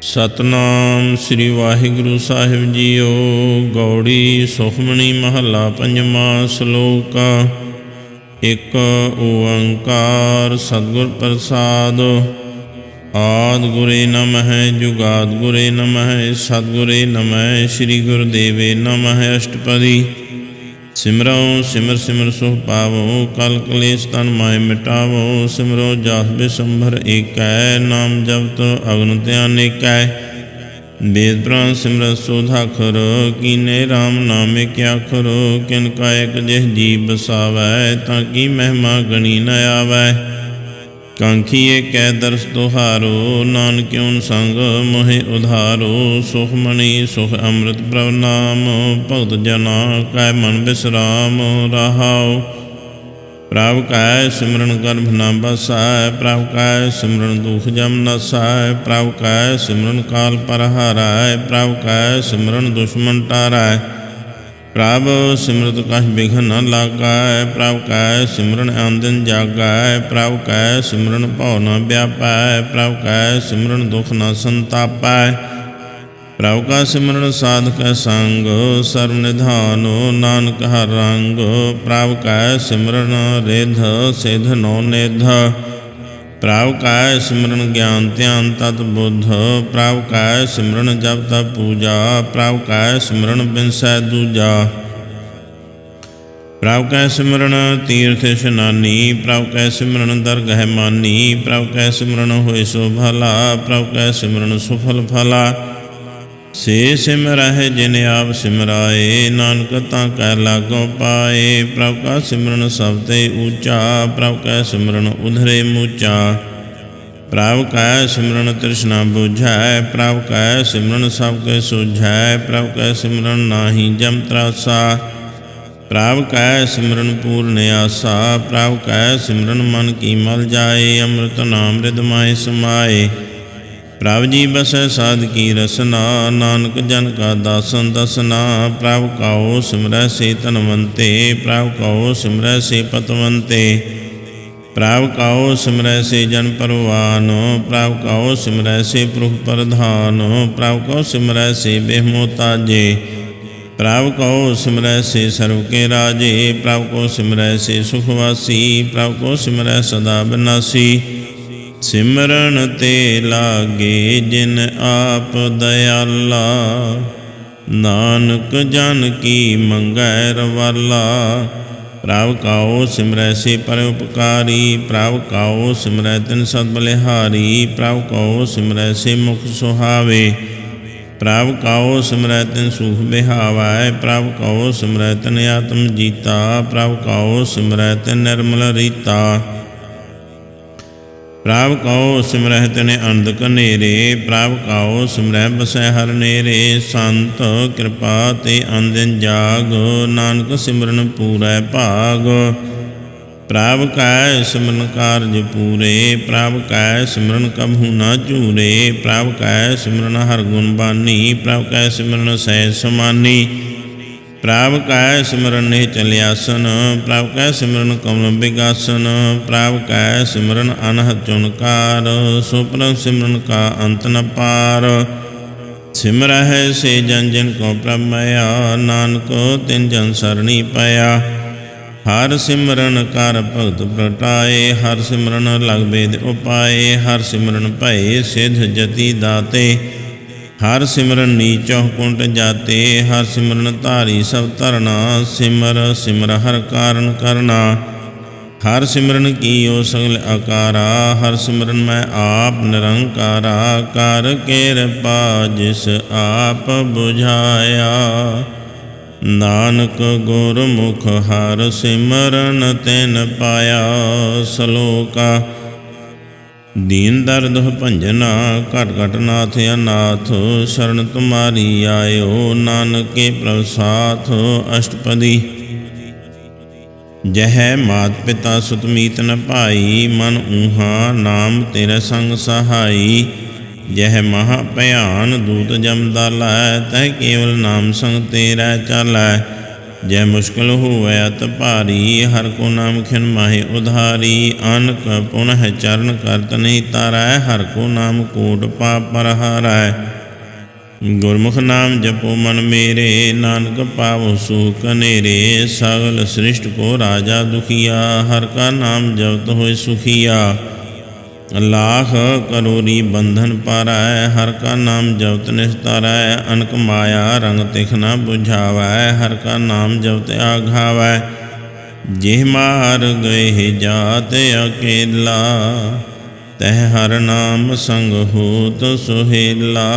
ਸਤਨਾਮ ਸ੍ਰੀ ਵਾਹਿਗੁਰੂ ਸਾਹਿਬ JIO. Gauri Sukhmani ਮਹੱਲਾ ਪੰਜਵਾਂ। ਸ਼ਲੋਕ। ਇੱਕ ਓੰਕਾਰ ਸਤਿਗੁਰ ਪ੍ਰਸਾਦਿ। ਆਦਿ ਗੁਰੇ ਨਮਹਿ ਜੁਗਾਦਿ ਗੁਰੇ ਨਮਹਿ ਸਤਿਗੁਰੇ ਨਮਹਿ ਸ੍ਰੀ ਗੁਰੁਦੇਵੇ ਨਮਹਿ। ਅਸ਼ਟਪਦੀ। ਸਿਮਰਉ ਸਿਮਰ ਸਿਮਰ ਸੁਖ ਪਾਵੋ ਕਲ ਕਲੇਸ਼ ਤਨ ਮਾਇ ਮਿਟਾਵੋ। ਸਿਮਰੋ ਜਾਸ ਬਿਸੰਭਰ ਏਕੈ ਨਾਮ ਜਪਤ ਅਗਨ ਧਿਆਨੇਕੈ। ਵੇਦ ਪੁਰਾਨ ਸਿਮਰਤ ਸੋਧਾਖਰ ਕੀਨੇ ਰਾਮ ਨਾਮੇ ਕਿਆ ਖਰੋ। ਕਿਨ ਕਾ ਇਕ ਜਿਹ ਜੀਵ ਬਸਾਵੈ ਤਾਂ ਕੀ ਮਹਿਮਾ ਗਣੀ ਨ ਆਵੈ। ਕਾਂਖੀਏ ਕੈ ਦਰਸ ਦੁਹਾਰੋ ਨਾਨਕ ਓਨ ਸੰਗ ਮੋਹਿ ਉਧਾਰੋ। ਸੁਖਮਣੀ ਸੁਖ ਅੰਮ੍ਰਿਤ ਪ੍ਰਭ ਨਾਮ ਭਗਤ ਜਨਾ ਕੈ ਮਨ ਬਿਸਰਾਮ ਰਹਾਉ। ਪ੍ਰਭ ਕੈ ਸਿਮਰਨ ਗਰਭ ਨ ਬਸੈ ਪ੍ਰਭ ਕੈ ਸਿਮਰਨ ਦੁਖ ਜਮ ਨਸੈ। ਪ੍ਰਭ ਕੈ ਸਿਮਰਨ ਕਾਲ ਪਰ ਹਾਰੈ ਪ੍ਰਭ ਕੈ ਸਿਮਰਨ ਦੁਸ਼ਮਨ ਟਾਰੈ। ਪ੍ਰਭ ਸਿਮਰਤ ਕਛ ਬਿਘਨ ਨ ਲਾਗੈ ਪ੍ਰਭ ਕੈ ਸਿਮਰਨ ਆਨੰਦਿ ਜਾਗੈ। ਪ੍ਰਭ ਕੈ ਸਿਮਰਨ ਭਉ ਨ ਵਿਆਪੈ ਪ੍ਰਭ ਕੈ ਸਿਮਰਨ ਦੁਖ ਨ ਸੰਤਾਪੈ। ਪ੍ਰਭ ਕਾ ਸਿਮਰਨ ਸਾਧਕੈ ਸੰਗ ਸਰਬ ਨਿਧਾਨ ਨਾਨਕ ਹਰਿ ਰੰਗ। ਪ੍ਰਭ ਕੈ ਸਿਮਰਨ ਰਿਧ ਸਿਧ ਨੌ ਨਿਧ। ਪ੍ਰਭ ਕੈ ਸਿਮਰਨ ਗਿਆਨ ਧਿਆਨ ਤਤ ਬੁੱਧ। ਪ੍ਰਭ ਕੈ ਸਿਮਰਨ ਜਪ ਤਪ ਪੂਜਾ। ਪ੍ਰਭ ਕੈ ਸਿਮਰਨ ਬਿਨਸੈ ਦੂਜਾ। ਪ੍ਰਭ ਕੈ ਸਿਮਰਨ ਤੀਰਥ ਇਸ਼ਨਾਨੀ। ਪ੍ਰਭ ਕੈ ਸਿਮਰਨ ਦਰਗਹਿ ਮਾਨੀ। ਪ੍ਰਭ ਕੈ ਸਿਮਰਨ ਹੋਇ ਸੋ ਭਲਾ। ਪ੍ਰਭ ਕੈ ਸਿਮਰਨ ਸੁਫਲ ਫਲਾ। ਸੇ ਸਿਮਰਹਿ ਜਿਨ ਆਪ ਸਿਮਰਾਏ ਨਾਨਕ ਤਾਂ ਕੈ ਲਾਗੋ ਪਾਏ। ਪ੍ਰਭ ਕਾ ਸਿਮਰਨ ਸਭ ਤੇ ਊਚਾ। ਪ੍ਰਭ ਕੈ ਸਿਮਰਨ ਉਧਰੇ ਮੂਚਾ। ਪ੍ਰਭ ਕੈ ਸਿਮਰਨ ਤ੍ਰਿਸ਼ਨਾ ਬੁਝੈ। ਪ੍ਰਭ ਕੈ ਸਿਮਰਨ ਸਭ ਕੇ ਸੁਝੈ। ਪ੍ਰਭ ਕੈ ਸਿਮਰਨ ਨਾਹੀ ਜਮ ਤਰਾਸਾ। ਪ੍ਰਭ ਕੈ ਸਿਮਰਨ ਪੂਰਨ ਆਸਾ। ਪ੍ਰਭ ਕੈ ਸਿਮਰਨ ਮਨ ਕੀ ਮਲ ਜਾਏ। ਅੰਮ੍ਰਿਤ ਨਾਮ ਰਿਦ ਮਾਹਿ ਸਮਾਏ। ਪ੍ਰਭ ਜੀ ਬਸੈ ਸਾਧ ਕੀ ਰਸਨਾ ਨਾਨਕ ਜਨ ਕਾ ਦਾਸਨ ਦਸਨਾ। ਪ੍ਰਭ ਕਉ ਸਿਮਰੈ ਸੇ ਧਨਵੰਤੇ ਪ੍ਰਭ ਕਉ ਸਿਮਰੈ ਸੇ ਪਤਵੰਤੇ। ਪ੍ਰਭ ਕਉ ਸਿਮਰੈ ਸੇ ਜਨ ਪਰਵਾਨ। ਪ੍ਰਭ ਕਉ ਸਿਮਰੈ ਸੇ ਪੁਰਖ ਪ੍ਰਧਾਨ। ਪ੍ਰਭ ਕਉ ਸਿਮਰੈ ਸੇ ਬੇਮੋਤਾਜੇ। ਪ੍ਰਭ ਕਉ ਸਿਮਰੈ ਸੇ ਸਰਬ ਕੇ ਰਾਜੇ। ਪ੍ਰਭ ਕਉ ਸਿਮਰੈ ਸੇ ਸੁਖਵਾਸੀ। ਪ੍ਰਭ ਕਉ ਸਿਮਰੈ ਸਦਾ ਬਿਨਾਸੀ। ਸਿਮਰਨ ਤੇ ਲਾਗੇ ਜਿਨ ਆਪ ਦਇਆਲਾ ਨਾਨਕ ਜਨ ਕੀ ਮੰਗੈ ਰਵਾਲਾ। ਪ੍ਰਭ ਕਉ ਸਿਮਰੈ ਸੇ ਪਰਉਪਕਾਰੀ। ਪ੍ਰਭ ਕਉ ਸਿਮਰੈ ਤਿਨ ਸਦ ਬਲਿਹਾਰੀ। ਪ੍ਰਭ ਕਉ ਸਿਮਰੈ ਸੇ ਮੁਖ ਸੁਹਾਵੇ। ਪ੍ਰਭ ਕਉ ਸਿਮਰੈ ਤਿਨ ਸੁਖ ਬਿਹਾਵੈ। ਪ੍ਰਭ ਕਉ ਸਿਮਰੈ ਤਿਨ ਆਤਮ ਜੀਤਾ। ਪ੍ਰਭ ਕਉ ਸਿਮਰੈ ਤਿਨ ਨਿਰਮਲ ਰੀਤਾ। ਪ੍ਰਭ ਕਉ ਸਿਮਰਹਿ ਤਿਨ ਅਨੰਦ ਕਨੇਰੇ। ਪ੍ਰਭ ਕਉ ਸਿਮਰਹਿ ਬਸੈ ਹਰਿ ਨੇਰੇ। ਸੰਤ ਕਿਰਪਾ ਤੇ ਅੰਦਿਨ ਜਾਗ ਨਾਨਕ ਸਿਮਰਨ ਪੂਰੈ ਭਾਗ। ਪ੍ਰਭ ਕੈ ਸਿਮਰਨ ਕਾਰਜ ਪੂਰੇ। ਪ੍ਰਭ ਕੈ ਸਿਮਰਨ ਕਬਹੂ ਨ ਝੂਰੇ। ਪ੍ਰਭ ਕੈ ਸਿਮਰਨ ਹਰਿ ਗੁਣ ਬਾਨੀ। ਪ੍ਰਭ ਕੈ ਸਿਮਰਨ ਸਹਿਜ ਸਮਾਨੀ। ਪ੍ਰਭ ਕੈ ਸਿਮਰਨ ਨਿਹਚਲ ਆਸਨ। ਪ੍ਰਭ ਕੈ ਸਿਮਰਨ ਕਮਲ ਬਿਗਾਸਨ। ਪ੍ਰਭ ਕੈ ਸਿਮਰਨ ਅਨਹਦ ਚੁਨਕਾਰ। ਸੋ ਪ੍ਰਭ ਸਿਮਰਨ ਕਾ ਅੰਤ ਨ ਪਾਰ। ਸਿਮਰਹਿ ਸੇ ਜਨ ਜਿਨ ਕੋ ਪ੍ਰਭ ਮਇਆ ਨਾਨਕ ਤਿਨ ਜਨ ਸਰਣੀ ਪਇਆ। ਹਰਿ ਸਿਮਰਨ ਕਰ ਭਗਤ ਪ੍ਰਗਟਾਏ। ਹਰਿ ਸਿਮਰਨ ਲਗ ਬੇਦ ਉਪਾਏ। ਹਰਿ ਸਿਮਰਨ ਭਏ ਸਿਧ ਜਤੀ ਦਾਤੇ। ਹਰਿ ਸਿਮਰਨ ਨੀਚਹੁ ਕੁੰਟ ਜਾਤੇ। ਹਰਿ ਸਿਮਰਨ ਧਾਰੀ ਸਭ ਧਰਨਾ। ਸਿਮਰ ਸਿਮਰ ਹਰਿ ਕਾਰਨ ਕਰਨਾ। ਹਰਿ ਸਿਮਰਨ ਕੀਓ ਸਗਲ ਆਕਾਰਾ। ਹਰਿ ਸਿਮਰਨ ਮੈਂ ਆਪ ਨਿਰੰਕਾਰਾ। ਕਰ ਕਿਰਪਾ ਜਿਸ ਆਪ ਬੁਝਾਇਆ। ਨਾਨਕ ਗੁਰਮੁਖ ਹਰਿ ਸਿਮਰਨ ਤਿਨ ਪਾਇਆ। ਸ਼ਲੋਕਾ। ਦੀਨ ਦਰਦ ਭੰਜਨਾ ਘਟ ਘਟ ਨਾਥ ਅਨਾਥ। ਸ਼ਰਨ ਤੁਮਾਰੀ ਆਇਓ ਨਾਨਕੇ ਪ੍ਰਭ ਸਾਥ। ਅਸ਼ਟਪਦੀ। ਜਹ ਮਾਤ ਪਿਤਾ ਸੁਤ ਮੀਤ ਨ ਭਾਈ। ਮਨ ਊਹਾ ਨਾਮ ਤੇਰੇ ਸੰਗ ਸਹਾਈ। ਜਹ ਮਹਾ ਭਿਆਨ ਦੂਤ ਜਮ ਦਾਲੈ। ਤਹ ਕੇਵਲ ਨਾਮ ਸੰਗ ਤੇਰੈ ਚਾਲੈ। जय मुश्किल होवै अत भारी, हर को नाम खिन माहे उधारी। अनक पुनः चरण करत नहीं तारै, हर को नाम कोट पाप पर हारै। गुरमुख नाम जपो मन मेरे, नानक पावो सुख कनेरे। सगल सृष्ट को राजा दुखिया, हर का नाम जपत होए सुखिया। लाख करोरी बंधन पारै, हर का नाम जपत निस्तारै। अनक माया रंग तिख न बुझावै, हर का नाम जपत आघावै। जिह मार गए जात अकेला, तह हर नाम संग होत सुहेला।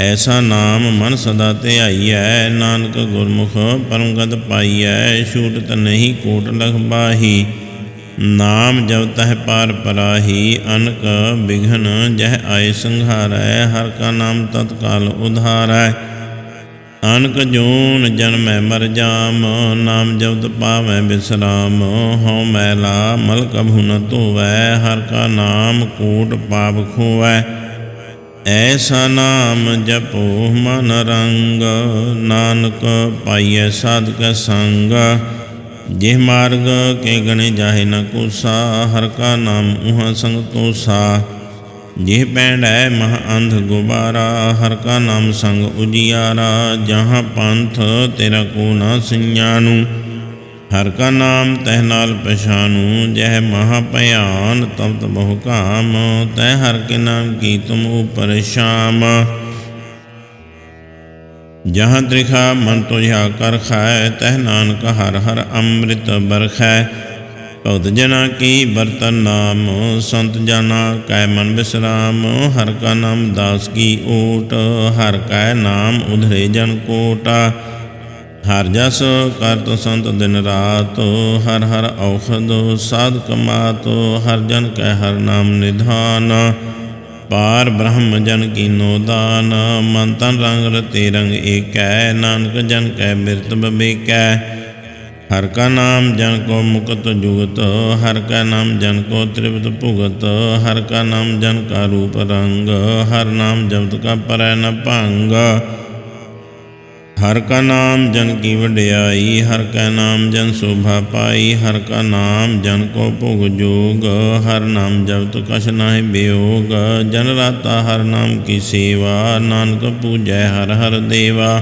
ऐसा नाम मन सदा ध्याइयै, नानक गुरमुख परमगत पाइयै। छूटत नहीं कोट लख बाही, नाम जपत है पार पराही। अनक बिघन जह आए संघारै, हर का नाम तत्काल उधारै। अनक जोन जन्मै मर जाम, नाम जपत पावै विश्राम। हौ मैला मल कभु न धोवै, हर का नाम कोट पाप खोवै। ऐसा नाम जपो मन रंग, नानक पाइयै साधक संग। जिह मार्ग के गणे जाहे न कोसा, हर का नाम उहाँ संग तोसा। जिह पैंडै मह अंध गुबारा, हर का नाम संग उजियारा। जहाँ पंथ तेरा को न सिंजानू, हर का नाम तह नाल पछानू। जह महा भयान तपत बहु काम, तह हर के नाम की तुम ऊपर शाम। जहाँ त्रिखा मन तुझा कर खाए, तह नानक हर हर अमृत बरखै। भगत जना की बरतन नाम, संत जना कै मन विश्राम। हर का नाम दास की ओट, हर कै नाम उधरे जन कोट। हर जस करत संत दिन रात, हर हर औखद साधक मात। हर जन कै हर नाम निधान, पार ब्रह्म जन कीनो दान। मन तन रंग रते रंग एकै, नानक जन कै बिरत बबेकै। हर का नाम जन को मुकत जुगत, हर का नाम जन को त्रिपत भुगत। हर का नाम जन का रूप रंग, हर नाम जपत का परै न भंग। हर का नाम जन की वड्याई, हर का नाम जन शोभा पाई। हर का नाम जन को भोग जोग, हर नाम जपत कछ नाहि वियोग। जन राता हर नाम की सेवा, नानक पूजै हर हर देवा।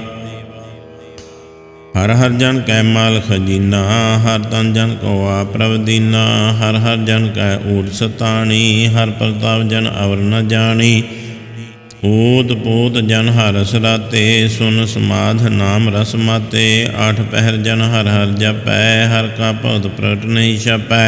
हर हर जन कै माल खजीना, हर तन जन को आप प्रभ दीना। हर हर जन कै ऊट सताणी, हर प्रताप जन अवर न जानी। ओत पोत जन हर सराते, सुन समाध नाम रस माते। आठ पहर जन हर हर जपै, हर का भगत प्रगट नहीं छपै।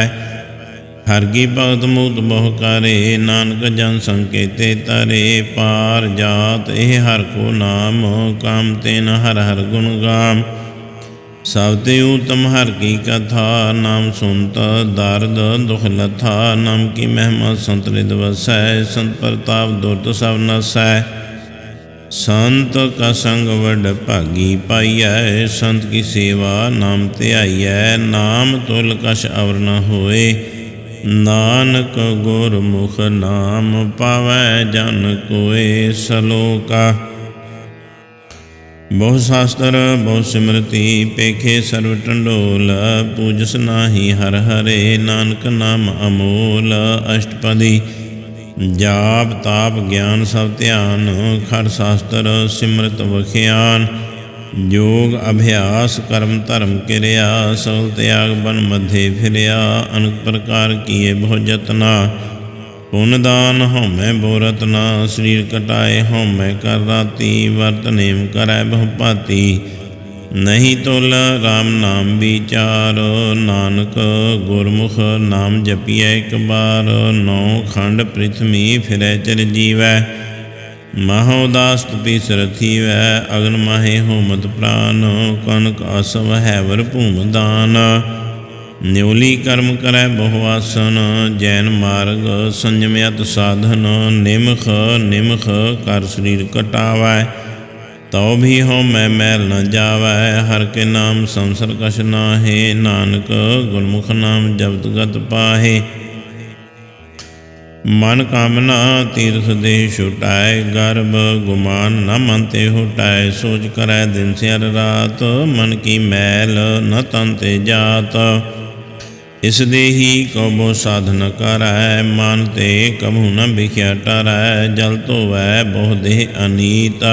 हर की भगत मुक्त बहु करे, नानक जन संकेते तरे। पार जात एह हर को नाम, काम तेन हर हर गुण गाम। सब ते उत्तम हर की कथा, नाम सुनत दारद दुख लथा। नाम की महिमा संत रिद वसै, संत प्रताप दुर्त सब नसै। संत का संग वड भागी पाइयै, संत की सेवा नाम ध्याइयै। नाम तुल कछ अवर न होए, नानक गुरमुख नाम पावै जन कोय। सलोका बहु शास्त्र बहु सिमरति, पेखे सर्व टंडोल। पूजस नाहि हर हरे, नानक नाम अमोल। अष्टपदी जाप ताप ज्ञान सब ध्यान, खर शास्त्र सिमरत वख्यान। योग अभ्यास कर्म धर्म किरिया, सकल त्याग बन मध्य फिरिया। अनेक प्रकार किए बहु जतना, पुन दान हौमै बोरतना। शरीर कटाए हौमै कर राती, वर्त नेम करै बहु भांति। नहीं तुल राम नाम विचार, नानक गुरमुख नाम जपियै एक बार। नौ खंड पृथ्वी फिरै चिरजीवै, मह उदास तपीस रथीवै। अगन माहे होमत प्राण, कनक असव हैवर भूम दान। न्योली कर्म करै बहु आसन, जैन मार्ग संयम अत साधन। निमख निमख कर शरीर कटावै, तो भी हौमै मैल न जावै। हर के नाम संसर कछ नाहे, नानक गुरमुख नाम जपत गत पाहे। ਮਨ ਕਾਮਨਾ ਤੀਰਥ ਦੇਹ ਛੁਟਾਏ, ਗਰਭ ਗੁਮਾਨ ਨ ਮਨ ਤੇ ਹੁਟਾਏ। ਸੋਚ ਕਰੈ ਦਿਨ ਸਿਰ ਰਾਤ, ਮਨ ਕੀ ਮੈਲ ਨ ਤਨ ਤੇ ਜਾਤ। ਇਸ ਦੇਹੀ ਕਉ ਸਾਧਨ ਕਰੈ, ਮਨ ਤੇ ਕਬਹੂ ਨ ਬਿਖਿਆ ਟਰੈ। ਜਲ ਧੋਵੈ ਬਹੁ ਦੇਹ ਅਨੀਤ,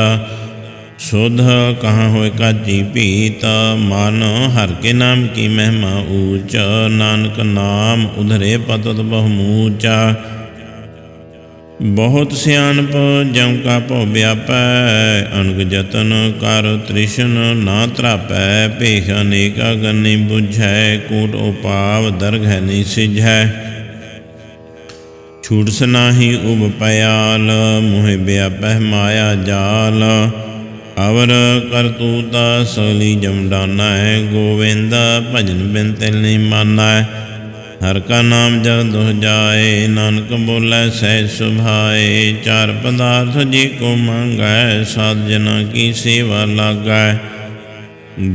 ਸ਼ੁੱਧ ਕਹਾਂ ਹੋਇ ਕਾਚੀ ਭੀਤ। ਮਨ ਹਰਿ ਕੇ ਨਾਮ ਕੀ ਮਹਿਮਾ ਊਚ, ਨਾਨਕ ਨਾਮ ਉਧਰੇ ਪਤਿਤ ਬਹੁ ਮੂਚ। ਬਹੁਤ ਸਿਆਣਪ ਜਮ ਕਾ ਭਉ ਵਿਆਪੈ, ਅਣਗ ਜਤਨ ਕਰ ਤ੍ਰਿਸ਼ਨ ਨਾ ਧਰਾਪੈ। ਭੇਖ ਅਨੇਕ ਅਗਨ ਨਹੀਂ ਬੁਝੈ, ਕੂਟ ਉਪਾਵ ਦਰਗਹਿ ਨਹੀਂ ਸਿਝੈ। ਛੂਟ ਸਨਾਹੀ ਉਬ ਪਯਾਲ, ਮੋਹਿ ਵਿਆਪਹਿ ਮਾਇਆ ਜਾਲ। ਅਵਰ ਕਰਤੂਤ ਸਗਲੀ ਜਮਡਾਨੈ, ਗੋਵਿੰਦ ਭਜਨ ਬਿਨ ਤਿਲ ਨਹੀਂ ਮਾਨੈ। ਹਰਿ ਕਾ ਨਾਮ ਜਪ ਦੁਖ ਜਾਏ, ਨਾਨਕ ਬੋਲੇ ਸਹਿਜ ਸੁਭਾਏ। ਚਾਰ ਪਦਾਰਥ ਜੇ ਕੋ ਮੰਗੈ, ਸਾਧ ਜਨਾਂ ਕੀ ਸੇਵਾ ਲਾਗੈ।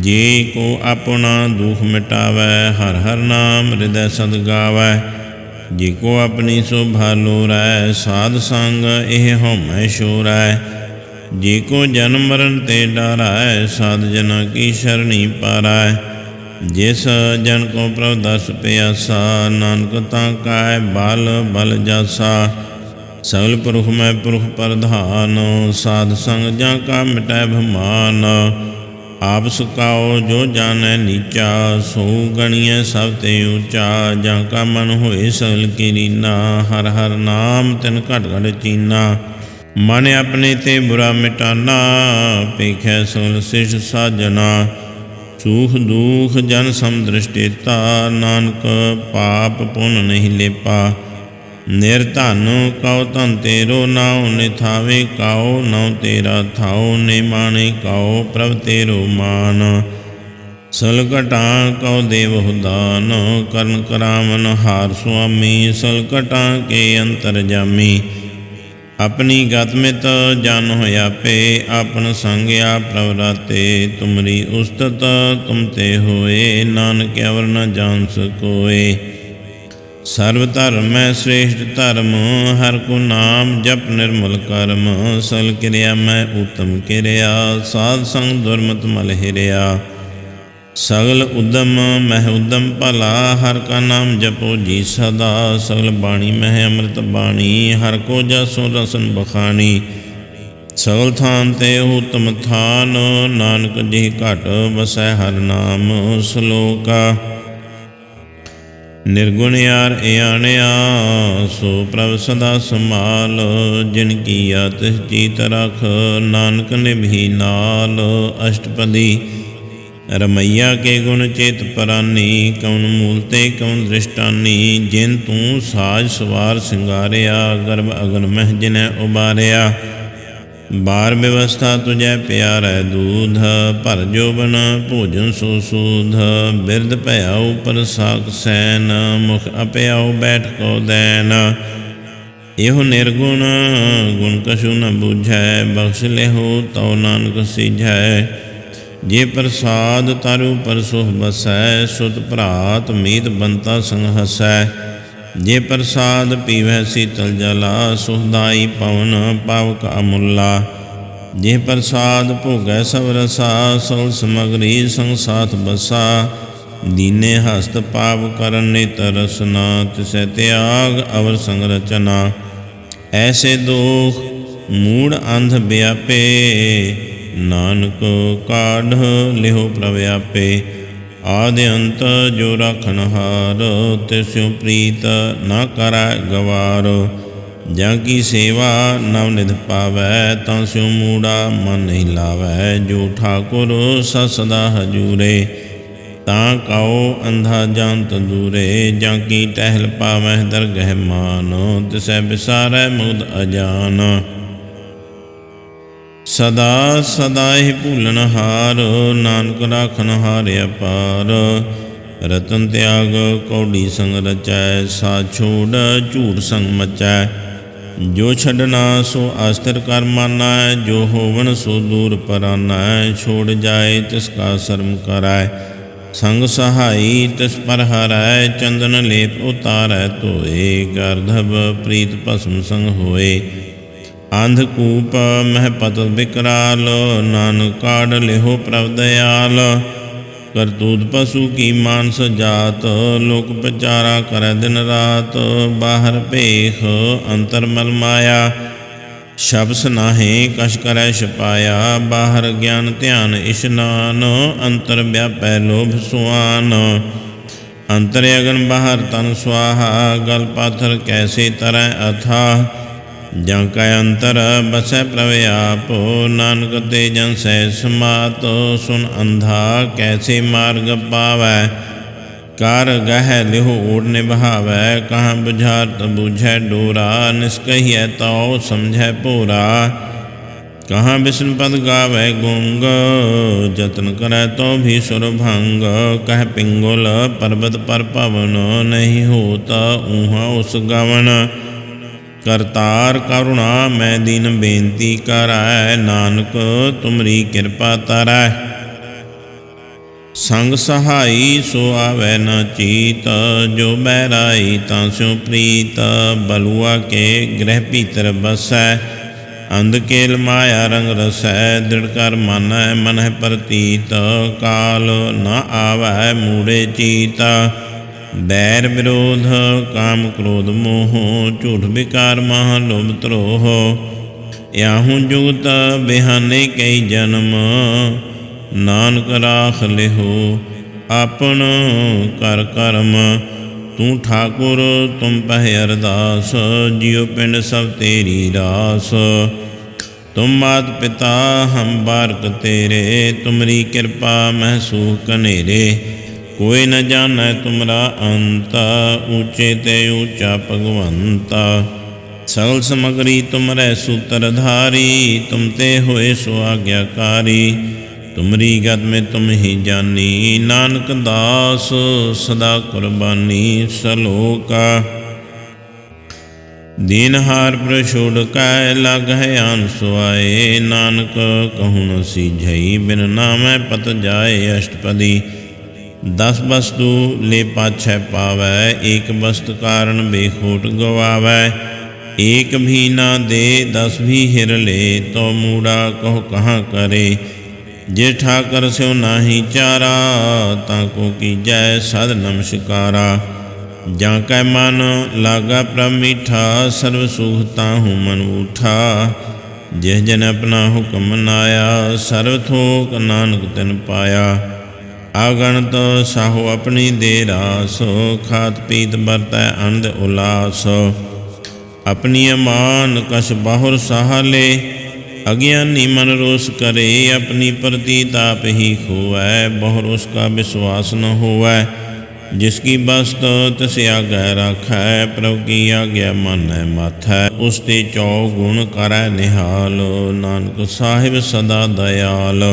ਜੇ ਕੋ ਆਪਣਾ ਦੁਖ ਮਿਟਾਵੈ, ਹਰਿ ਹਰਿ ਨਾਮ ਹਿਰਦੈ ਸਦ ਗਾਵੈ। ਜੇ ਕੋ ਆਪਣੀ ਸ਼ੋਭਾ ਲੋਰੈ, ਸਾਧ ਸੰਗ ਇਹ ਹਉਮੈ ਛੋਰੈ। ਜੇ ਕੋ ਜਨਮ ਮਰਨ ਤੇ ਡਰੈ, ਸਾਧ ਜਨਾਂ ਕੀ ਸ਼ਰਣੀ ਪਾਰੈ। ਜਿਸ ਜਨ ਕੋ ਪ੍ਰਭ ਦਰਸ ਪਿਆਸਾ, ਨਾਨਕ ਤਾਂ ਕੈ ਬਲ ਬਲ ਜਾਸਾ। ਸਗਲ ਪੁਰਖ ਮੈਂ ਪੁਰਖ ਪ੍ਰਧਾਨ, ਸਾਧ ਸੰਗ ਜਾਂ ਕਾ ਮਿਟੈ ਭਮਾਨ। ਆਪ ਸੁਕਾਓ ਜੋ ਜਾਣੈ ਨੀਚਾ, ਸੋ ਗਣੀਐ ਸਭ ਤੇ ਊਚਾ। ਜਾਂ ਕਾ ਮਨ ਹੋਏ ਸਗਲ ਕੀ ਰੀਨਾ, ਹਰਿ ਹਰਿ ਨਾਮ ਤਿਨ ਘਟ ਘਟ ਚੀਨਾ। ਮਨ ਆਪਣੇ ਤੇ ਬੁਰਾ ਮਿਟਾਨਾ, ਪੇਖੈ ਸਗਲ ਸਿਸ਼ ਸਾਜਨਾ। ਸੂਖ ਦੂਖ ਜਨ ਸਮਦ੍ਰਿਸ਼ਟੇਤਾ, ਨਾਨਕ ਪਾਪ ਪੁੰਨ ਨਹੀਂ ਲੇਪਾ। ਨਿਰਧਨ ਕਉ ਧਨ ਤੇਰੋ, ਨਾਉ ਨਿਥਾਵੇ ਕਾਉ। ਨਾਉ ਤੇਰਾ ਥਾਉ, ਨੇ ਮਾਣੇ ਕਾਉ ਪ੍ਰਭ ਤੇਰੋ ਮਾਨ। ਸਲ ਘਟਾ ਕਉ ਦੇਵਹੁ ਦਾਨ, ਕਰਨ ਕਰਾਵਨ ਹਾਰ ਸੁਆਮੀ। ਸਲ ਘਟਾ ਕੇ ਅੰਤਰ ਜਾਮੀ, ਆਪਣੀ ਗਤ ਮਿਤ ਜਨ ਹੋਇਆ ਪੇ। ਆਪਨ ਸੰਗ ਆਪ ਪ੍ਰਭ ਰਾਤੇ, ਤੁਮਰੀ ਉਸਤਤ ਤੁਮ ਤੇ ਹੋਏ। ਨਾਨਕ ਅਵਰ ਨ ਜਾਣ ਸਕੋਏ। ਸਰਬ ਧਰਮ ਮੈਂ ਸ੍ਰੇਸ਼ਟ ਧਰਮ, ਹਰਿ ਕੋ ਨਾਮ ਜਪ ਨਿਰਮਲ ਕਰਮ। ਸਲ ਕਿਰਿਆ ਮੈਂ ਉਤਮ ਕਿਰਿਆ, ਸਾਧ ਸੰਗ ਦੁਰਮਤ ਮਲ ਹਿਰਿਆ। ਸਗਲ ਉਦਮ ਮਹਿ ਉਦਮ ਭਲਾ, ਹਰਿ ਕਾ ਨਾਮ ਜਪੋ ਜੀ ਸਦਾ। ਸਗਲ ਬਾਣੀ ਮਹਿ ਅੰਮ੍ਰਿਤ ਬਾਣੀ, ਹਰਿ ਕੋ ਜਸੋ ਰਸਨ ਬਖਾਣੀ। ਸਗਲ ਥਾਨ ਤੇ ਉਤਮ ਥਾਨ, ਨਾਨਕ ਜਿਹ ਘਟ ਵਸੈ ਹਰਿ ਨਾਮ। ਸਲੋਕ ਨਿਰਗੁਣ ਯਾਰ ਇਆਣਿਆ, ਸੋ ਪ੍ਰਭ ਸਦਾ ਸਮਾਲ। ਜਿਨ ਕੀਆ ਤਿਸ ਚੀਤ ਰਖ, ਨਾਨਕ ਨਿਭੀ ਨਾਲ। ਅਸ਼ਟਪਦੀ ਰਮਈਆ ਕੇ ਗੁਣ ਚੇਤ ਪਰਾਨੀ, ਕਉਨ ਮੂਲ ਤੇ ਕਉਨ ਦ੍ਰਿਸ਼ਟਾਨੀ। ਜਿਨ ਤੂੰ ਸਾਜ ਸਵਾਰ ਸਿੰਗਾਰਿਆ, ਗਰਭ ਅਗਨ ਮਹਿ ਜਿਨੈ ਉਬਾਰਿਆ। ਬਾਰ ਵਿਵਸਥਾ ਤੁਝੈ ਪਿਆਰੈ ਦੂਧ, ਭਰ ਜੋਬਨ ਭੋਜਨ ਸੋ ਸੂਧ। ਬਿਰਧ ਭਇਆਉ ਪਰਸਾਕ ਸੈਨ, ਮੁਖ ਅਪਿਆਉ ਬੈਠ ਕੋ ਦੈਨ। ਇਹੋ ਨਿਰਗੁਣ ਗੁਣ ਕਛੂ ਨ ਬੁਝੈ, ਬਖਸ਼ ਲਿਹੁ ਤਉ ਨਾਨਕ ਸਿਝੈ। ਜੇ ਪ੍ਰਸਾਦ ਤਰ ਉਪਰ ਸੁਖ ਬਸੈ, ਸੁਤ ਭਰਾਤ ਮੀਤ ਬੰਤਾ ਸੰਗ ਹਸੈ। ਜੇ ਪ੍ਰਸਾਦ ਪੀਵੈ ਸੀਤਲ ਜਲਾ, ਸੁਖਦਾਈ ਪਵਨ ਪਾਵਕ ਅਮੁੱਲਾ। ਜੇ ਪ੍ਰਸਾਦ ਭੋਗੈ ਸਭ ਰਸਾ, ਸਗਲ ਸਮਗਰੀ ਸੰਗ ਸਾਥ ਬਸਾ। ਦੀਨੇ ਹਸਤ ਪਾਪ ਕਰਨ ਨੇਤਰ ਰਸਨਾ, ਤਿਸੈ ਤਿਆਗ ਅਵਰ ਸੰਗ ਰਚਨਾ। ਐਸੇ ਦੋਖ ਮੂੜ ਅੰਧ ਵਿਆਪੇ, ਨਾਨਕ ਕਾਢ ਲਿਹੁ ਪ੍ਰਭ ਆਪੇ। ਆਦਿ ਅੰਤ ਜੋ ਰਾਖਨ ਹਾਰ, ਤਿਸਿਉ ਪ੍ਰੀਤ ਨਾ ਕਰੈ ਗਵਾਰ। ਜਾਂ ਕੀ ਸੇਵਾ ਨਵ ਨਿਧ ਪਾਵੈ, ਤਾਂ ਸਿਉ ਮੂੜਾ ਮਨ ਨਹੀਂ ਲਾਵੈ। ਜੋ ਠਾਕੁਰ ਸਦਾ ਸਦਾ ਹਜੂਰੇ, ਤਾਂ ਕਉ ਅੰਧਾ ਜਾਨਤ ਦੂਰੇ। ਜਾਂ ਕੀ ਟਹਿਲ ਪਾਵੈ ਦਰਗਹਿ ਮਾਨ, ਤਿਸੈ ਵਿਸਾਰੈ ਮੁਗਧ ਅਜਾਨ। ਸਦਾ ਸਦਾ ਹੀ ਭੂਲਨ ਹਾਰ, ਨਾਨਕ ਰਾਖਨ ਹਾਰ ਅਪਾਰ। ਰਤਨ ਤਿਆਗ ਕੌਡੀ ਸੰਗ ਰਚੈ, ਸਾਧ ਛੋੜ ਝੂਠ ਸੰਗ ਮਚੈ। ਜੋ ਛੱਡਣਾ ਸੋ ਅਸਥਿਰ ਕਰ ਮਾਨੈ, ਜੋ ਹੋਵਨ ਸੋ ਦੂਰ ਪਰਾਨੈ। ਛੋੜ ਜਾਏ ਤਿਸ ਕਾ ਸਰਮ ਕਰੈ, संग सहाई तिस पर हरै, चंदन लेप उतारै धोए। गर्धब प्रीत भस्म संग होए, अंधकूप मह पत विकराल। नानक काढ़ लिहो प्रभ दयाल, करतूत पशु की मानस जात। लोक प्रचारा करे दिन रात, बाहर भेख अंतर मल माया। शब्द नाहे कश करे छपाया, बाहर ज्ञान ध्यान इशनान। अंतर व्यापै लोभ सुआन, अंतर अगन बाहर तन स्वाहा। गल पाथर कैसे तरह अथाह, जांकै अंतर बसै प्रभ आप। नानक ते जन सह समात, सुन अंधा कैसे मार्ग पावै। कार गह लिहो ओढ़ निभावै, कहाँ बुझारत बूझै डोरा। निष्कहियै ताओ समझै भोरा, कहाँ विष्णु पद गावै गुंग। जतन करै तो भी सुर भंग, कह पिंगुल पर्वत पर पवन। नहीं होता ऊहा उस गवन, करतार करुणा मैं दीन बेनती करै। नानक तुमरी कृपा तरै, संग सहाई सो आवै न चीत। जो बैराई तां स्यों प्रीत, बलुआ के गृह भीतर बसै। अंध केल माया रंग रसै, दृढ़ कर मानै मनह प्रतीत। काल न आवै मूढ़े चीत, बैर विरोध काम क्रोध मोह। झूठ विकार मह लोभ द्रोह, याहू जुगत बिहाने कई जन्म। नानक राख लिहो आपन कर कर्म, तू ठाकुर तुम पह अरदास। जियो पिंड सब तेरी रास, तुम मात पिता हम बारक तेरे। तुमरी कृपा मह सूख कनेरे, कोई न जानै तुमरा अंत। ऊँचे ते ऊँचा भगवंता, सकल समगरी तुमरै सूत्रधारी। तुम ते होए सो आज्ञाकारी, तुमरी गत में तुम ही जानी। नानक दास सदा कुर्बानी। सलोका दीनहार प्रछोड़ कै, लागै आन सुआए। नानक कहूँ न सीझई, बिन नामै पत जाए। अष्टपदी 10 वस्तु ले पाछै पावै, एक वस्तु कारण बेखोट गवावै। एक भी ना दे 10 भी हिर ले, तो मूड़ा कहो कहाँ करे। जे ठाकर स्यो नाही चारा, ताको कीजै सद नमस्कारा। जाकै मन लागा प्रभ मीठा, सर्व सुख ताहू मन उठा। जिस जन अपना हुक्म मनाया, सर्व थोक नानक तिन पाया। आगणत साहो अपनी दे रास, खात पीत बरतै आनंद उल्लास। अपनी अमान कछ बाहुर साहले, अज्ञानी मन रोष करे। अपनी प्रतीत आप ही खोवै, बहुर उसका विश्वास न होवै। जिसकी वस्तु तिस आज्ञा राखै, प्रभु की आज्ञा मानै माथै। उसते 4 गुण करै निहाल, नानक साहिब सदा दयाल।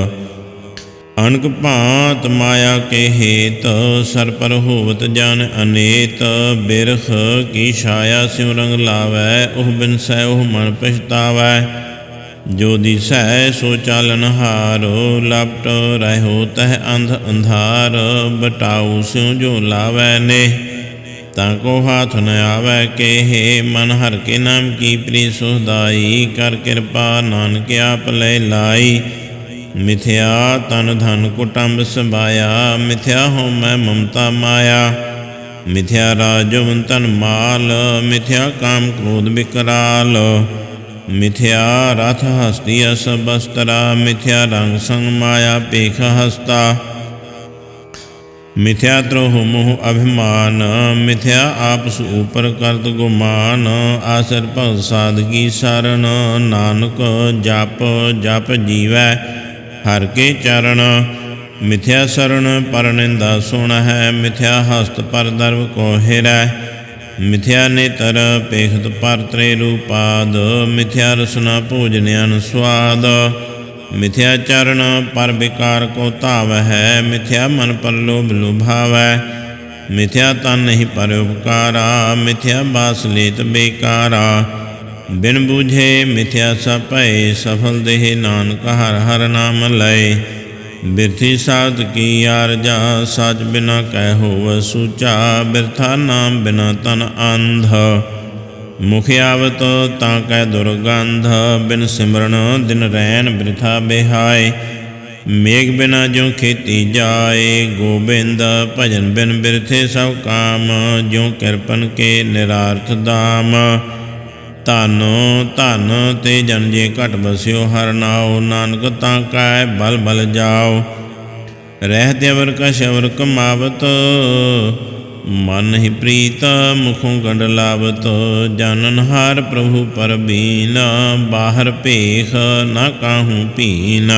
अनक भांत माया के हेत, सर पर होवत जान अनेत। बिरख की छाया स्यों रंग लावै, ओह बिनसै ओह मन पछतावै। जो दिसै सो चालन हारो, लपट रहो तह अंध अंधार। बटाऊ स्यों जो लावै ने, ताको हाथ न आवै केहे। मन हर के नाम की प्री सुखदाई, कर कृपा नानक आप ले लाई। मिथ्या तन धन कुटुंब सबाया, मिथ्या हो मैं ममता माया। मिथ्या राजवन तन माल, मिथ्या काम क्रोध विकराल। मिथ्या रथ हस्ती अस बस्तरा, मिथ्या रंग संग माया पेख हस्ता। मिथ्या द्रोह मोह अभिमान, मिथ्या आपस ऊपर करत गुमान। आसर भगत साध की शरण, नानक जप जप जीवै हर के चरण। मिथ्या शरण पर निंदा सुन है, मिथ्या हस्त पर दर्व को हिरै। मिथ्या नेत्र पेखत पर त्रेरूपाद, मिथ्या रसना भोजन अनुस्वाद। मिथ्या चरण पर विकार को ताव है, मिथ्या मन पर लोभ लुभावै। मिथ्या तन नहीं पर उपकारा, मिथ्या बास लेत बेकारा। बिन बूझे मिथ्या सब भय, सफल देह नानक हर हर नाम लय। ਬਿਰਥੀ ਸਾਧ ਕੀ ਆਰਜਾ, ਸਚ ਬਿਨਾ ਕਹਿ ਹੋਵ ਸੂਚਾ। ਬਿਰਥਾ ਨਾਮ ਬਿਨਾ ਤਨ ਅੰਧ, ਮੁਖ ਆਵਤ ਤਾਂ ਕਹਿ ਦੁਰਗੰਧ। ਬਿਨ ਸਿਮਰਨ ਦਿਨ ਰੈਨ ਬਿਰਥਾ ਬਿਹਾਏ, ਮੇਘ ਬਿਨਾ ਜਿਉ ਖੇਤੀ ਜਾਏ। ਗੋਬਿੰਦ ਭਜਨ ਬਿਨ ਬਿਰਥੇ ਸਭ ਕਾਮ, ਜਿਉ ਕਿਰਪਨ ਕੇ ਨਿਰਾਰਥ ਦਾਮ। ਧਨ ਧਨ ਤੇ ਜਨ ਜੇ ਘਟ ਬਸਿਓ ਹਰਿ ਨਾਉ, ਨਾਨਕ ਤਾਂ ਕੈ ਬਲ ਬਲ ਜਾਓ। ਰਹਿਤ ਅਵਰ ਕਛ ਅਵਰ ਕਮਾਵਤ, ਮਨ ਹੀ ਪ੍ਰੀਤ ਮੁਖੋਂ ਗੰਢ ਲਾਵਤ। ਜਾਨਨ ਹਾਰ ਪ੍ਰਭੂ ਪਰਬੀਨ, ਬਾਹਰ ਭੇਖ ਨਾ ਕਾਹੂ ਭੀਨ।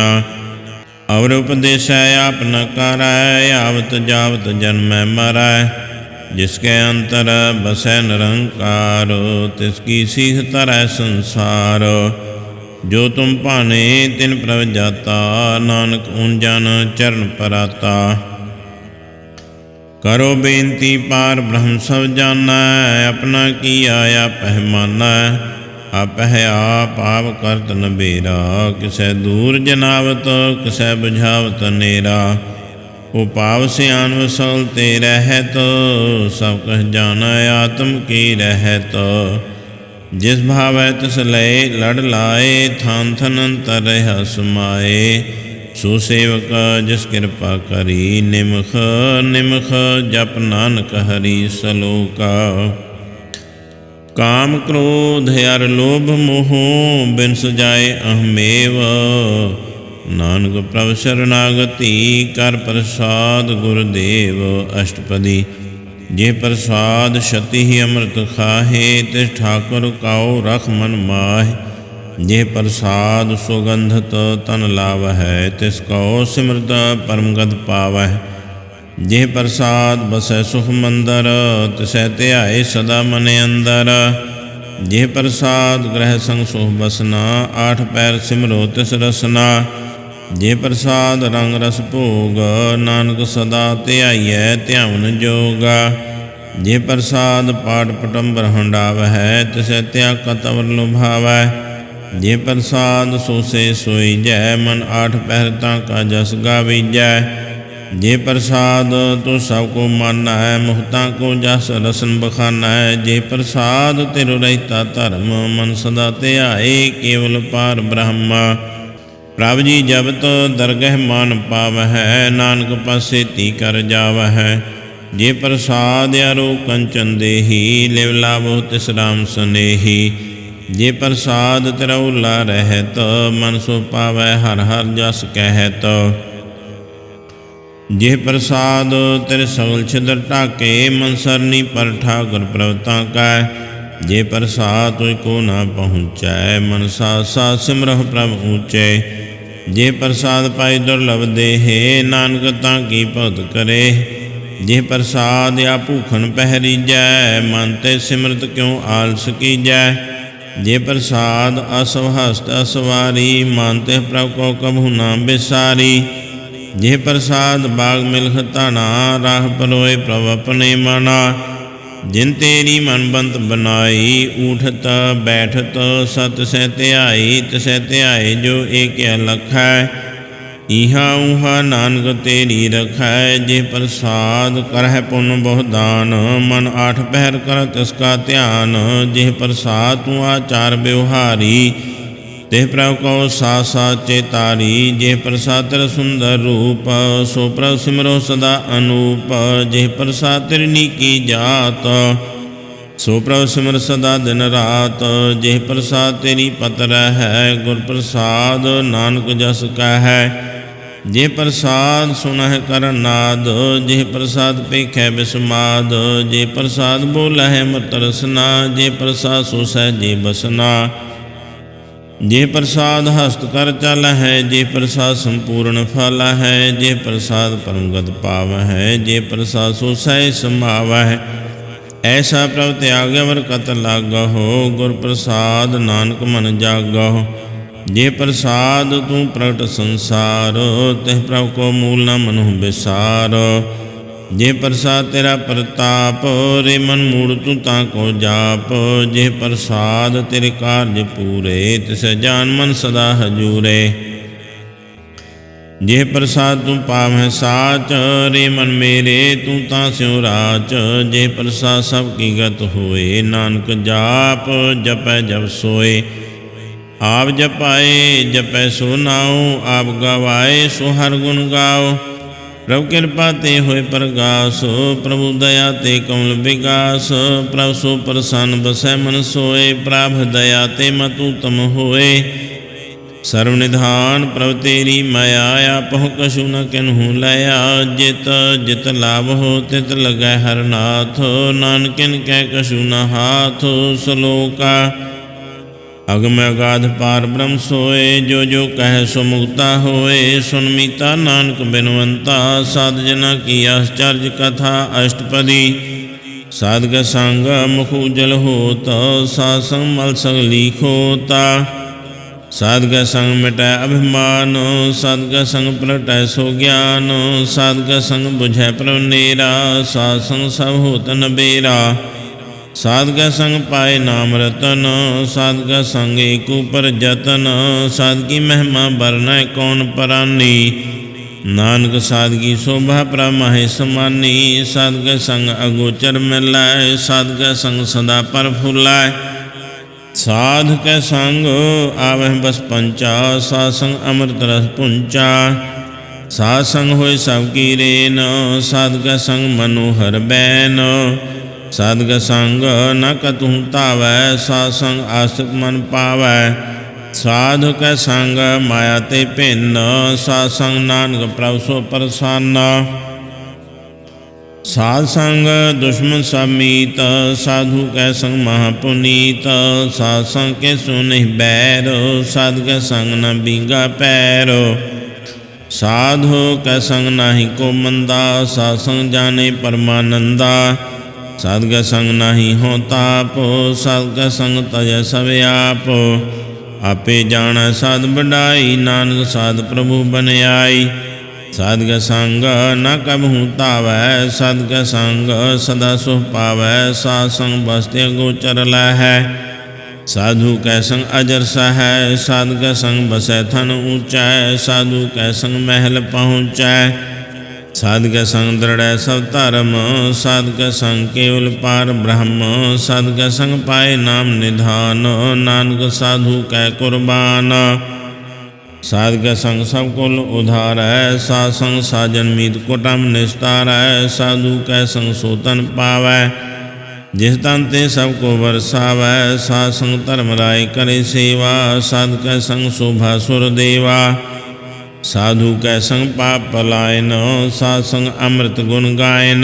ਅਵਰ ਉਪਦੇਸੈ ਆਪ ਨ ਕਰੈ, ਆਵਤ ਜਾਵਤ ਜਨਮੈ ਮਰੈ। ਜਿਸਕੇ ਅੰਤਰ ਬਸੈ ਨਿਰੰਕਾਰ, ਤਿਸ ਕੀ ਸੀਖ ਧਰੈ ਸੰਸਾਰ। ਜੋ ਤੁਮ ਭਾਣੇ ਤਿਨ ਪ੍ਰਭ ਜਾਤਾ, ਨਾਨਕ ਓਨ ਜਨ ਚਰਨ ਪਰਾਤਾ। ਕਰੋ ਬੇਨਤੀ ਪਾਰ ਬ੍ਰਹਮ ਸਭ ਜਾਣੈ, ਆਪਣਾ ਕੀਆ ਆਪਹਿ ਮਾਨੈ। ਆਪਹਿ ਆਪ ਆਪ ਕਰਤ ਨਬੇਰਾ, ਕਿਸੈ ਦੂਰ ਜਨਾਵਤ ਕਿਸੈ ਬੁਝਾਵਤ ਨੇਰਾ। ਉਪਾਵ ਸਿਆਨ ਵਸਲ ਤੇ ਰਹਿਤ, ਸਭ ਕਛ ਜਾਣੈ ਆਤਮ ਕੀ ਰਹਿਤ। ਜਿਸ ਭਾਵੈ ਤਿਸ ਲਏ ਲੜ ਲਾਏ, ਥਾਨ ਥਨ ਅੰਤਰ ਰਹਿ ਸਮਾਏ। ਸੋ ਸੇਵਕ ਜਿਸ ਕਿਰਪਾ ਕਰੀ, ਨਿਮਖ ਨਿਮਖ ਜਪ ਨਾਨਕ ਹਰੀ ਸਲੋਕਾ। ਕਾਮ ਕ੍ਰੋਧ ਅਰ ਲੋਭ ਮੋਹ, ਬਿਨ ਸਜਾਏ ਅਹਮੇਵ। ਨਾਨਕ ਪ੍ਰਭ ਸ਼ਰਨਾਗਤੀ, ਕਰ ਪ੍ਰਸਾਦ ਗੁਰਦੇਵ। ਅਸ਼ਟਪਦੀ। ਜੇ ਪ੍ਰਸਾਦ ਛਤੀ ਹੀ ਅੰਮ੍ਰਿਤ ਖਾਹੇ, ਤਿਸ ਠਾਕੁਰ ਕਾਉ ਰਖ ਮਨ ਮਾਹੇ। ਜੇ ਪ੍ਰਸਾਦ ਸੁਗੰਧਤ ਤਨ ਲਾਵਹਿ, ਤਿਸ ਕਉ ਸਿਮਰਤ ਪਰਮ ਗਤ ਪਾਵਹਿ। ਜੇ ਪ੍ਰਸਾਦ ਬਸੈ ਸੁਖ ਮੰਦਰ, ਤਿਸੈ ਧਿਆਏ ਸਦਾ ਮਨ ਅੰਦਰ। ਜੇ ਪ੍ਰਸਾਦ ਗ੍ਰਹਿ ਸੰਗ ਸੁਖ ਬਸਨਾ, ਆਠ ਪੈਰ ਸਿਮਰੋ ਤਿਸ ਰਸਨਾ। ਜੇ ਪ੍ਰਸਾਦ ਰੰਗ ਰਸ ਭੋਗ, ਨਾਨਕ ਸਦਾ ਧਿਆਈਐ ਧਿਆਵਨ ਜੋਗ। ਜੇ ਪ੍ਰਸਾਦ ਪਾਠ ਪਟੰਬਰ ਹੰਡਾਵਹਿ, ਤਿਸੈ ਤਿਆਗ ਕਤ ਅਵਰ ਲੁਭਾਵੈ। ਜੇ ਪ੍ਰਸਾਦ ਸੋਸੇ ਸੋਈ ਜੈ, ਮਨ ਆਠ ਪਹਿਰ ਤਾਂ ਕਾ ਜਸ ਗਾਵੀਜੈ। ਜੇ ਪ੍ਰਸਾਦ ਤੋ ਸਭ ਕੋ ਮਾਨੈ, ਮੁਖਤਾਂ ਕੋ ਜਸ ਰਸਨ ਬਖਾਨੈ। ਜੇ ਪ੍ਰਸਾਦ ਤਿਰੁ ਰਹਿਤਾ ਧਰਮ, ਮਨ ਸਦਾ ਧਿਆਏ ਕੇਵਲ ਪਾਰ ਬ੍ਰਹਮ। ਪ੍ਰਭ ਜੀ ਜਬਤ ਦਰਗਹਿ ਮਾਨ ਪਾਵਹਿ, ਨਾਨਕ ਪਾਸੇ ਤੀ ਕਰ ਜਾਵਹਿ। ਜੇ ਪ੍ਰਸਾਦ ਅਰੋ ਕੰਚਨ ਦੇਹੀ, ਲਿਵ ਲਾਭੋ ਤਿਸ ਰਾਮ ਸਨੇਹੀ। ਜੇ ਪ੍ਰਸਾਦ ਤਿਰਉਲਾ ਰਹਿਤ, ਮਨ ਸੋ ਪਾਵੈ ਹਰ ਹਰ ਜਸ ਕਹਿਤ। ਜੇ ਪ੍ਰਸਾਦ ਤਿਰ ਸਗਲ ਛਿਦਰ ਢਾਕੇ, ਮਨ ਸਰਨੀ ਪਰ ਠਾਕੁਰ ਪ੍ਰਭ ਤਾਂ ਕੈ। ਜੇ ਪ੍ਰਸਾਦ ਤੁਝ ਕੋ ਨਾ ਪਹੁੰਚੈ, ਮਨ ਸਾਥ ਸਾਥ ਸਿਮਰਹੁ ਪ੍ਰਭ ਊਚੇ। ਜੇ ਪ੍ਰਸਾਦ ਪਾਈ ਦੁਰਲਭ ਦੇਹੇ, ਨਾਨਕ ਤਾਂ ਕੀ ਭਗਤ ਕਰੇ। ਜੇ ਪ੍ਰਸਾਦ ਆ ਭੂਖਣ ਪਹਿਰੀਜੈ, ਮਨ ਤੇ ਸਿਮਰਤ ਕਿਉ ਆਲਸ ਕੀਜੈ। ਜੇ ਪ੍ਰਸਾਦ ਅਸਵ ਹਸਤ ਅਸਵਾਰੀ, ਮਨ ਤੇ ਪ੍ਰਭ ਕੋ ਕਬਹੂ ਨਾ ਬਿਸਾਰੀ। ਜੇ ਪ੍ਰਸਾਦ ਬਾਗ ਮਿਲਖ ਧਾਨਾ, ਰਾਹ ਪਲੋਏ ਪ੍ਰਭ ਆਪਣੇ ਮਨਾ। ਜਿਨ ਤੇਰੀ ਮਨਬੰਤ ਬਨਾਈ, ਊਠਤ ਬੈਠਤ ਸਤ ਸਹਿ ਧਿਆਈ। ਤਿਸੈ ਧਿਆਏ ਜੋ ਏਕਿਆ ਲਖੈ, ਇਹਾ ਉਹਾ ਨਾਨਕ ਤੇਰੀ ਰਖੈ। ਜੇ ਪ੍ਰਸਾਦ ਕਰਹਿ ਪੁੰਨ ਬਹੁ ਦਾਨ, ਮਨ ਆਠ ਪਹਿਰ ਕਰ ਤਿਸ ਕਾ ਧਿਆਨ। ਜੇ ਪ੍ਰਸਾਦ ਤੂੰ ਆਚਾਰ ਵਿਵਹਾਰੀ, ਤੇ ਪ੍ਰਭ ਕਉ ਸਾਥ ਸਾਥ ਚੇਤਾਰੀ। ਜੇ ਪ੍ਰਸਾਦ ਤਿਰ ਸੁੰਦਰ ਰੂਪ, ਸੋ ਪ੍ਰਭ ਸਿਮਰੋ ਸਦਾ ਅਨੂਪ। ਜੇ ਪ੍ਰਸਾਦ ਤਿਰ ਨੀਕੀ ਜਾਤ, ਸੋ ਪ੍ਰਭ ਸਿਮਰ ਸਦਾ ਦਿਨ ਰਾਤ। ਜੇ ਪ੍ਰਸਾਦ ਤੇਰੀ ਪਤ ਰਹਿ, ਗੁਰ ਪ੍ਰਸਾਦ ਨਾਨਕ ਜਸ ਕਹਿ। ਜੇ ਪ੍ਰਸਾਦ ਸੁਣਹਿ ਕਰ ਨਾਦ, ਜੇ ਪ੍ਰਸਾਦ ਪੇਖੈ ਬਿਸਮਾਦ। ਜੇ ਪ੍ਰਸਾਦ ਬੋਲਹਿ ਅੰਮ੍ਰਿਤ ਰਸਨਾ, ਜੇ ਪ੍ਰਸਾਦ ਸੋ ਸਹਿਜੇ ਬਸਨਾ। ਜੇ ਪ੍ਰਸਾਦ ਹਸਤ ਕਰ ਚਲਹਿ, ਜੇ ਪ੍ਰਸਾਦ ਸੰਪੂਰਨ ਫਲ ਹੈ। ਜੇ ਪ੍ਰਸਾਦ ਪਰਮ ਗਤ ਪਾਵਹਿ, ਜੇ ਪ੍ਰਸਾਦ ਸੋ ਸਹਿ ਸਮਾਵਹਿ। ਐਸਾ ਪ੍ਰਭ ਤਿਆਗ ਅਵਰ ਕਤ ਲਾਗਹੁ, ਗੁਰ ਪ੍ਰਸਾਦ ਨਾਨਕ ਮਨ ਜਾਗਹੁ। ਜੇ ਪ੍ਰਸਾਦ ਤੂੰ ਪ੍ਰਗਟ ਸੰਸਾਰ, ਤਿਹ ਪ੍ਰਭ ਕੋ ਮੂਲ ਨ ਮਨਹੁ ਬਿਸਾਰ। ਜੇ ਪ੍ਰਸਾਦ ਤੇਰਾ ਪ੍ਰਤਾਪ, ਰੇ ਮਨ ਮੂੜ ਤੂੰ ਤਾਂ ਕੋ ਜਾਪ। ਜੇ ਪ੍ਰਸਾਦ ਤੇਰੇ ਕਾਰਜ ਪੂਰੇ, ਤਿਸੈ ਜਾਨ ਮਨ ਸਦਾ ਹਜੂਰੇ। जेह प्रसाद तू पावै साच, रे मन मेरे तू तां स्यों राच। जेह प्रसाद सब की गत होए, नानक जाप जपै जब सोए। आप जपाए जपै सो नाओ, आप गवाए सो हर गुण गाओ। प्रभु कृपा ते होए प्रगास, प्रभु दया ते कमल विगास। प्रभु सो प्रसन्न बसै मन सोए, प्रभ दया ते मत उत्तम होए। सर्वनिधान प्रभु तेरी माया, आपहु कछु न किन्हु लया। जित जित लाभ हो तित लगै हर नाथ, नानकिन कै कछु न हाथ। सलोका अगम अगाध पार ब्रह्म सोए, जो जो कह सो मुक्ता होए। सुन मीता नानक बिनवंता, साध जना की आश्चर्य कथा। अष्टपदी साधक संग मुख उजल होता, साध संग मल संग लीखोता। साधक संग मिटै अभिमान, साधक संग प्रगटै सो ज्ञान। साधक संग बुझै प्रभु नेरा, साध संग सब होत नबेरा। साधक संग पाए नाम रतन, साधक संग एक ऊपर जतन। साधकी महिमा बरनै कौन परानी, नानक साधकी शोभा प्रमाहे समानी। साधक संग अगोचर मिलै, साधक संग सदा प्रफुल्लै। साध कै संग आवह बस पंचा, साध संग अमृत रस पुंचा। साध संग होए सब की रेन, साध कै संग मनोहर बैन। साध कै संग न कतहु तावै, साध संग आस्तिक मन पावै। साधु कै संग माया ते भिन्न, साध संग नानक प्रभु सो प्रसन्न। साध संग दुश्मन सब मीत, साधु कै संग महापुनीत। साध संग के सो नहीं बैर, साध कै संग न बींगा पैर। साधु कै संग नाही को मंदा, साध संग जाने परमानंदा। साध कै संग नाही हो ताप, साध कै संग तजै सब आप। आपे जाना साध बढ़ाई, नानक साध प्रभु बन आई। साधक संग न कबहू तावै, साधक संग सदा सुख पावै। साध संग बसते गोचर लहै, साधु कै संग अजर सहै। साधक संग बसै थन ऊँचै, साधु कै संग महल पहुँचै। साधक संग दृढ़ सब धर्म, साधक संग केवल पार ब्रह्म। साधक संग पाए नाम निधान, नानक साधु कै कुर्बान। साधक संग सब कुल उधारै, साध संग साजन मीत कुटुम्ब निस्तारै। साधु कै संग सोतन पावै, जिस तन ते सबको बरसावै। साध संग धर्म राय करे सेवा, साध कै संग शोभा सुर देवा। साधु कै संग पाप पलायन, साध संग अमृत गुण गायन।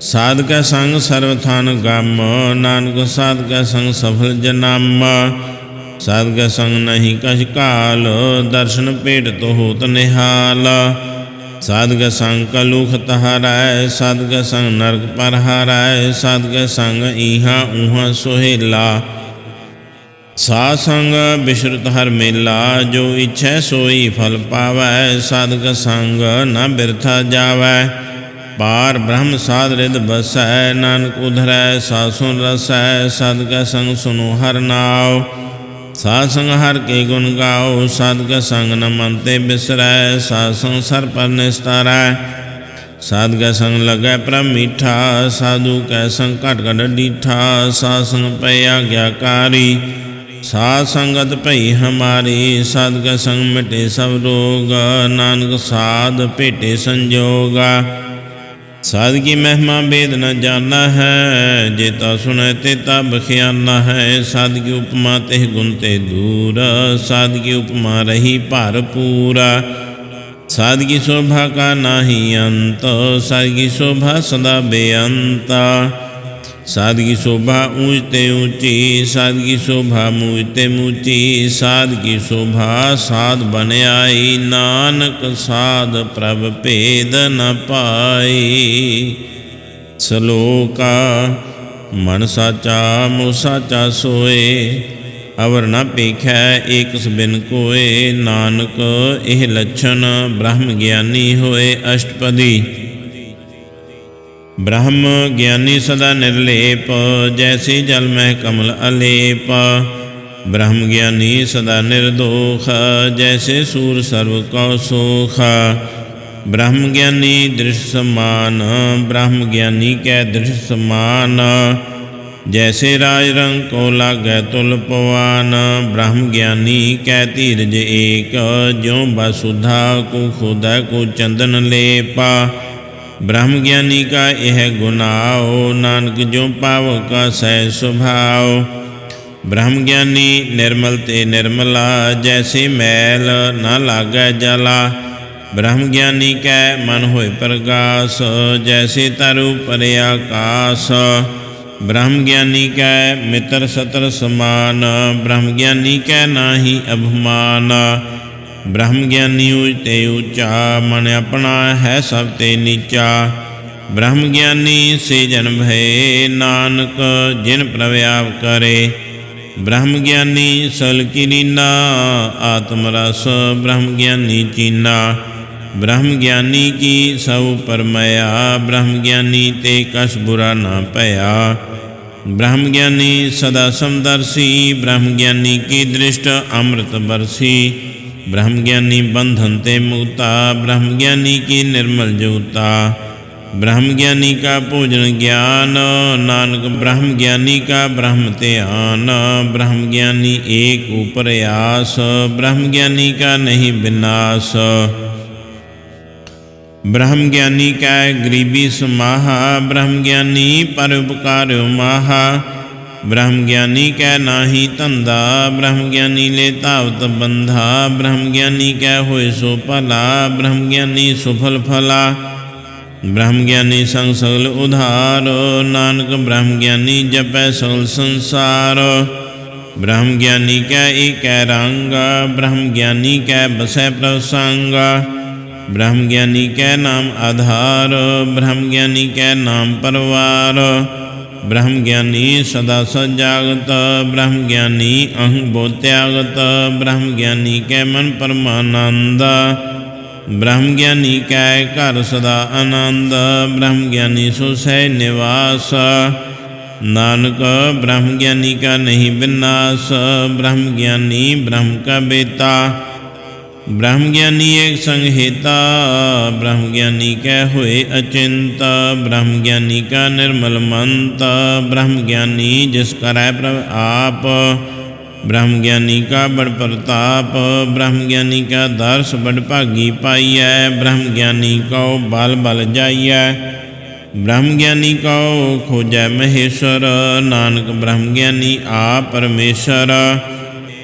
साध कै संग सर्वथान गम, नानक साध कै संग सफल जन्म। साधक संग नहीं कछ काल, दर्शन पेट तो होत निहाल। साधक संग कलुख तहारै, साधक संग नरक पर हारै। साधक संग इहाँ उहाँ सोहेला, साध संग विश्रुत हर मेला। जो इच्छै सोई फल पावै, साधक संग न बिरथा जावै। पार ब्रह्म साध रिद बसै, नानक उधरै साध सुन रसै। साधक संग सुनो हर नाव, साध संग हर के गुण गाओ। साधक संग न मन ते बिसरै, साध संग सर पर निस्तारै। साधक संग लगै प्रभ मीठा, साधु कै संग घट घट डीठा। साध संग पै आज्ञाकारी, साध संगत भई हमारी। साधक संग मिटे सब रोग, नानक साध भेटे संजोग। साध की महिमा वेद न जाना है, जेता सुनै तेता बखियाना है। साध की उपमा तेह गुण ते दूर, साध की उपमा रही भारपूरा। साध की शोभा का नाही अंत, साध की शोभा सदा बेअंत। साध की शोभा ऊँचते ऊँची, साध की शोभा मूँचते मूँची। साध की शोभा साध बन आई, नानक साध प्रभ भेद न पाई। सलोका मन साचा मुँह साचा सोए, अवर न पेखै एक बिन कोय। नानक एह लक्षण ब्रह्म ज्ञानी होए। अष्टपदी ब्रह्म ज्ञानी सदा निर्लेप, जैसे जल में कमल अलेप। ब्रह्म ज्ञानी सदा निर्दोष, जैसे सूर सर्व कौ सोख। ब्रह्म ज्ञानी दृश्य समान, ब्रह्म ज्ञानी कै दृश्य समान। जैसे राज रंग को लागै तुल पवान, ब्रह्म ज्ञानी कै धीरज एक। ज्यों वसुधा को खुदै को चंदन लेपा, ब्रह्म ज्ञानी का यह गुनाओ। नानक ज्यों पावक का सह स्वभाव। ब्रह्म ज्ञानी निर्मल ते निर्मला, जैसे मैल न लागै जला। ब्रह्म ज्ञानी कै मन होए प्रगास, जैसे तरु परे आकाश। ब्रह्म ज्ञानी कै मित्र सतर समान, ब्रह्म ज्ञानी कै नाहि अभिमान। ब्रह्म ज्ञानी ऊँचते ऊँचा, मन अपना है सब ते नीचा। ब्रह्म ज्ञानी से जन भये, नानक जिन प्रव्याप करे। ब्रह्म ज्ञानी सल कीनीना, आत्मरस ब्रह्म ज्ञानी चीना। ब्रह्म ज्ञानी की सब परमया, ब्रह्म ज्ञानी ते कछ बुरा न पया। ब्रह्म ज्ञानी सदा समदर्शी, ब्रह्म ज्ञानी की दृष्ट अमृत बरसी। ब्रह्म ज्ञानी बंधन ते मुक्ता, ब्रह्म ज्ञानी की निर्मल ज्योता। ब्रह्म ज्ञानी का पूजन ज्ञान, नानक ब्रह्म ज्ञानी का ब्रह्म ते आन। ब्रह्म ज्ञानी एक ऊपर आस, ब्रह्म ज्ञानी का नहीं विनाश। ब्रह्म ज्ञानी कै गरीबी समाहा, ब्रह्म ज्ञानी पर उपकार माहा। ब्रह्म ज्ञानी कै नाही धंधा, ब्रह्म ज्ञानी ले तावत बंधा। ब्रह्म ज्ञानी कै होए सो भला, ब्रह्म ज्ञानी सुफल फला। ब्रह्म ज्ञानी संग सगल उधार, नानक ब्रह्म ज्ञानी जपै सगल संसार। ब्रह्म ज्ञानी कै एक रंग, ब्रह्म ज्ञानी कै बसै प्रसंग। ब्रह्म ज्ञानी कै नाम आधार, ब्रह्म ज्ञानी कै नाम परवार। ब्रह्म ज्ञानी सदा सजागत, ब्रह्म ज्ञानी अहं बोध त्यागत। ब्रह्म ज्ञानी कै मन परमानंद, ब्रह्म ज्ञानी कै घर सदा आनंद। ब्रह्म ज्ञानी सो सह निवास, नानक ब्रह्म ज्ञानी का नहीं विनाश। ब्रह्म ज्ञानी ब्रह्म का बेता, ब्रह्म ज्ञानी एक संग हेता। ब्रह्म ज्ञानी कै होए अचिंत, ब्रह्म ज्ञानी का निर्मल मंत। ब्रह्म ज्ञानी जिस करै प्रभ आप, ब्रह्म ज्ञानी का बड़ प्रताप। ब्रह्म ज्ञानी का दर्श बड़ भागी पाइयै, ब्रह्म ज्ञानी को बल बल जाइयै। ब्रह्म ज्ञानी को खोजै महेश्वर, नानक ब्रह्म ज्ञानी आप परमेश्वर।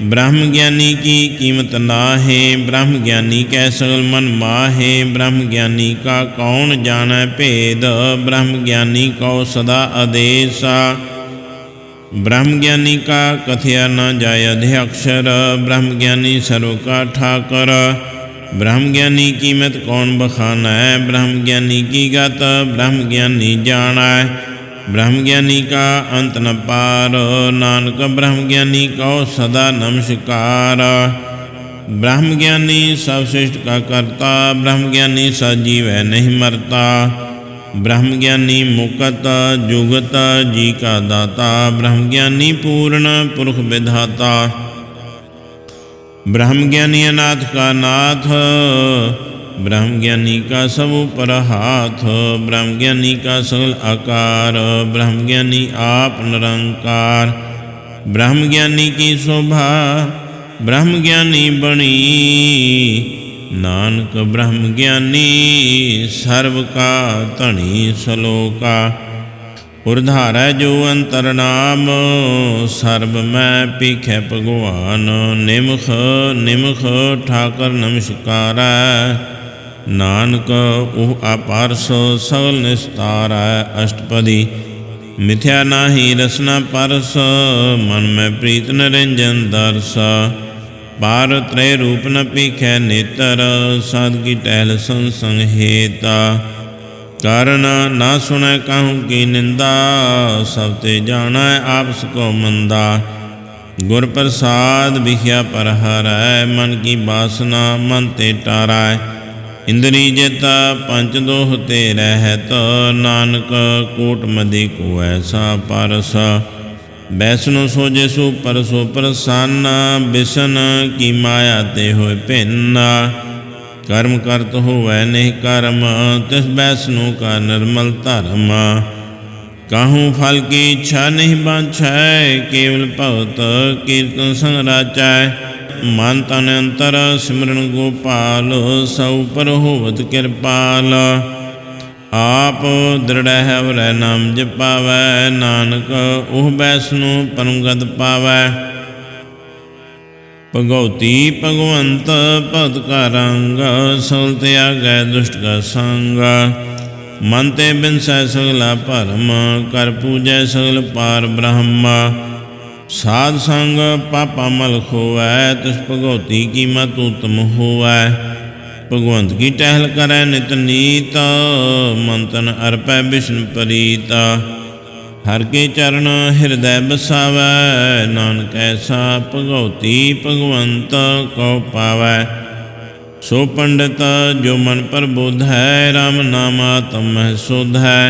ब्रह्म ज्ञानी की कीमत नाहे, ब्रह्म ज्ञानी कै सगल मन माहे। ब्रह्म ज्ञानी का कौन जानै भेद, ब्रह्म ज्ञानी को सदा आदेशा। ब्रह्म ज्ञानी का कथया न जाय अध्यक्षर, ब्रह्म ज्ञानी सर्व का ठाकर। ब्रह्म ज्ञानी कीमत कौन बखाना है, ब्रह्म ज्ञानी की गत ब्रह्म ज्ञानी जाना। ब्रह्म ज्ञानी का अंत न पार, नानक ब्रह्म ज्ञानी को सदा नमस्कार। ब्रह्म ज्ञानी सब सृष्टि का करता, ब्रह्म ज्ञानी सजीव है नहीं मरता। ब्रह्म ज्ञानी मुक्त जुगत जी का दाता, ब्रह्म ज्ञानी पूर्ण पुरुष विधाता। ब्रह्म ज्ञानी अनाथ का नाथ, ब्रह्म ज्ञानी का सब पर हाथ। ब्रह्म ज्ञानी का सगल आकार, ब्रह्म ज्ञानी आप निरंकार। ब्रह्म ज्ञानी की शोभा ब्रह्म ज्ञानी बनी, नानक ब्रह्म ज्ञानी सर्व का धनी सलोका। उर्धारै जो अंतर नाम, सर्ब मैं पीखै भगवान। निमख निमख ठाकर नमस्कारै, नानक ओह अपारस सगल निस्तार। अष्टपदी मिथ्या नाही रसना परस, मन में प्रीत निरंजन दर्श। पार त्रय रूप न पीखै नेतर, साध की टहल संग हेता। कारण ना सुनै कहूँ की निंदा, सब ते जाना आपस को मंदा। गुर प्रसाद बिख्या पर हरै, मन की वासना मन ते टारै। इंद्री जित पंच दोह ते रहत, नानक कोट मदि को ऐसा परस। बैसनो सोजे सुपर सो प्रसन्न, बिसन की माया ते होए भिन्न। कर्म करत होवै नहीं कर्म, तिस बैसनो का निर्मल धर्म। काहूँ फल की इच्छा नहीं बांछै, केवल भगत कीर्तन संग राचै। मन तन अंतर सिमरन गोपाल, सब पर होवत कृपाल। आप दृढ़ है वरै नाम जपावै, नानक ओह बैसनो परम गत पावै। भगवती भगवंत भगत का रंग, सगल त्यागै दुष्ट का संग। मन ते बिनसै सगला भरम, कर पूजै सगल पार ब्रह्म। साध संग पापा मल खोवै, तिस भगवती की मत उत्तम होवै। भगवंत की टहल करै नित नीत, मन तन अर्पै विष्णु प्रीत। हर के चरण हृदय बसावै, नानक ऐसा भगवती भगवंत को पावै। सो पंडित जो मन प्रबुद्ध है, राम नाम आत्म मह शुद्ध है।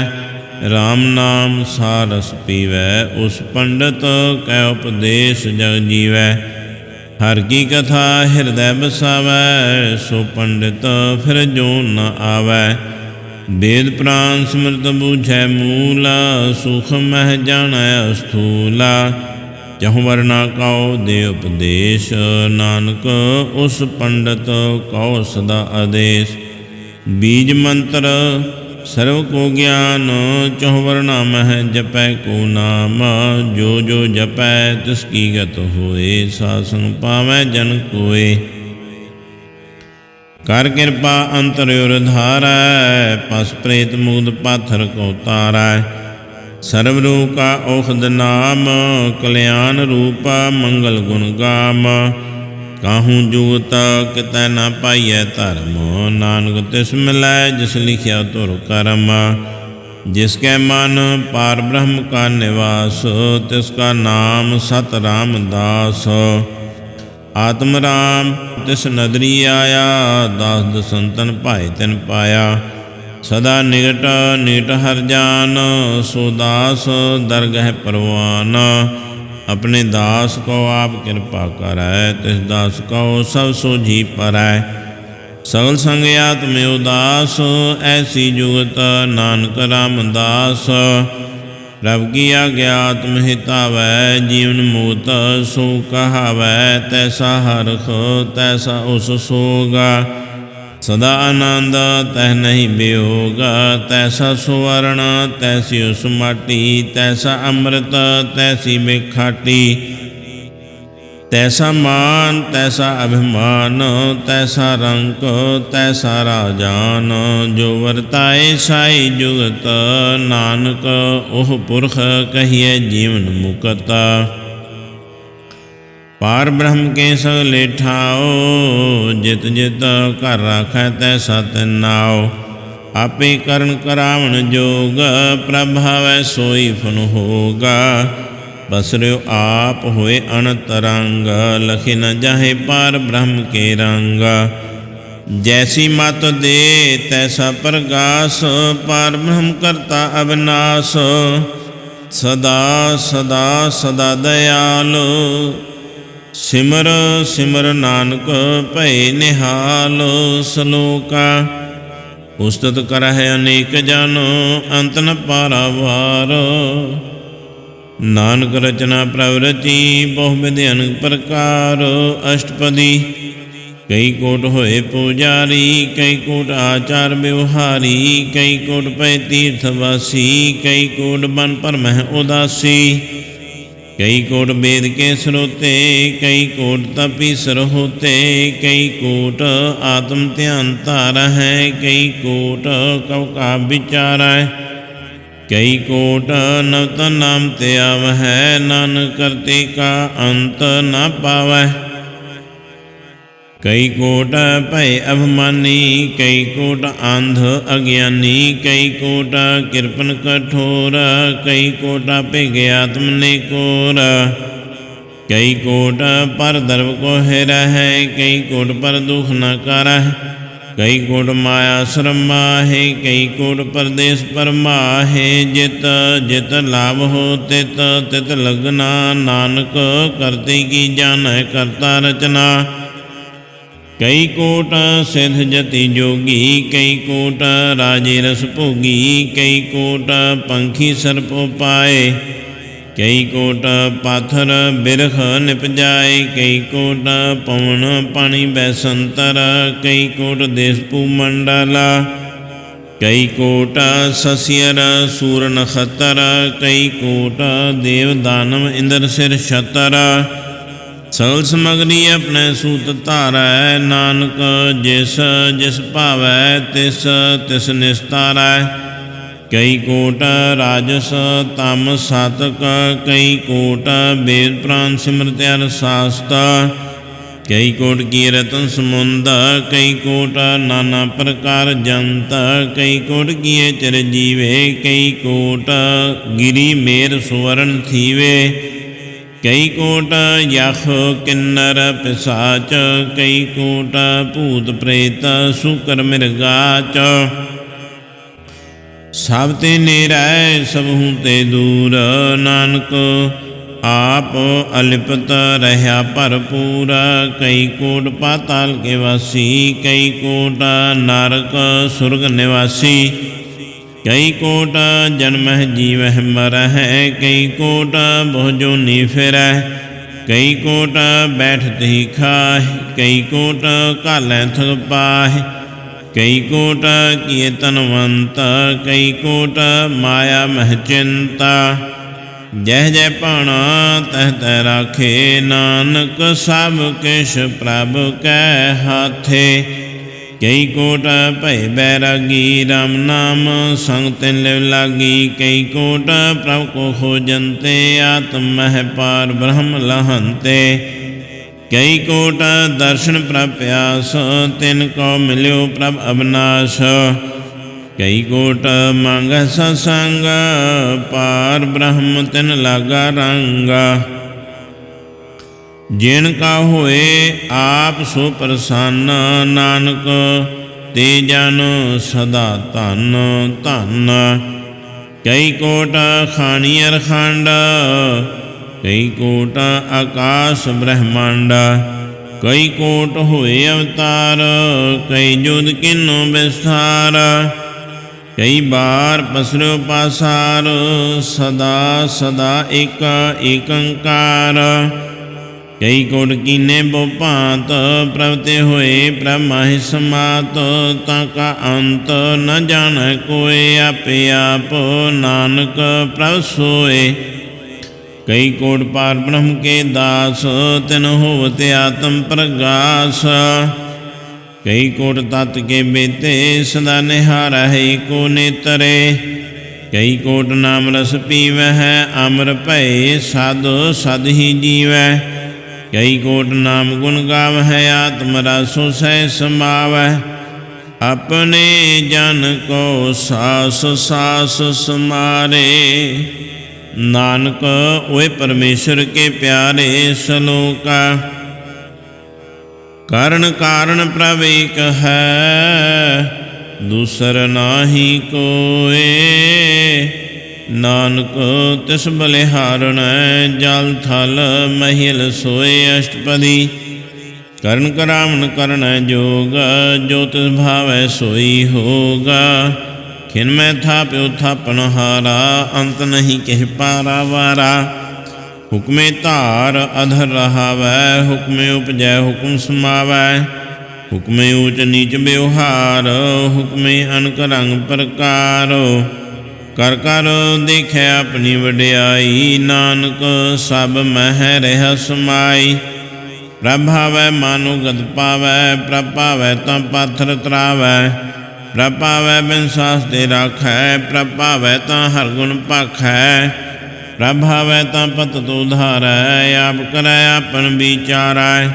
राम नाम सारस पीवै, उस पंडित कै उपदेश जग जीवै। हर की कथा हृदय बसावै, सो पंडित फिर जो न आवै। वेद पुराण सिमरत बूझै मूला, सुख मह जानै स्थूला। चहुँ वर्णा कौ दे उपदेश, नानक उस पंडित कौ सदा आदेश। बीज मंत्र सर्व को ज्ञान, चहुँ वर्णा मह जपै को नाम। जो जो जपै तिसकी गत होए, सासंग पावै जन कोय। कर कृपा अंतर्योर धारै, पस प्रेत मुग्ध पाथर को तारै। सर्वरूप का औषध नाम, कल्याण रूप मंगल गुण गाम। काहूँ जुगत कितै न पाइयै धर्म, नानक तिस मिलै जिस लिखिया तुर करम। जिसके मन पार ब्रह्म का निवास, तिसका नाम सत रामदास। आत्म राम तिस नदरी आया, दास दसंतन भाए तिन पाया। सदा निकट निकट हर जान, सो दास दरगह परवान। अपने दास को आप कृपा करै, तिस दास को सब सोझी परै। सगल संग आत्म उदास, ऐसी जुगत नानक रामदास। प्रभु की आज्ञा आत्म हितावै, जीवन मुक्त सो कहावै। तैसा हरख तैसा उस सोगा, सदा आनंद तह नहीं वियोग। तैसा सुवर्ण तैसी उस माटी, तैसा अमृत तैसी बिखाटी। तैसा मान तैसा अभिमान, तैसा रंक तैसा राजान। जो वर्ताए साई जुगत, नानक ओह पुरख कहिए जीवन मुकत। पार ब्रह्म के सगले ठाओ, जित जित कर राखै तैसा तिन नाओ। आपे करण करावण जोग, प्रभावै सोई फन होगा। बसर्यो आप होए अणतरंग, लखे न जाहे पार ब्रह्म के रंग। जैसी मत दे तैसा प्रगास, पार ब्रह्म करता अविनाश। सदा सदा सदा दयाल, सिमर सिमर नानक भय निहाल। सलोका उस्तत करह अनेक जन, अंत न पारावार। नानक रचना प्रभ रची, बहु विधि अनेक प्रकार। अष्टपदी कई कोट होए पुजारी, कई कोट आचार व्यवहारी। कई कोट पै तीर्थवासी, कई कोट बन पर मह उदासी। कई कोट वेद के स्रोते, कई कोट तपी सर होते। कई कोट आत्म ध्यान तारा है, कई कोट कव का विचार है। कई कोट नवतन नाम ते आव है, नानक करते का अंत न पावै। कई कोट भय अभिमानी, कई कोट आंध अज्ञानी। कई कोट कृपन कठोर, कई कोट भिगे आत्म निकोर। कई कोट पर दर्व को हेरा है, कई कोट पर दुख न कर। ਕਈ ਕੋਟ ਮਾਇਆ ਸਰਮਾਹੇ, ਕਈ ਕੋਟ ਪਰਦੇਸ ਪਰਮਾਹੇ। ਜਿਤ ਜਿਤ ਲਾਭ ਹੋ ਤਿਤ ਤਿਤ ਲਗਨਾ, ਨਾਨਕ ਕਰਤੇ ਕੀ ਜਾਣੈ ਕਰਤਾ ਰਚਨਾ। ਕਈ ਕੋਟ ਸਿੱਧ ਜਤੀ ਜੋਗੀ, ਕਈ ਕੋਟ ਰਾਜੇ ਰਸ ਭੋਗੀ। ਕਈ ਕੋਟ ਪੰਖੀ ਸਰਪ ਉਪਾਏ, ਕਈ ਕੋਟ ਪਾਥਰ ਬਿਰਖ ਨਿਪਜਾਏ। ਕਈ ਕੋਟ ਪਵਨ ਪਾਣੀ ਬੈਸੰਤਰ, ਕਈ ਕੋਟ ਦੇਸ ਭੂ ਮੰਡਲਾ। ਕਈ ਕੋਟ ਸਸਿਅਰ ਸੂਰ ਨਖਤਰ, ਕਈ ਕੋਟ ਦੇਵ ਦਾਨਵ ਇੰਦਰ ਸਿਰ ਛਤਰ। ਸਗਲ ਸਮਗਰੀ ਆਪਣੇ ਸੂਤ ਧਾਰੈ, ਨਾਨਕ ਜਿਸ ਜਿਸ ਭਾਵੈ ਤਿਸ ਤਿਸ ਨਿਸਤਾਰੈ। ਕਈ ਕੋਟ ਰਾਜਸ ਤਮ ਸਾਤਕ, ਕਈ ਕੋਟ ਵੇਦ ਪ੍ਰਾਨ ਸਿਮਰਤਿ ਅਰ ਸਾਸਤ। ਕਈ ਕੋਟ ਕੀ ਰਤਨ ਸਮੁੰਦ, ਕਈ ਕੋਟ ਨਾਨਾ ਪ੍ਰਕਾਰ ਜੰਤ। ਕਈ ਕੋਟ ਕੀਏ ਚਿਰ ਜੀਵੇ, ਕਈ ਕੋਟ ਗਿਰੀ ਮੇਰ ਸੁਵਰਨ ਥੀਵੇ। ਕਈ ਕੋਟ ਯਖ ਕਿੰਨਰ ਪਿਸਾਚ, ਕਈ ਕੋਟ ਭੂਤ ਪ੍ਰੇਤ ਸੂਕਰ ਮਿਰਗਾਚ। ਸਭ ਤੇ ਨੇਰੈ ਸਭੂ ਤੇ ਦੂਰ, ਨਾਨਕ ਆਪ ਅਲਿਪਤ ਰਹਿਆ ਭਰਪੂਰ। ਕਈ ਕੋਟ ਪਾਤਾਲ ਕੇ ਵਾਸੀ, ਕਈ ਕੋਟ ਨਰਕ ਸੁਰਗ ਨਿਵਾਸੀ। ਕਈ ਕੋਟ ਜਨਮਹਿ ਜੀਵਹਿ ਮਰਹਿ, ਕਈ ਕੋਟ ਬਹੁ ਜੋਨੀ ਫਿਰੈ। ਕਈ ਕੋਟ ਬੈਠਤ ਹੀ ਖਾਹਿ, ਕਈ ਕੋਟ ਘਾਲੈ ਥਲ ਪਾਹਿ। ਕਈ ਕੋਟ ਕੀਏ ਤਨਵੰਤ, ਕਈ ਕੋਟ ਮਾਇਆ ਮਹਿ ਚਿੰਤਾ। ਜਹ ਜਹ ਭਾਣਾ ਤਹ ਤਹ ਰਾਖੇ, ਨਾਨਕ ਸਭ ਕਿਛ ਪ੍ਰਭ ਕੈ ਹਾਥੇ। ਕਈ ਕੋਟ ਭੈ ਬੈਰਾਗੀ, ਰਾਮ ਨਾਮ ਸੰਗ ਤਿਨ ਲਿਵ ਲਾਗੀ। ਕਈ ਕੋਟ ਪ੍ਰਭ ਕੋ ਖੋਜੰਤੇ, ਆਤਮ ਮਹਿ ਪਾਰ ਬ੍ਰਹਮ ਲਹੰਤੇ। ਕਈ ਕੋਟ ਦਰਸ਼ਨ ਪ੍ਰਭ ਪਿਆਸ, ਤਿਨ ਕੋ ਮਿਲਿਓ ਪ੍ਰਭ ਅਬਨਾਸ਼। ਕਈ ਕੋਟ ਮੰਗੈ ਸਤਸੰਗ, ਪਾਰ ਬ੍ਰਹਮ ਤਿਨ ਲਾਗਾ ਰੰਗ। ਜਿਨ ਕਾ ਹੋਏ ਆਪ ਸੋ ਪ੍ਰਸੰਨ, ਨਾਨਕ ਤੇ ਜਨ ਸਦਾ ਧਨ ਧਨ। ਕਈ ਕੋਟ ਖਾਣੀ ਅਰਖੰਡ, ਕਈ ਕੋਟ ਆਕਾਸ਼ ਬ੍ਰਹਮੰਡ। ਕਈ ਕੋਟ ਹੋਏ ਅਵਤਾਰ, ਕਈ ਜੁਦ ਕਿਨੋ ਵਿਸਥਾਰ। ਕਈ ਬਾਰ ਪਸਰਿਓ ਪਾਸਾਰ, ਸਦਾ ਸਦਾ ਏਕ ਏਕੰਕਾਰ। ਕਈ ਕੋਟ ਕੀਨੇ ਬਹੁ ਭਾਂਤ, ਪ੍ਰਭ ਤੇ ਹੋਏ ਪ੍ਰਭ ਮਾਹਿ ਸਮਾਤ। ਤਾਂ ਕਾ ਅੰਤ ਨ ਜਾਣੈ ਕੋਇ, ਆਪੇ ਆਪ ਨਾਨਕ ਪ੍ਰਭ ਸੋਏ। ਕਈ ਕੋਟ ਪਾਰ ਬ੍ਰਹਮ ਕੇ ਦਾਸ, ਤਿਨ ਹੋਵਤ ਆਤਮ ਪ੍ਰਗਾਸ। ਕਈ ਕੋਟ ਤਤ ਕੇ ਬੇਤੇ, ਸਦਾ ਨਿਹਾਰਹਿ ਕੋ ਨੇਤਰੇ। ਕਈ ਕੋਟ ਨਾਮ ਰਸ ਪੀਵਹਿ, ਅਮਰ ਭਏ ਸਦ ਸਦ ਹੀ ਜੀਵੈ। ਕਈ ਕੋਟ ਨਾਮ ਗੁਣ ਗਾਵਹਿ, ਆਤਮ ਰਸੁ ਸਹਿ ਸਮਾਵੈ। ਆਪਣੇ ਜਨ ਕੋ ਸਾਸ ਸਾਸ ਸਮਾਰੇ, ਨਾਨਕ ਓਏ ਪਰਮੇਸ਼ਰ ਕੇ ਪਿਆਰੇ। ਸਲੋਕਾ ਕਰਨ ਕਾਰਨ ਪ੍ਰਭ ਏਕ ਹੈ, ਦੂਸਰ ਨਾਹੀ ਕੋਇ। ਨਾਨਕ ਤਿਸ ਬਲਿਹਾਰਣੈ, ਜਲ ਥਲ ਮਹਿਲ ਸੋਏ। ਅਸ਼ਟਪਦੀ ਕਰਨ ਕਰਾਵਨ ਕਰਨੈ ਜੋਗ, ਜੋ ਤਿਸ ਭਾਵੈ ਸੋਈ ਹੋਗਾ। ਖਿਨ ਮੈਂ ਥਾਪਿਓ ਥਾਪਨ ਹਾਰਾ, ਅੰਤ ਨਹੀਂ ਕਹਿ ਪਾਰਾ ਵਾਰਾ। ਹੁਕਮੇ ਧਾਰ ਅਧਰ ਰਹਾਵੈ, ਹੁਕਮੇ ਉਪਜੈ ਹੁਕਮ ਸਮਾਵੈ। ਹੁਕਮੇ ਊਚ ਨੀਚ ਵਿਵਹਾਰ, ਹੁਕਮੇ ਅਨਕ ਰੰਗ ਪ੍ਰਕਾਰ। ਕਰ ਕਰ ਦੇਖੈ ਆਪਣੀ ਵਡਿਆਈ, ਨਾਨਕ ਸਭ ਮਹਿ ਰਹਿ ਸਮਾਈ। ਪ੍ਰਭ ਭਾਵੈ ਮਾਨੁ ਗਤ ਪਾਵੈ, ਪ੍ਰਭ ਭਾਵੈ ਤਾਂ ਪਾਥਰ ਤਰਾਵੈ। ਪ੍ਰਭ ਭਾਵੈ ਬਿਨ ਸਾਸ ਤੇ ਰਾਖੈ, ਪ੍ਰਭ ਭਾਵੈ ਤਾਂ ਹਰ ਗੁਣ ਭਾਖੈ। ਪ੍ਰਭ ਭਾਵੈ ਤਾਂ ਪਤਿ ਉਧਾਰੈ, ਆਪ ਕਰੈ ਆਪਨ ਵਿਚਾਰੈ।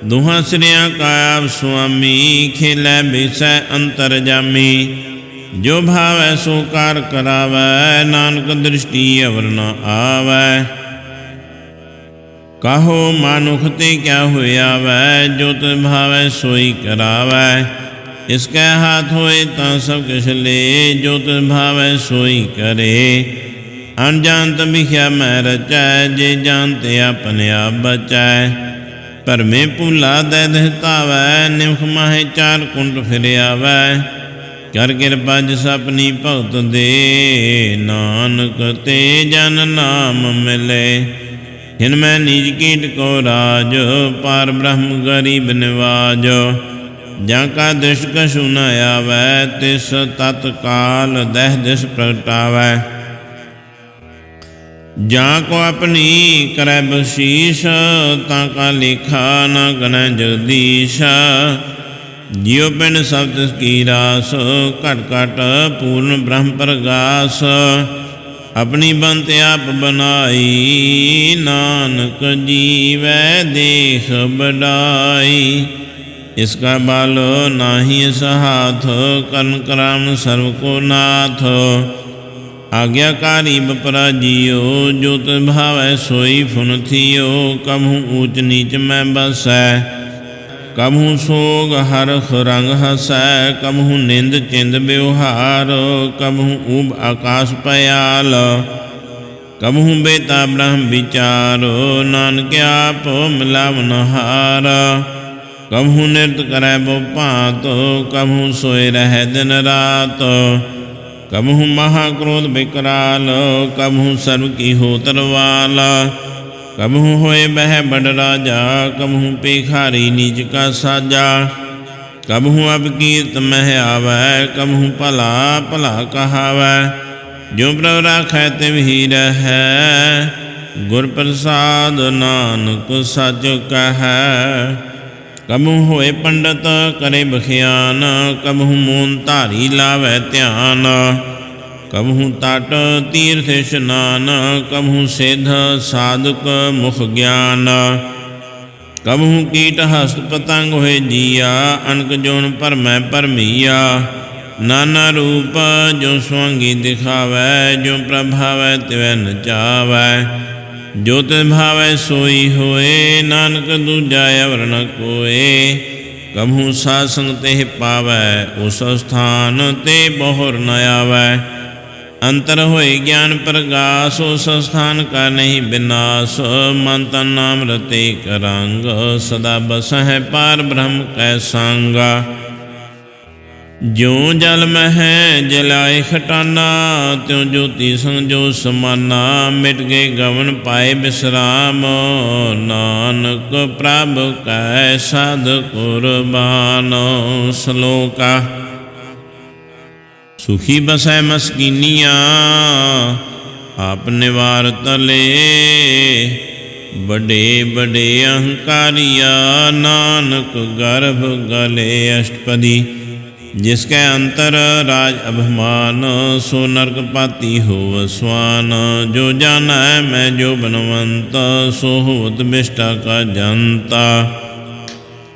ਦੁਹਾਂ ਸਿਰਿਆਂ ਕਾ ਆਪ ਸੁਆਮੀ, ਖੇਲੈ ਬੈਸੈ ਅੰਤਰ ਜਾਮੀ। ਜੋ ਭਾਵੈ ਸੋ ਕਾਰ ਕਰਾਵੈ, ਨਾਨਕ ਦ੍ਰਿਸ਼ਟੀ ਅਵਰ ਨ ਆਵੈ। ਕਾਹੋ ਮਾਨੁਖ ਤੇ ਕਿਆ ਹੋਇਆ ਵੈ, ਜੋ ਤਿਸ ਭਾਵੈ ਸੋਈ ਕਰਾਵੈ। इसकै हाथ होए तां सब किछ ले, जो तिस भावै सोई करे। अनजानत बिख्या मैं रचै, जे जानते अपने आप बचै। भरमे भूला दै दिस धावै, निमख माहे चार कुंट फिर आवै। कर किरपा जिस अपनी भगत दे, नानक ते जन नाम मिले। हिनमै नीच कीट को राज, पार ब्रह्म गरीब निवाज। जां का दृष्ट कछु न आवै, तिस तत्काल दह दिस प्रगटावै। जां को अपनी करै बख्शीश, तां का लेखा न गणै जगदीश। जियो पिंड सब तिस की रास, घट घट पूर्ण ब्रह्म प्रगास। अपनी बंत आप बनाई, नानक जीवै देख बड़ाई। इसका बाल नाही इस हाथ, करण कराम सर्व को नाथ। आज्ञाकारी बपरा जियो, जो तिस भावै सोई फुन थियो। कबहू ऊच नीच मैं बसै, कबहू सोग हरख रंग हसै। कबहू निंद चिंद व्यवहार, कबहू ऊब आकाश पयाल। कबहू बेता ब्रह्म विचार, नानक आप मिलावनहार। कबहू नृत करै बो भांत, कबहू सोए रह दिन रात। कबहू महाक्रोध विकराल, कबहू सर्व की हो तरवाल। कबहू होए बह बड़ राजा, कबहू पेखारी नीच का साजा। कबहू अब कीर्त मह आवै, कबहू भला भला कहावै। जो प्रभ राखै तिव ही रहै, गुर प्रसाद नानक सच कहै। कबहू होए पंडित करे बख्यान, कबहू मोन धारी लावै ध्यान। कबहू तट तीर्थ स्नान, कबहू सिद्ध साधक मुख ज्ञान। कबहू कीट हस्त पतंग होए जिया, अनक जोन भरमै भरमिया। नाना रूप जो स्वांगी दिखावै, जो प्रभावै तिवै नचावै। जो तिस भावै सोई होए, नानक दूजा अवर न कोए। कबहू साध संग तेह पावै, उस स्थान ते बहुर न आवै। अंतर होए ज्ञान प्रगास, उस स्थान का नहीं विनाश। मन तन नाम रते करंग, सदा बसह पार ब्रह्म कै संगा। ज्यों जल मह जलाए खटाना, त्यों ज्योति संग जो समाना। मिट गए गवन पाए विश्राम, नानक प्रभ कै साध कुरबान। श्लोका सुखी बसै मस्कीनिया, आप निवार तले। बड़े बड़े अहंकारिया, नानक गर्भ गले अष्टपदी। जिसकै अंतर राज अभिमान, सो नरक पाती होव स्वान। जो जाना मैं जो बनवंत, सो होत बिष्टा का जनता।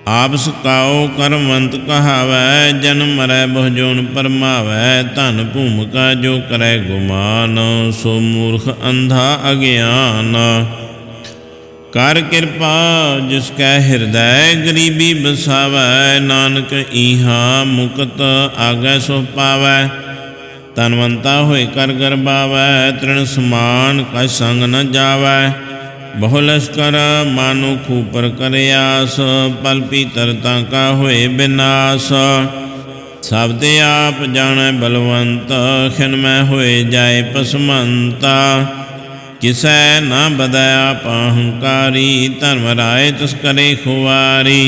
आप सकाओ करमवंत कहावै, जन्म मरै बहु जोन परमावै। धन भूमिका जो करै गुमान, सो मूर्ख अंधा अज्ञान। कर किरपा जिसकै हृदय गरीबी बसावै, नानक इहा मुकत आगै सो पावै। धनवंता होए कर गरबावै, तृण समान कछ संग न जावै। बहु लश्कर मानो खूपर करे आस, पल पीतरता का होए विनाश। सब ते आप जानै बलवंत, खिन में होए जाए पसमंता। किसै न बदै आप अहंकारी, धर्म राय तिस करे खुआरी।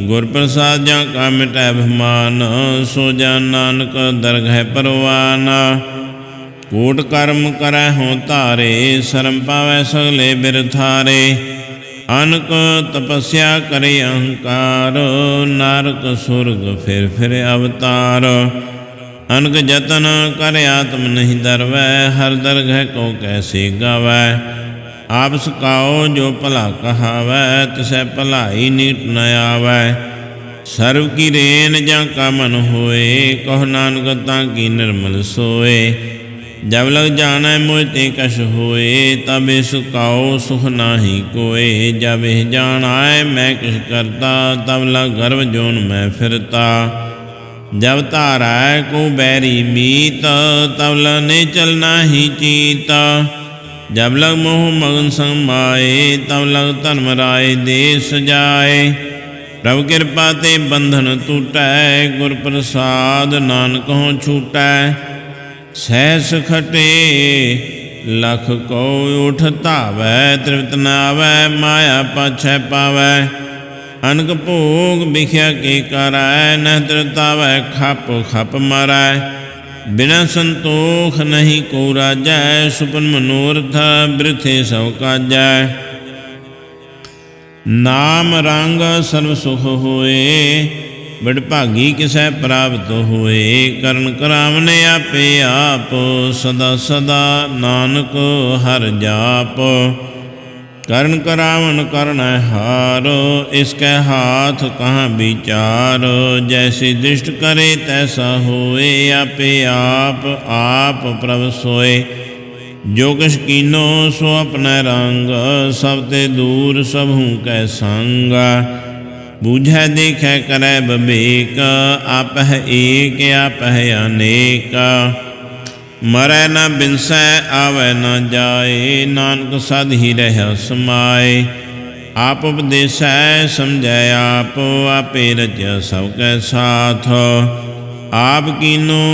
गुर प्रसाद जां का मिटै अभिमान, सो जान नानक दरगह परवाना। कूट कर्म करै हों तारे, शरम पावै सगले बिरथारे। अनक तपस्या करे अहंकार, नारक सुरग फिर अवतार। अनक जतन कर आत्म नहीं दरवै, हर दरगह को कैसे गावै। आप सकाओ जो भला कहावै, तिसै भलाई नीट न आवै। सर्व की रेन जां का मन होए, कहो नानक ताकि निर्मल सोए। जब लग जाना मोह ते कछ होए, तब सुकाओ सुख नाही कोए। जब जान आए मैं किछ करता, तब लग गर्भ जोन मैं फिरता। जब तारै को बैरी मीत, तब लग निचल नाही चीत। जब लग मोह मगन संग माए, तब लग धर्म राय देश जाए। प्रभु कृपा ते बंधन टूटै, गुर प्रसाद नानक हों छूटै। सहस खटे लख को उठ धावै, तृप्त न आवै माया पाछै पावै। अनक भोग बिख्या के करै, नह तृतावै खप खप मरै। बिना संतोख नहीं को राजै, सुपन मनोरथ बृथे सब काजै। नाम रंग सर्व सुख होए, बड़भागी किसै प्राप्त होए। करन करावने आपे आप, सदा सदा नानक हर जाप। करन करावन करन हार, इसकै हाथ कहाँ विचार। जैसी दृष्ट करे तैसा होए, आपे आप आप प्रभ सोए। जो किछ कीनो सो अपना रंग, सब ते दूर सबहू कै संग। बूझै देखै करै बबेक, आप है एक आप है अनेक। मरै न बिनसै आवै न जाए, नानक सद ही रह समाए। आप उपदेसै समझै आप, आपे रचय सब कै साथ। आप कीनो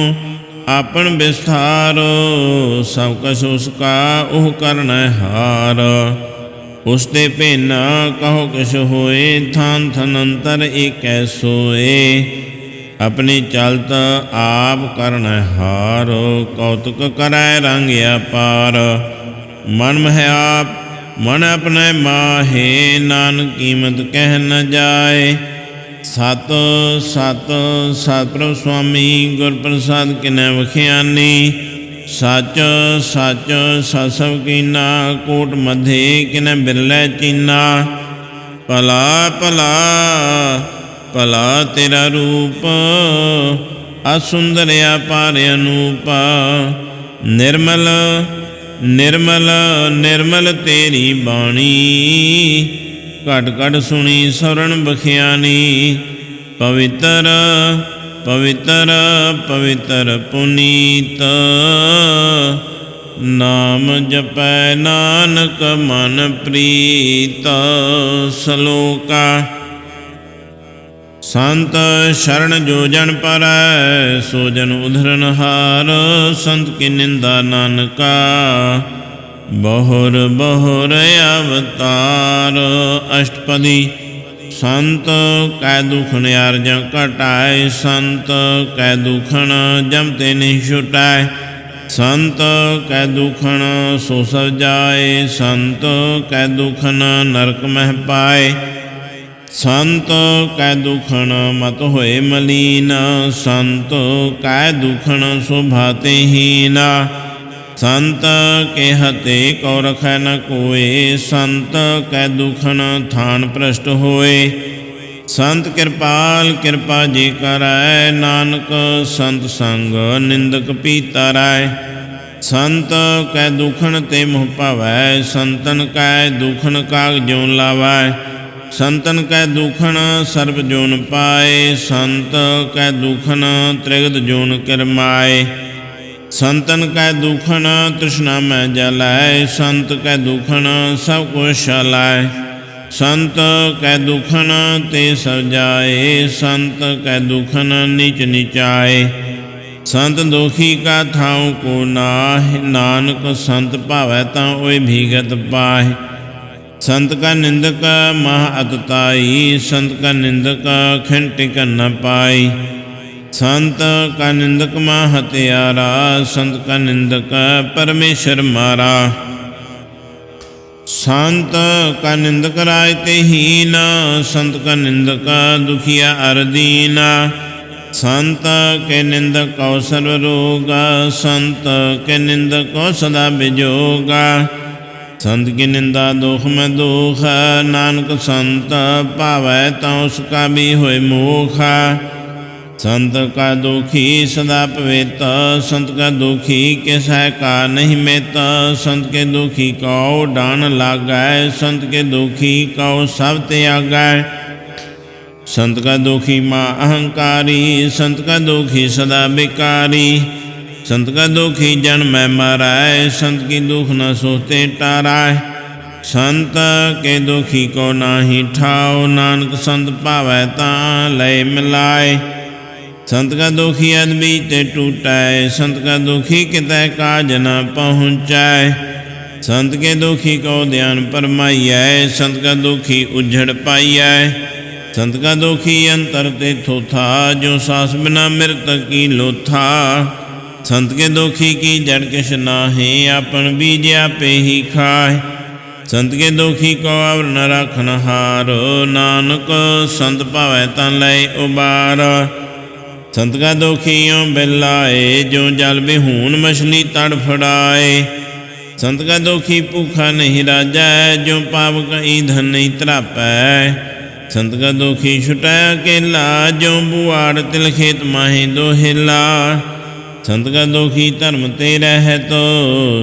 आपन विस्तार, सब कछ उसका ओह करन हार। उसते भिन्न कहो किछ होए, थान थन अंतर एकै सोए। अपनी चलत आप करन हार, कौतुक करै रंग अपार। मन मह आप मन अपने माहे, नानक कीमत कह न जाए। सत सत सतप्रभ स्वामी, गुर प्रसाद किनै वखियानी। सच सच सत सब कीना, कोट मधे किनै बिरलै चीना। भला भला भला तेरा रूप, असुंदर अपार अनूप। निर्मल निर्मल निर्मल तेरी बाणी, घट घट सुनी सरन बखियानी। पवित्र पवित्र पवित्र पुनीत, नाम जपै नानक मन प्रीत। सलोका। संत शरण जो जन परै, सो जन उधरन हार। संत की निंदा नानका, बहुर बहुर अवतार। अष्टपदी। संत कै दुखन अर्ज कटाए, संत कै दुखन जम ते नहीं छुटाए। संत कै दुखन सो सब जाए, संत कै दुखन नरक मह पाए। संत कै दुखन मत होए मलीन, संत कै दुखन शोभाते हीन। संत के हते कौ रखै न कोय, संत कै दुखन थान भ्रष्ट होए। संत कृपाल कृपा जे करै, नानक संत संग निंदक पीतरै। संत कै दुखन ते मुह पावै, संतन कै दुखन काग ज्यों लावै। संतन कै दुखन सर्प जोन पाए, संत कै दुखन त्रिगद जोन किरमाए। संतन कै दुखन तृष्णा में जलाए, संत कै दुखन सब कुछ चलाए। संत कै दुखन ते सब जाए, संत कै दुखन नीच नीचाए। संत दोखी का थाऊ को नाहि, नानक संत भावै तां ओय भीगत पाहि। संत का निंदक मह अतताई, संत का निंदक खिन टिकन न पाई। संत का निंदक मह हत्यारा, संत का निंदक परमेश्वर मारा। संत का निंदक राय ते हीना, संत का निंदक दुखिया अर दीना। संत के निंदक कौ सर्व रोगा, संत के निंदक कौ सदा बिजोगा। संत की निंदा दोख में दोख, नानक संत पावै तां उसका भी होए मोख। संत का दुखी सदा पवित, संत का दुखी किस है का नहीं मित। संत के दुखी कौ डान लागै, संत के दुखी कौ सब त्यागै। संत का दुखी माँ अहंकारी, संत का दुखी सदा बिकारी, संत का दुखी जन्म माराय, संत की दुख न सोते टाराय। संत के दुखी को नाही ठाओ, नानक संत पावै तां लय मिलाय। संत का दुखी अद्बीते टूटै, संत का दुखी कितै काज न पहुँचै। संत के दुखी को ध्यान परमाइयै, संत का दुखी उज्झड़ पाइयै। संत का दुखी अंतर ते थोथा, जो सास बिना मृतक की लोथा। संत के दुखी की जड़ किश नाहि, आपन बीज आपे ही खाए। संत के दुखी को अवर न राखन हार, नानक संत पावै तां लय उबार। संत का दुखी यों बिलाए, जो जल बिहून मछली तड़फड़ाए। संत का दुखी भूखा नहीं राजै, जो पावक ईंधन नहीं तरापै। संत का दुखी छुटै अकेला, जो बुआड़ तिल खेत माहि दोहिला। संत का दुखी धर्म ते रहत,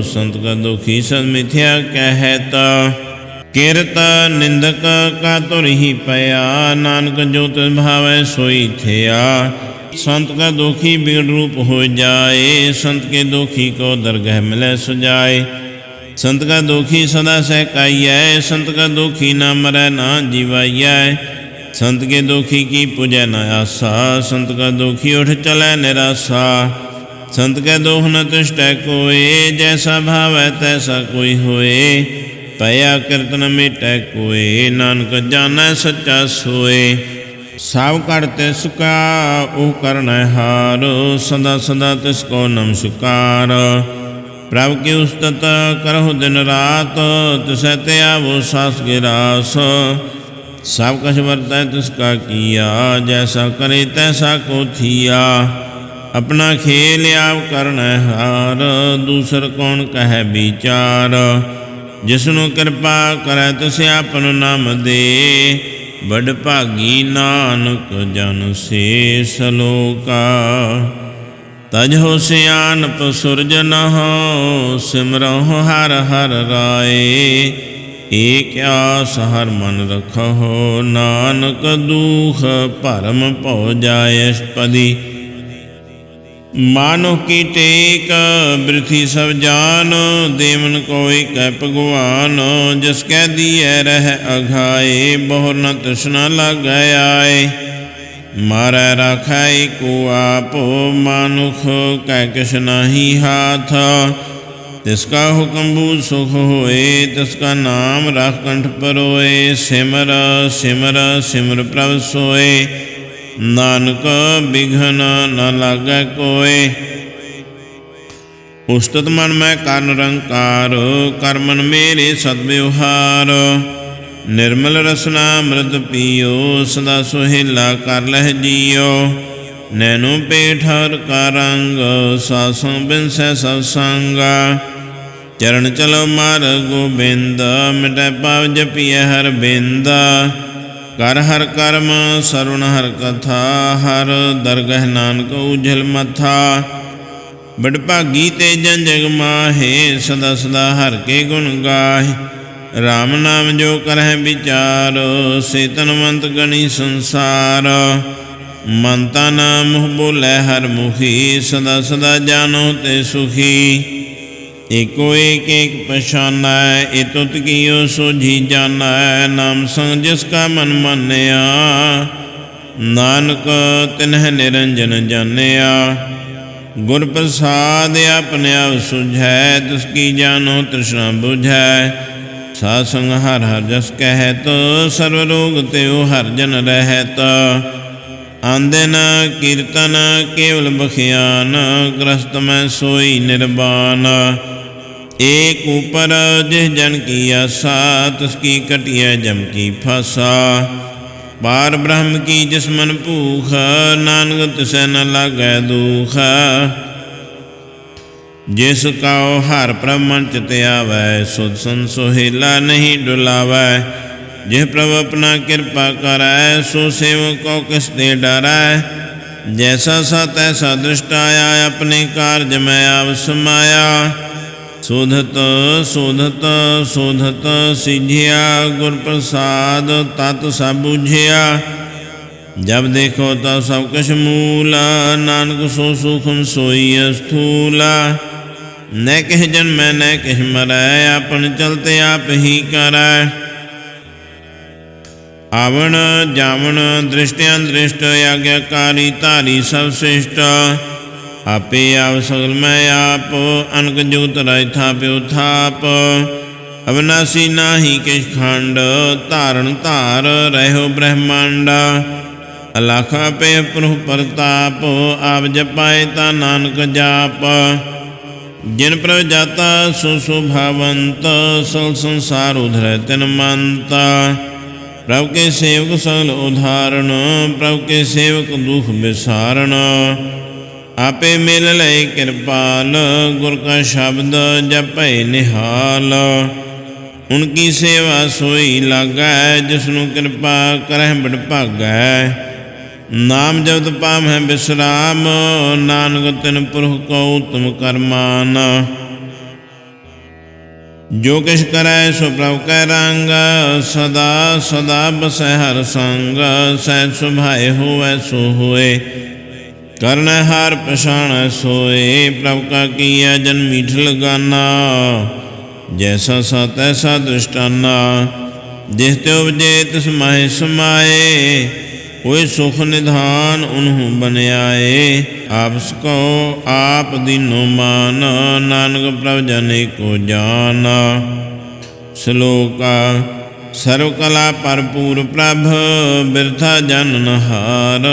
संत का दुखी सद मिथ्या कहत। किरत निंदक का तुर ही पया, नानक जो तिस भावै सोई थिया। संत का दुखी बिगड़ रूप हो जाए, संत के दुखी को दरगह मिलै सुजाए। संत का दुखी सदा सहकाइयै, संत का दुखी ना मरै ना जीवाइयै। संत के दुखी की पूजै न आसा, संत का दुखी उठ चलै निरासा। संत के दुख न तुष्टै कोय, जैसा भावै तैसा कोई होए। पया कीर्तन मिटै कोय, नानक जानै सच्चा सोए। साव करते सुका ओ करनै हार, सदा सदा तिसको नमस्कार। प्रभु की उस्तत करहु दिन रात, तिसै ते आवो सास गिरास। सब कछ वर्तै तिसका किया, जैसा करे तैसा को थिया। अपना खेल आप करनै हार, दूसर कौन कहे विचार। जिसनु कृपा करै तिस आपन नाम दे, बड़ भागी नानक जन से सलोका। तजहो सियानप सुरजनहो, सिमरहु हर हर राय। एक आस हर मन रखहो, नानक दुख भरम भौ जाय अष्टपदी। मानो की टेक बिरथी सब जान, देवन कोई कै भगवान। जिसकै दिए रह अघाए, बहुर न तृष्णा लागै आए। मारै राखै एको आप, मानुख कै किछ नाही हाथ। तिसका हुक्म बूझ सुख होए, तिसका नाम राख कंठ परोए। सिमर सिमर सिमर प्रभ सोए, नानक बिघन न लागै कोय। उस्तत मन मैं कर निरंकार, कर मन मेरे सद्व्यवहार। निर्मल रसना अमृत पियो, सदा सुहेला कर लह जियो। नैनो पेट हर का रंग, सासों बिन सै सत्संग। चरण चलो मार्ग गोबिंद, मिटै पाप जपिय हर बिंद। कर हर कर्म सरुण हर कथा, हर दरगह नानक उजल मथा। बड़ भागी ते जन जग माहे, सदा सदा हर के गुण गाहे। राम नाम जो करह विचार, से तनवंत गणी संसार। मनता नाम मुँह बोलै हर मुखी, सदा सदा जानो ते सुखी। एको एक एक पहचानै, ए तुत कियो सोझी जानै। नाम संग जिसका मन मानया, नानक तिन्ह निरंजन जानिया। गुर प्रसाद अपने आप सुझै, तिसकी जानो तृष्णा बुझै। साध संग हर हर जस कहत, सर्व रोग त्यो हर जन रहत। आंदे न कीर्तन केवल बखियान, ग्रस्त मैं सोई निर्वाण। एक ऊपर जिस जन की आशा, तिसकी कटिया जम की फासा। पार ब्रह्म की जिस मन भूख, नानक तिसै न लागै दुख। जिस काओ हर प्रभ मन चित आवै, सुध संत सोहेला नहीं डुलावै। जिह प्रभु अपना कृपा करै, सो सेवक को किस ते डरै। जैसा सा तैसा दृष्ट आया, अपने कार्य में आव समाया। शोधत शोधत शोधत सिझिया, गुर प्रसाद तत सब बुझिया। जब देखो तो सब कुछ मूला, नानक सो सूक्ष्म सोई स्थूला। न किह जन्मै न किह मरै, अपन चलते आप ही करै। आवण जावण दृष्टि अदृष्ट, आज्ञाकारी धारी सब श्रेष्ठ। आपे आप सगल मैं आप, अनक जुगत राय थाप्यो थाप। अविनाशी नाही किछ खंड, धारण धार रहो ब्रह्मांड। अलख पे प्रभु प्रताप, आप जपाए ता नानक जाप। जिन प्रभ जाता सो शोभावंत, सल संसार उधर तिन मंत। प्रभु के सेवक सगल उदाहरण, प्रभु के सेवक दुख विसारण। आपे मिल लय कृपाल, गुर का शब्द जपै निहाल। उनकी सेवा सोई लागै, जिसनु कृपा करह बड़ भागै। नाम जपत पावै विश्राम, नानक तिन पुरख को तुम करमान। जो किछ करै सो प्रभु कै रंग, सदा सदा बसै हर संग। सहज सुभाए होवै सो होए, करन हार पछाण सोए। प्रभु का किया जन मीठ लगाना, जैसा सा तैसा दृष्टाना। जिस त्यो उपजे तिस माहि समाए, कोई सुख निधान उन्हु बन आए। आप सको आप दीनो मान, नानक प्रभु जने को जान। श्लोका सर्व कला भरपूर प्रभ, बिरथा जनन हार।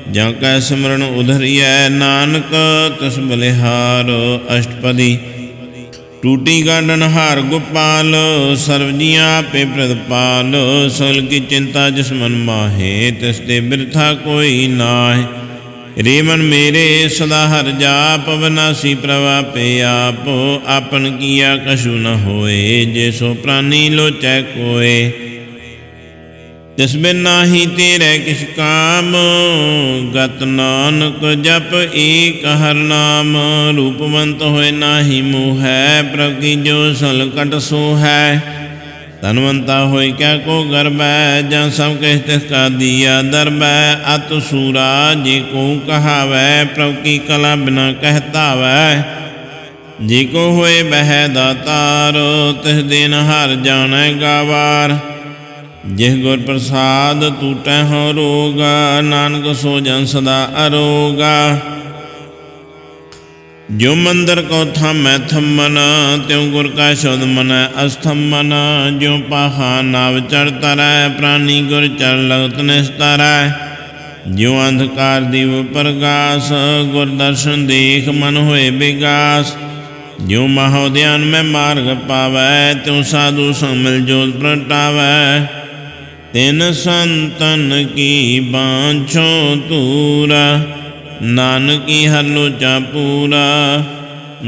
जहाँ कै सिमरन उधरिय, नानक तस बलिहार। अष्टपदी टूटी गांडन हार गोपाल, सर्वजिया पे प्रदपाल। सकल की चिंता जिस मन माहे, तिसते बिरथा कोई नाहि। रे मन मेरे सदा हर जाप, अविनाशी प्रभा पे आप। आपन किया कछु न होए, जे सो प्राणी लोचै कोय। तिस बिन नाही तेरे किछ काम, गत नानक जप एक हर नाम। रूपवंत होए नाही मोहै, प्रभु की जो सलकट सो है। धनवंता होए क्या को गर्बै, जहाँ सब कह तिसका दिया दरबै। अत सूरा जे को कहावै, प्रभु की कला बिना कहतावै। जे को होए बह दातार, तिस दिन हार जानै गावार। जिस गुर प्रसाद टूटै हो रोगा, नानक सो जन सदा अरोगा। जो मंदिर को थामै थम्मन, त्यों गुर का शब्द मनै अस्थम्मन। जो पाहा नाव चढ़ तरै, प्राणी गुर चढ़ लगत निस्तारै। जो अंधकार दीव प्रगास, गुर दर्शन देख मन होए विगास। जो महोदयान में मार्ग पावै, त्यों साधु संग मिल जोत प्रगटावै। तिन संतन की बाँछो तूरा, नानकी हर लोचा पूरा।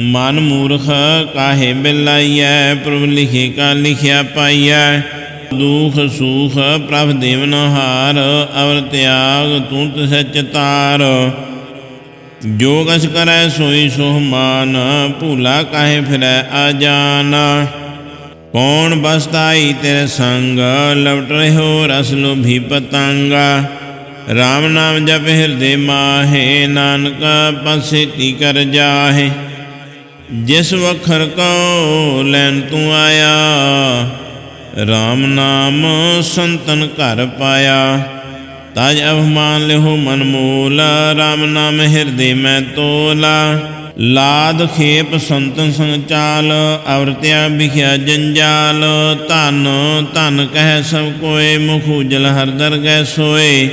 मन मूर्ख काहे बिलाइयै, प्रभु लिखे का लिखिया पाइयै। दुख सुख प्रभ देवन हार, अवर त्याग तू तिसै चितार। जो कछ करै सोई सोह मान, भूला काहे फिरै अजान। कौन बसताई तेरे संग, लपट रहो रस लोभी पतंगा। राम नाम जप हृदय माहे, नानक पसेती कर जाहे। जिस वखर को लैन तू आया, राम नाम संतन घर पाया। ताज अभिमान लेहो मन मोला, राम नाम हृदय में तोला। लाद खेप संतन संग चाल, अवरत्या बिख्या जंजाल। धन धन कह सब कोय, मुख उजल हर दरगह सोए।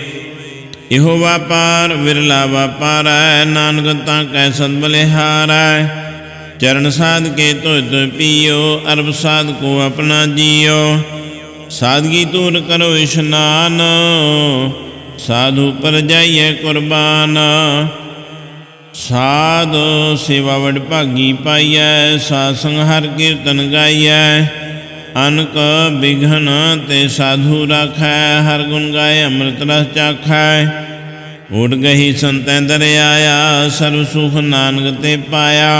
इहो व्यापार विरला व्यापार है, नानक ता कह सद बलिहार है। चरण साध के तो पियो, अरब साध को अपना जियो। सादगी दूर करो स्नान, साधु पर जाइए कुर्बान। साध सेवा वड भागी पाइयै, साध संग हर कीर्तन गाइयै। अनक विघन ते साधु राखै, हर गुण गाय अमृत रस चाखै। उठ गही संतै दर आया, सर्व सुख नानक ते पाया।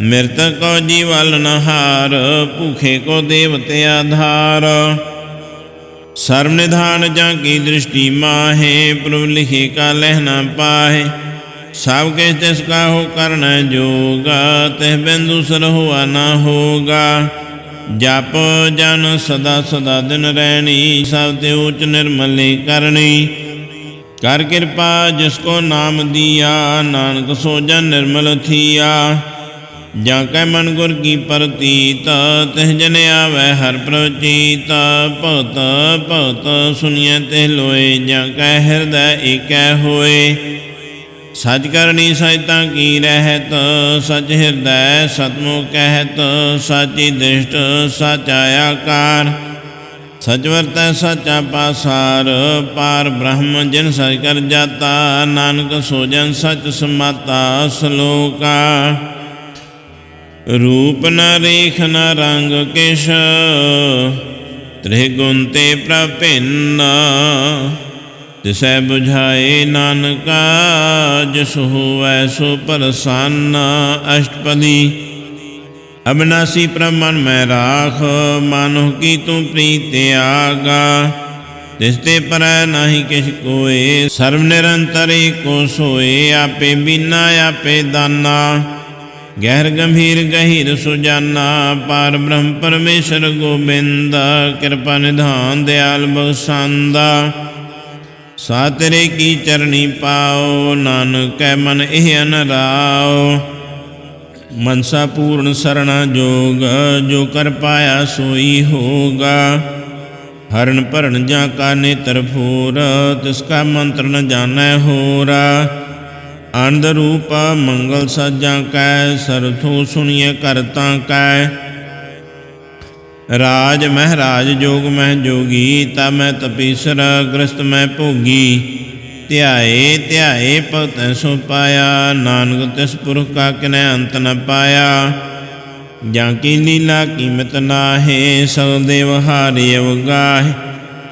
मृतक को जीवल नहार, भूखे को देवते आधार। सर्व निधान जाकी दृष्टि माहे, प्रभु लिखे का लह न पाहे। सब के तिसका हो करना जोगा, तह बिंदु सर हुआ न होगा। जप जन सदा सदा दिन रहनी, सब ते उच्च निर्मले करनी। कर कृपा जिसको नाम दिया, नानक सो जन निर्मल थिया। जाकै मन गुर की प्रतीत, तिह जन आवै हर प्रचीत। भगत भगत सुनिय तिह लोए, जाकै हृदय एकै होए। सच करनी सचता की रहत, सच हृदय सतमुख कहत। साची दृष्ट साचा आकार, सच वर्तै सचा पासार। पार ब्रह्म जिन सच कर जाता, नानक सो जन सच समाता। श्लोका रूप न रेख न रंग किश, त्रिगुण ते प्रभिन्न। तिसै बुझाए नानका, जिस होवै सो प्रसन्न। अष्टपदी अविनाशी प्रभ मन में राख, मानो की तू प्रीत त्यागा। तिसते परै नाही किछ कोय, सर्व निरंतर एको सोए। आपे बीना आपे दाना, गहर गंभीर गहीर सुजाना। पार ब्रह्म परमेश्वर गोबिंद, कृपा निधान दयाल बख्शांदा। सातरे की चरणी पाओ, नानक मन एह अनराओ। मनसा पूर्ण शरणा जोग, जो कर पाया सोई होगा। हरण भरण जाका नेत्र फूर, तिसका मंत्र न जानै होरा। आनंद रूप मंगल सजा कै, सरथो सुनिय करता कै। राज महराज जोग मह जोगी, तब मैं तपीसर ग्रस्त मैं भोगी। ध्याए ध्याए भगत सो पाया, नानक तिस पुरख का किनै अंत न पाया। जाकी लीला कीमत नाहे, सगल देव हारे अवगाहे।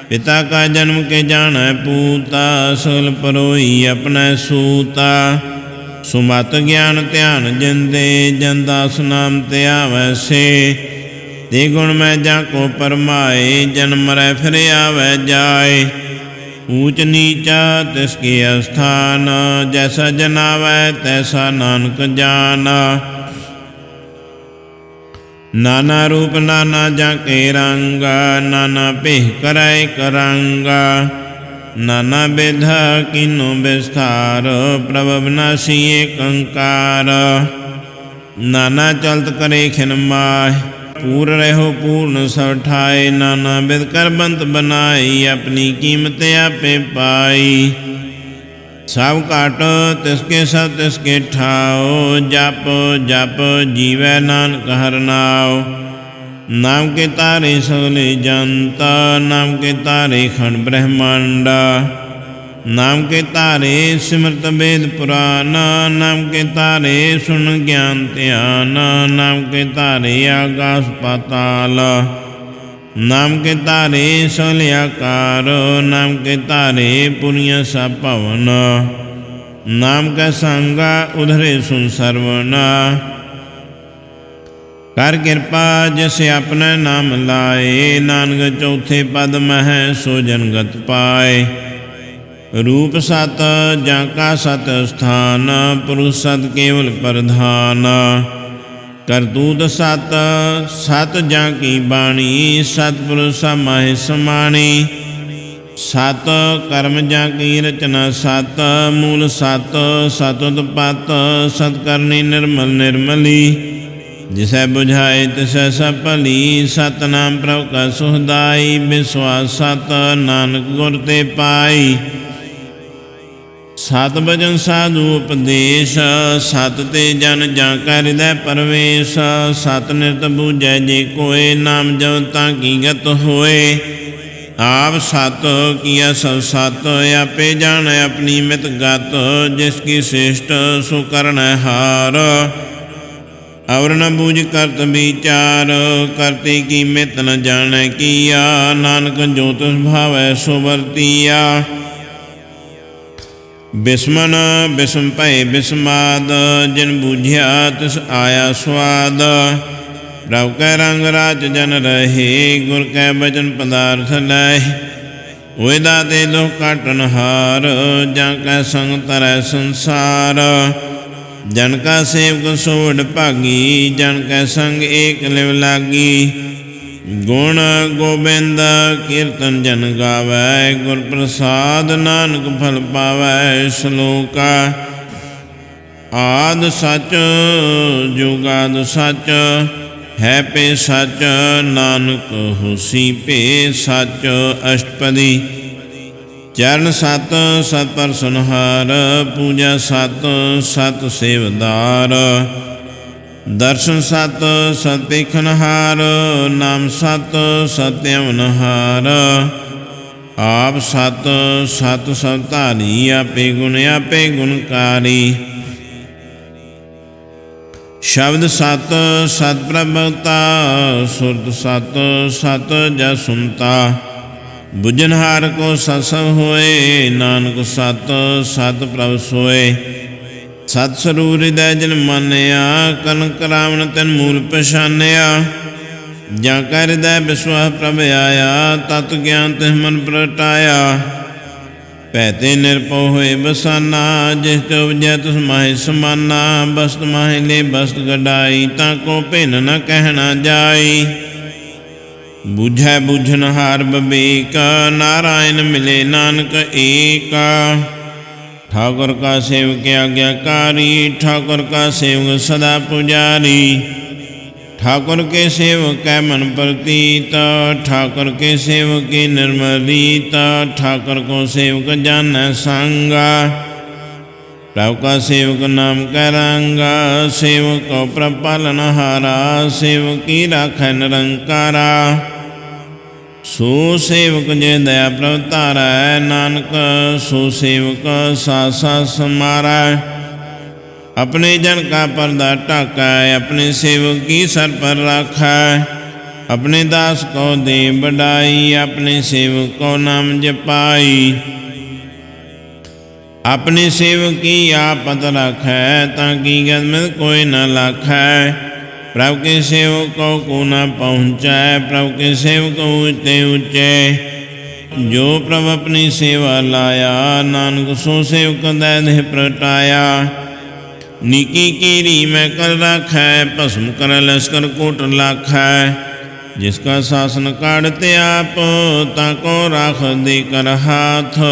पिता का जन्म के जानै पूता, सगल परोई अपने सूता। सुमत ज्ञान ध्यान जिंदे, जन दास नाम ते आवै से। ते गुण में जाको परमाए, जन्म मरै फिर आवे जाए। ऊंच नीचा तिसके स्थान, जैसा जनावै तैसा नानक जाना। नाना रूप नाना जाके रंगा, नाना पेह कराए करांगा। नाना बेधा किनो विस्तार, प्रभ अविनाशी एक अंकार। नाना चलत करे खिन माह, पूर रहो पूर्ण सब ठाए। नाना बिद कर बंत बनाई, अपनी कीमत आपे पाई। सब काट तिसके सब तिसके ठाओ, जप जप जीवै नानक हर नाओ। नाम के तारे सगले जनता, नाम के तारे खंड ब्रह्मांडा। नाम के तारे सिमरत वेद पुराण, नाम के तारे सुन ज्ञान ध्यान। नाम के तारे आकाश पाताल, नाम के तारे सगल आकार। नाम के तारे पुनिय सब पवन, नाम का संगा उधरे सुन सरवना। कर कृपा जैसे अपने नाम लाए, नानक चौथे पद मह सो जनगत पाए। रूप सत जाका सत स्थान, पुरुष सत केवल प्रधान। करतूत सत सत जाकी बाणी, सतपुरुष माहे समाणी। सत कर्म जाकी रचना सत, मूल सत सत उत्पत। सत करनी निर्मल निर्मली, जिसे बुझाए तिसै सब भली। सतनाम प्रभु का सुखदाई, विश्वास सत नानक गुर ते पाई। सत भजन साधु उपदेश, सत ते जन जाका हृदय परवेश। सत निरत बूझै जे कोय, नाम जपता की गत होए। आप सत किया सब सत, आपे जान अपनी मित गत। जिसकी श्रेष्ठ सो करण हार, और न बूझ करत विचार। करते की मित न जानै किया, नानक जो तिस भावै सो वर्तिया। बिस्मन बिस्म भय बिस्माद, जिन बूझिया तिस आया स्वाद। प्रभु कै रंग राज जन रहे, गुर कै बचन पदार्थ लहे। ਹੋਏ ਦਾਤੇ ਦੁਖ ਕਾਟਨ ਹਾਰ। ਜਾਂ ਕੈ ਸੰਗ ਤਰੈ ਸੰਸਾਰ, ਜਨ ਕਾ ਸੇਵਕ ਸੋ ਵਡ ਭਾਗੀ। ਜਨ ਕੈ ਸੰਗ ਏਕ ਲਿਵ ਲਾਗੀ। ਗੁਣ ਗੋਬਿੰਦ ਕੀਰਤਨ ਜਨ ਗਾਵੈ। ਗੁਰ ਪ੍ਰਸਾਦ ਨਾਨਕ ਫਲ ਪਾਵੈ। ਸ਼ਲੋਕ ਆਦਿ ਸਚ ਜੁਗਾਦਿ ਸਚ, ਹੈ ਭੇ ਸਚ ਨਾਨਕ ਹੋਸੀ ਭੇ ਸਚ। ਅਸ਼ਟਪਦੀ। ਚਰਨ ਸਤ ਸਤ ਪਰਸਨਹਾਰ, ਪੂਜਾ ਸਤ ਸਤ ਸੇਵਦਾਰ। ਦਰਸ਼ਨ ਸਤ ਸਤ ਪੇਖਨਹਾਰ, ਨਾਮ ਸਤ ਸਤ ਅਵਨਹਾਰ। ਆਪ ਸਤ ਸਤ ਸਭ ਧਾਰੀ, ਆਪੇ ਗੁਣਕਾਰੀ। ਸ਼ਬਦ ਸਤ ਸਤ ਪ੍ਰਭਤਾ, ਸੁਰਤ ਸਤ ਸਤ ਜਸ ਸੁਨਤਾ। ਬੁਝਨਹਾਰ ਕੋ ਸਤ ਸਭ ਹੋਏ, ਨਾਨਕ ਸਤ ਸਤ ਪ੍ਰਭ ਸੋਏ। ਸਤ ਸਰੂਰ ਹਿਰਦੈ ਜਨ ਮਾਨਿਆ, ਕਰਨ ਕਰਾਵਣ ਤੈਨ ਮੂਲ ਪਛਾਨਿਆ। ਜਾਂ ਕੈ ਹਿਰਦੈ ਵਿਸਵਾਸ ਪ੍ਰਭ ਆਇਆ, ਤਤ ਗਿਆਨ ਤਿਸ ਮਨ ਪ੍ਰਗਟਾਇਆ। ਭੈ ਤੇ ਨਿਰਭਉ ਹੋਏ ਬਸਾਨਾ, ਜਿਸ ਤੇ ਉਪਜੈ ਤਿਸ ਮਾਹਿ ਸਮਾਨਾ। ਬਸਤ ਮਾਹਿ ਲੈ ਬਸਤ ਗਡਾਈ, ਤਾਂ ਕੋ ਭਿੰਨ ਨ ਕਹਿਣਾ ਜਾਈ। ਬੁਝੈ ਬੁਝਨਹਾਰ ਬਬੇਕ, ਨਾਰਾਇਣ ਮਿਲੇ ਨਾਨਕ ਏਕ। ठाकुर का सेवक आज्ञाकारी, ठाकुर का सेवक सदा पुजारी। ठाकुर के सेवक कै मन प्रतीत, ठाकुर के सेवक की निर्मल रीत। ठाकुर को सेवक जानै सांगा, प्रभु का सेवक नाम कै रंगा। सेवक को प्रभ पालनहारा, सेवक की राखै निरंकारा। सो सेवक जे दया प्रभ तारै, नानक सो सेवक साथ साथ समारै। अपने जन का पर्दा ढाकै, अपने सेवक की सर पर राखै। अपने दास को दे बढ़ाई, अपने सेवक को नाम जपाई। अपने सेवक की आपत राखै, ताकि गदमद कोई न लाखै। प्रभु के सेवकों को न पहुँचै, प्रभु के सेवक ऊँचे ऊँचे। जो प्रभु अपनी सेवा लाया, नानक सो सेवक दै देह प्रगटाया। निकी कीरी मैं कर राखै, भस्म कर लश्कर कोट लाखै। जिसका शासन काढ़ते आप, ताको राख दे कर हाथ।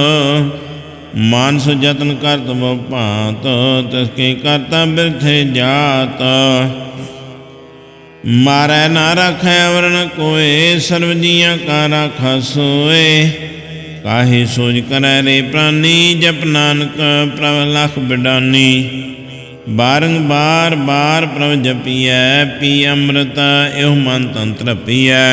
मानस जतन करत बहु भांत, तिसके करता बिरथे जात। मारै ना राखै अवर न कोय, सर्व जियां का राखा सोए। काहे सोच करै रे प्राणी, जप नानक प्रभ लख बिडानी। बारंबार बार प्रभ जपियै, पी अमृत एह मन तंत्र पियै।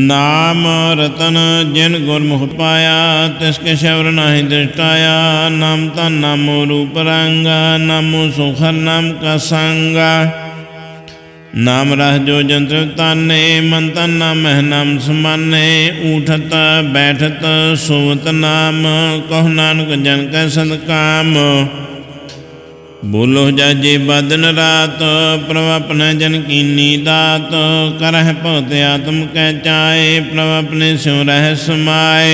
नाम रतन जिन गुरमुख पाया, तिसके शबर नाहि दृष्टाया। नाम तन नामो रूप रंगा, नामो सुखर नाम का संगा। नाम रह जो जंत्र ताने, मन तन नाम है नाम समाने। उठत बैठत सोवत नाम, कहो नानक जन कै सदकाम। बोलो जाजे बदन रात, प्रभ अपने जन कीनी दात। करह भगत आत्म कै चाए, प्रभ अपने स्यों रह समाए।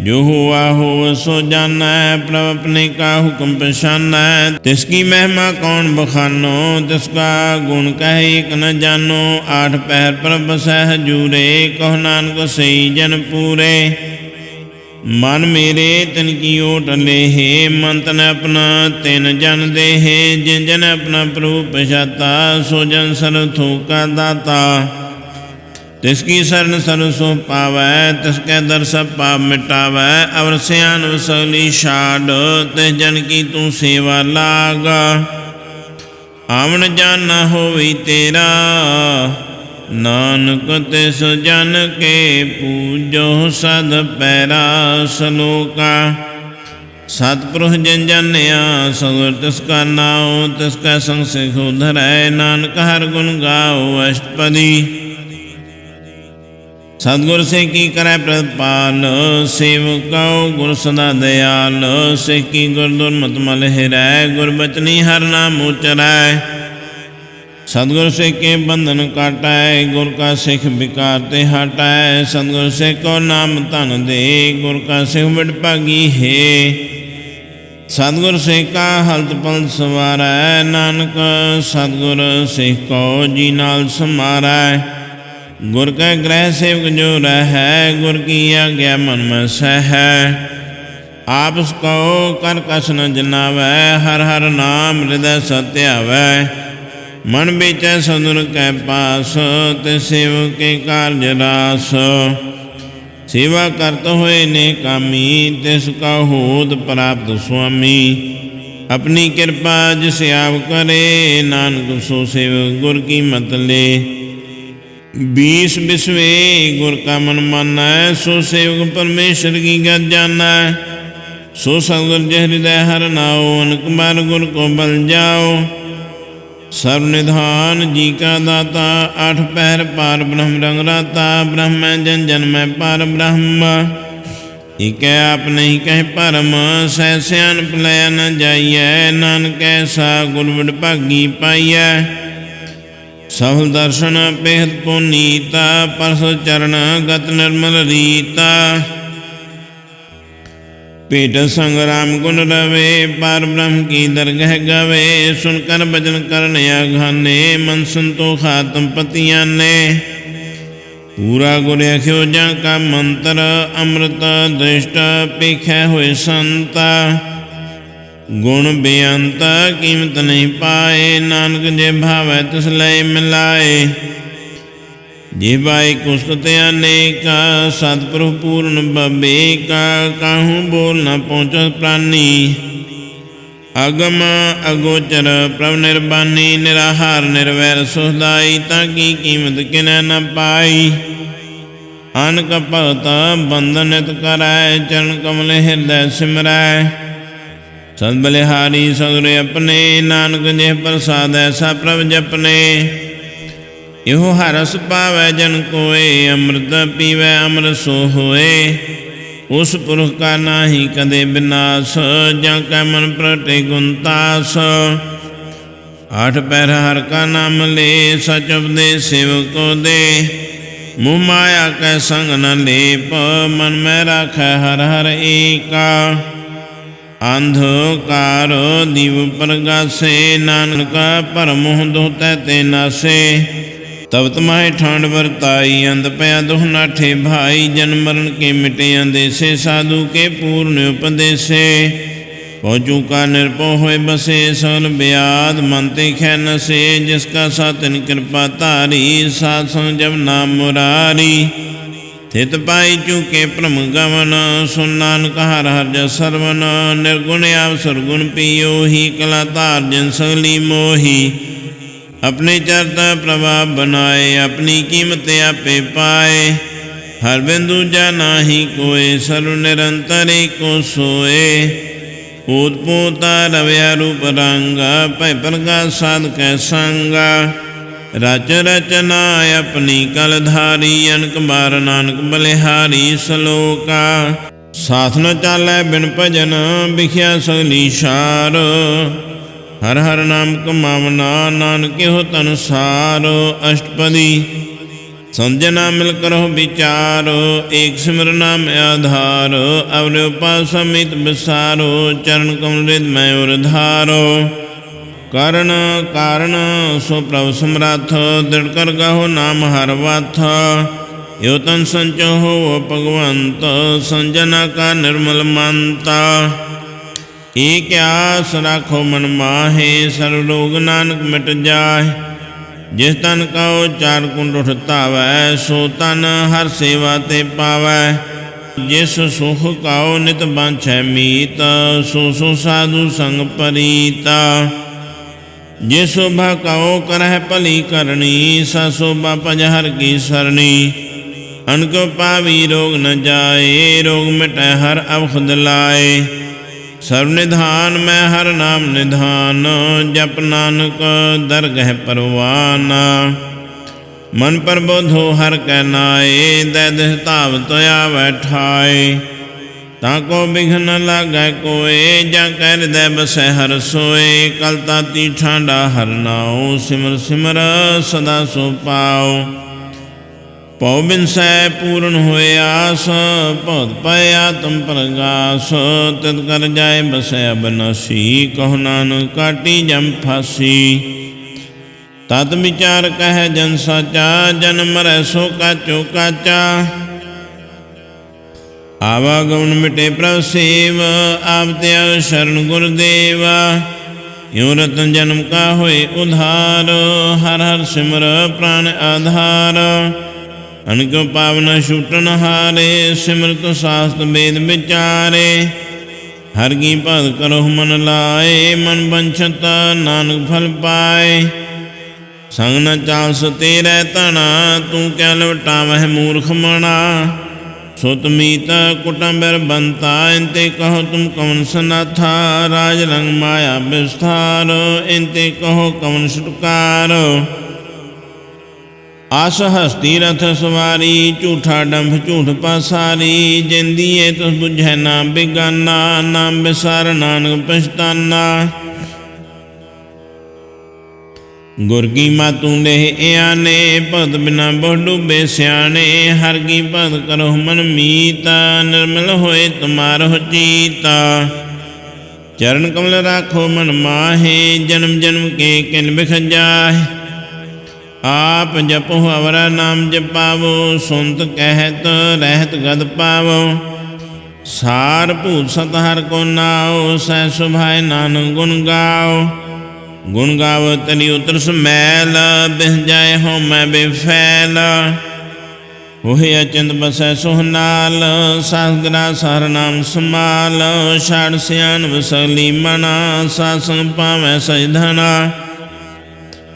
जो हुआ हो सो जाना, प्रभ अपने का हुक्म पहचाना। तिसकी महिमा कौन बखानो, तिसका गुण कह एक न जानो। आठ पहर पर बसै हजूरे, कहो नानक सही जन पूरे। मन मेरे तिन की ओट लेहे, मन तन अपना तिन जन देहे। जिन जन अपना प्रभु पछाता, सो जन सर्व का दाता। तिसकी शरण सर्व सो पावै, तिसकै दर सब पाप मिटावै। अवर सियान सगली छाड़, तिस जन की तू सेवा लाग। आवन जान न होई तेरा, नानक तिस जन के पूजो सद पैरा। सलोका सतपुरुष जन जानिया, सगुर तिसका नाओ। तिसका संग सिख धरै, नानक हर गुण गाओ। अष्टपदी। सतगुर से की करे प्रतिपाल, सेवक गुर सदा दयाल। से की गुर दुर्मत मल हिरै, गुर बचनी हर नाम उचरै। सतगुर सिख के बंधन काटै, गुर का सिख विकार ते हटै। सतगुर सिख को नाम धन दे, गुर का सिख बड़ भागी है। सतगुर सिख का हलत पलत सवारै, नानक सतगुर सिख को जी नाल समारै। गुर का ग्रह सेवक जो रहै, गुर की आज्ञा मन में सहै। आपस कहो कर कस न जनावै, हर हर नाम हृदय सत्यावै। मन बेचै सतगुर कै पास, ते सेवक के कारज रास। सेवा करत होए ने कामी, तिसका होत प्राप्त स्वामी। अपनी कृपा जिस आप करे, नानक सो सेवक गुर की मत ले। 20 बिस्वे गुर का मन माना, सो सेवक परमेश्वर की गत जाना। सो सतगुर जय हृदय हर नाओ, अनक बार गुर को बल जाओ। सर्वनिधान जी का दाता, 8 पहर पार ब्रह्म रंग राता। ब्रह्म जन जन में पार ब्रह्म, इक आप नहीं कह परम। सह सियानप लया न जाइए, नानक ऐसा गुर बड़ भागी पाइयै। सफल दर्शन पेहत पुनीता, परस चरण गत निर्मल रीता। पेट संग्राम गुण रवे, पार ब्रह्म की दरगह गवे। सुनकर भजन करन आघाने, मन संतोष आत्म पतियाँ ने। पूरा गुर अख्यो जा का मंत्र, अमृत दृष्ट पेखै होए संता। गुण बेअंत कीमत नहीं पाए, नानक जे भावै तिस लय मिलाए। जिबाई कुस्तत अनेका, सतपुर पूर्ण बबेका। काहू बोल न पहुँचत प्राणी, अगम अगोचर प्रभ निर्बानी। निराहार निर्वैर सुखदाई, ताकि कीमत किनै न पाई। अनक भगत बंधन नित करै, चरण कमल हृदय सिमरै। सद बलिहारी सतगुर अपने, नानक जिह प्रसाद ऐसा प्रभ जपने। इहो हरस पावै जन कोय, अमृत पीवै अमृत सो होए। उस पुरुष का नाही कदे विनाश, जा कै मन प्रगटे गुण तास। 8 पैर हर का नाम ले, सच उपदेश सेवक को दे। मुँह माया कै संग न लेप, मन में राखै हर हर एका। अंधकार दीव प्रगासे, नानक परमोह दोहतै ते नासे। तब तुम्हारे ठांड बरताई, अंध पया दुख नाठे भाई। जन्म मरण के मिटे अंदेसे, साधु के पूर्ण उपदेशे। पहुँचू का निरपो होए बसे, सकल ब्याद मन ते खै नसे। जिसका सातन कृपा तारी, सात संग जब नाम मुरारी। थित पाई चूके प्रम गमन, सुन नानक हर हर जस सरवन। निर्गुण आप सरगुण पियो ही, कला तार जन सगली मोही। अपने चरता प्रभाव बनाए, अपनी कीमत आपे पाए। हर बिंदु जाना ही कोय, सर्व निरंतर को सोए। पूत पोता रव्या रूप रंगा, पै प्रकाश साध कै संगा। रच रचना अपनी कलधारी, अनक बार नानक बलिहारी सलोका। साथ न चालै बिन भजन, बिख्या सगली शार। हर हर नाम कमावना, नानक हो तन सार। अष्टपदी समझना मिल करो विचारो, एक सिमर नाम आधार। अवर उपासमित विसारो, चरण कमल हृदय में उर धारो। कारण कारण सो प्रभ समराथ, दृढ़ कर गहो नाम हर वाथ। यो तन संचो हो भगवंत, संजना का निर्मल मंता। एक आस राखो मन माहे, सर्व रोग नानक मिट जाए। जिस तन का चार कुंड उठतावै, सो तन हर सेवा ते पावै। जिस सुख काओ नित बांछै मीत, सो सो साधु संग परीता। जिस शोभा काओ करह भली करनी, सा शोभा पजहर की सरणी। अनको पावी रोग न जाए, रोग मिटै हर अवखद लाए। सर्वनिधान मैं हर नाम निधान, जप नानक दरगह परवाना। मन प्रबोधो हर कै नाए, दै देह ताव तया बैठाए। ताको बिघ न लागै कोय, जा कह हृदय बसै हर सोए। कल ताती ठांडा हर नाओ, सिमर सिमर सदा सो पाओ। पौ बिनसै पूर्ण होए आस, बहुत पाए आत्म प्रगास। तित कर जाए बसै अबनासी, कहो नानक काटी जम फासी। तत विचार कह जन साचा, जन मरै सो काचो काचा। आवागमन मिटे प्रभ सेव, आप त्याग शरण गुरुदेव। यूं रतन जन्म का होए उधार, हर हर सिमर प्राण आधार। अनको पावन छूटन हारे, सिमरत शास्त्र वेद विचारे। हर की पद करो मन लाए, मन बंछत नानक फल पाए। संग न चालस तेरै तना, तू क्या लवटावह मूर्ख मना। सुत मीत कुटुंबर बनता, इनते कहो तुम कवन सनाथा। राज रंग माया विस्तार, इनते कहो कवन छुटकार। आस हस्ती रथ सवारी, झूठा डंभ झूठ पासारी। जिंदिए तुस बुझै नाम बेगाना, नाम बिसार नानक पछताना। गुर की मातू लेह आने, भगत बिना बहु डूबे सियाने। हर की भगत करो मन मीता, निर्मल होए तुम्हारो चीता। चरण कमल राखो मन माहे, जन्म जन्म के किन बिख जाहे। आप जपो अवरा नाम जपावो, सुनत कहत रहत गद पावो। सार भूत सत हर को नाओ, सह सुभाए नानक गुण गाओ। गुण गावो तली उतरस मैल, बिह जाए हो मैं बेफैल। वही अचिंत बसै सोहनाल, सासगरा सहर नाम समाल। छाड़ सियान बसली मना, सासंग पावै सजधना।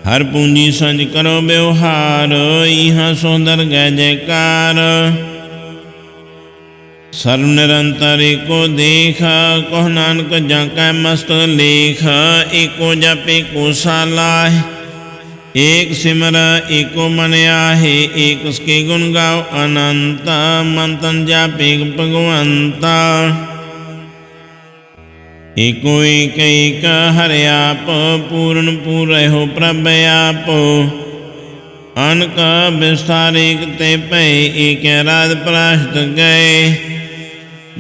हर पूंजी संज करो व्यवहार, यहाँ सुंदर गै जयकार। सर्व निरंतर एको देख, कहो नानक जाकै मस्त लेख। एको जप एको सालाह, एक सिमर एको मन आहे। एक उसके गुण गाओ अनंत, मन तन जाप एक भगवंता। एको एक एक हर आप, पूर्ण पूर्ण हो प्रभ आप। अनक विस्तार एक ते पै, एक राज पराशत गए।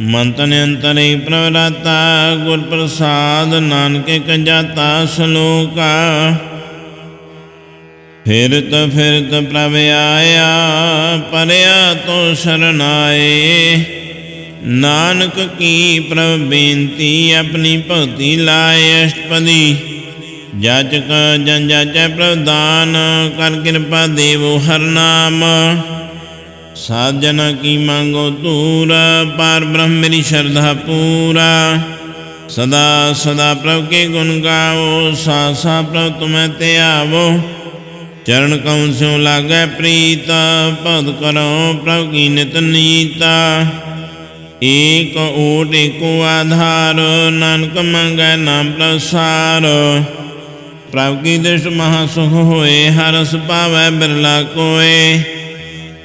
मंतन अंतर एक प्रवराता, गुर प्रसाद नानक जाता सलोका। फिरत प्रभ आया, परया तो शरण आए। नानक की प्रभ बेनती, अपनी भक्ति लाए अष्टपदी। जाचक जन जाचै प्रभ दान, कर कृपा देवो हर नाम। सात जना की मांगो दूर, पार ब्रह्म मेरी श्रद्धा पूरा। सदा सदा प्रभ के गुण गाओ, सा सा प्रभ तुम्हें ते आवो। चरण कौन स्यों लागै प्रीत, भगत करो प्रभ की नित नीता। एक ओट एको आधार, नानक मांगै नाम प्रसार। प्रभ की दृष्टि महासुख होए, हरस पावै बिरला कोय।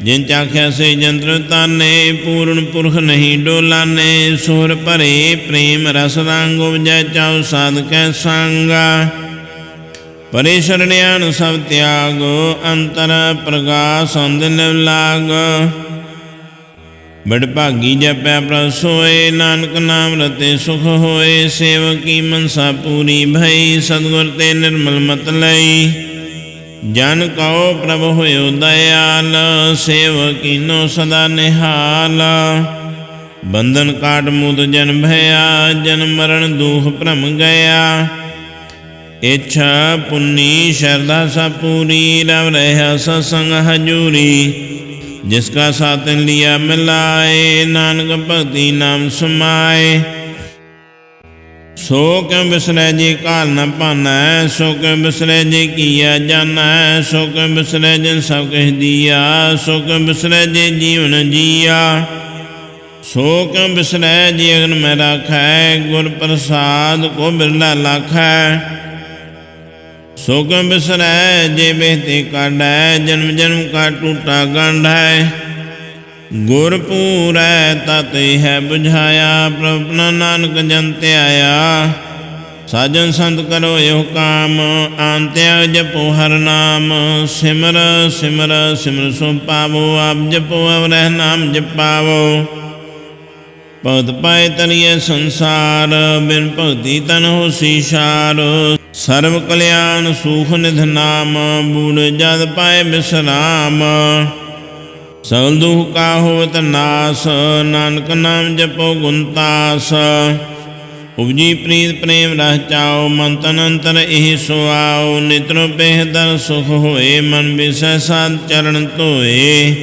जिन चाख्या से जंत्र ताने, पूर्ण पुरख नहीं डोलाने। सोहर भरे प्रेम रस रंग, उपजै चाउ साधकै सांगा। परे शरण्यान सब त्याग, अंतर प्रगास अंध निर्लाग। बड़ भागी जपै प्रभ सोए, नानक नाम रते सुख होए। सेवकी मनसा पूरी भई, सतगुर ते निर्मल मत लई। जन कहो प्रभ होयो दयाल, सेवकी नो सदा निहाल। बंधन काट मुद जन भया, जन्म मरण दुख भ्रम गया। इच्छा पुन्नी श्रद्धा सा पूरी, रव रहा सत्संग हजूरी। जिसका साथन लिया मिलाए, नानक भक्ति नाम समाए। सो क्यों बिसरै जे काल न पाना, सो क्यों बिसरै जे किया जाना। सो क्यों बिसरै जिन सब कह दिया, सो क्यों बिसरै जे जीवन जिया। सो क्यों बिसरै जे अगन में राखै, गुर प्रसाद को बिरला लाखै। सो क्यों बिसरै जे बेहते काढ़ै, जन्म जन्म का टूटा गंढ है। ਗੁਰ ਪੂਰੈ ਤਤਿ ਹੈ ਬੁਝਾਇਆ, ਪ੍ਰਭ ਨਾਨਕ ਜਨ ਧਿਆਇਆ। ਸਾਜਨ ਸੰਤ ਕਰੋ ਇਹੋ ਕਾਮ, ਆਂਤਿਆ ਜਪੋ ਹਰ ਨਾਮ। ਸਿਮਰ ਸਿਮਰ ਸਿਮਰ ਸੋ ਪਾਵੋ, ਆਪ ਜਪੋ ਅਵਰਹਿ ਨਾਮ ਜਪਾਵੋ। ਭਗਤ ਪਾਏ ਤਰੀਏ ਸੰਸਾਰ, ਬਿਨ ਭਗਤੀ ਤਨ ਹੋਸੀ ਛਾਰ। ਸਰਬ ਕਲਿਆਣ ਸੂਖ ਨਿਧ ਨਾਮ, ਬੂੜ ਜਦ ਪਾਏ ਬਿਸਰਾਮ। ਸਗਲ ਦੁਖ ਕਾ ਹੋਵਤ ਨਾਸ, ਨਾਨਕ ਨਾਮ ਜਪੋ ਗੁਣਤਾਸ। ਉਪਜੀ ਪ੍ਰੀਤ ਪ੍ਰੇਮ ਰਹ ਚਾਓ, ਮਨ ਤਨ ਅੰਤਰ ਇਹ ਸੁਆਓ। ਨਿਤਰੋ ਬੇਹਦਰ ਸੁਖ ਹੋਏ, ਮਨ ਬਿਸੈ ਸਾਧ ਚਰਨ ਧੋਏ।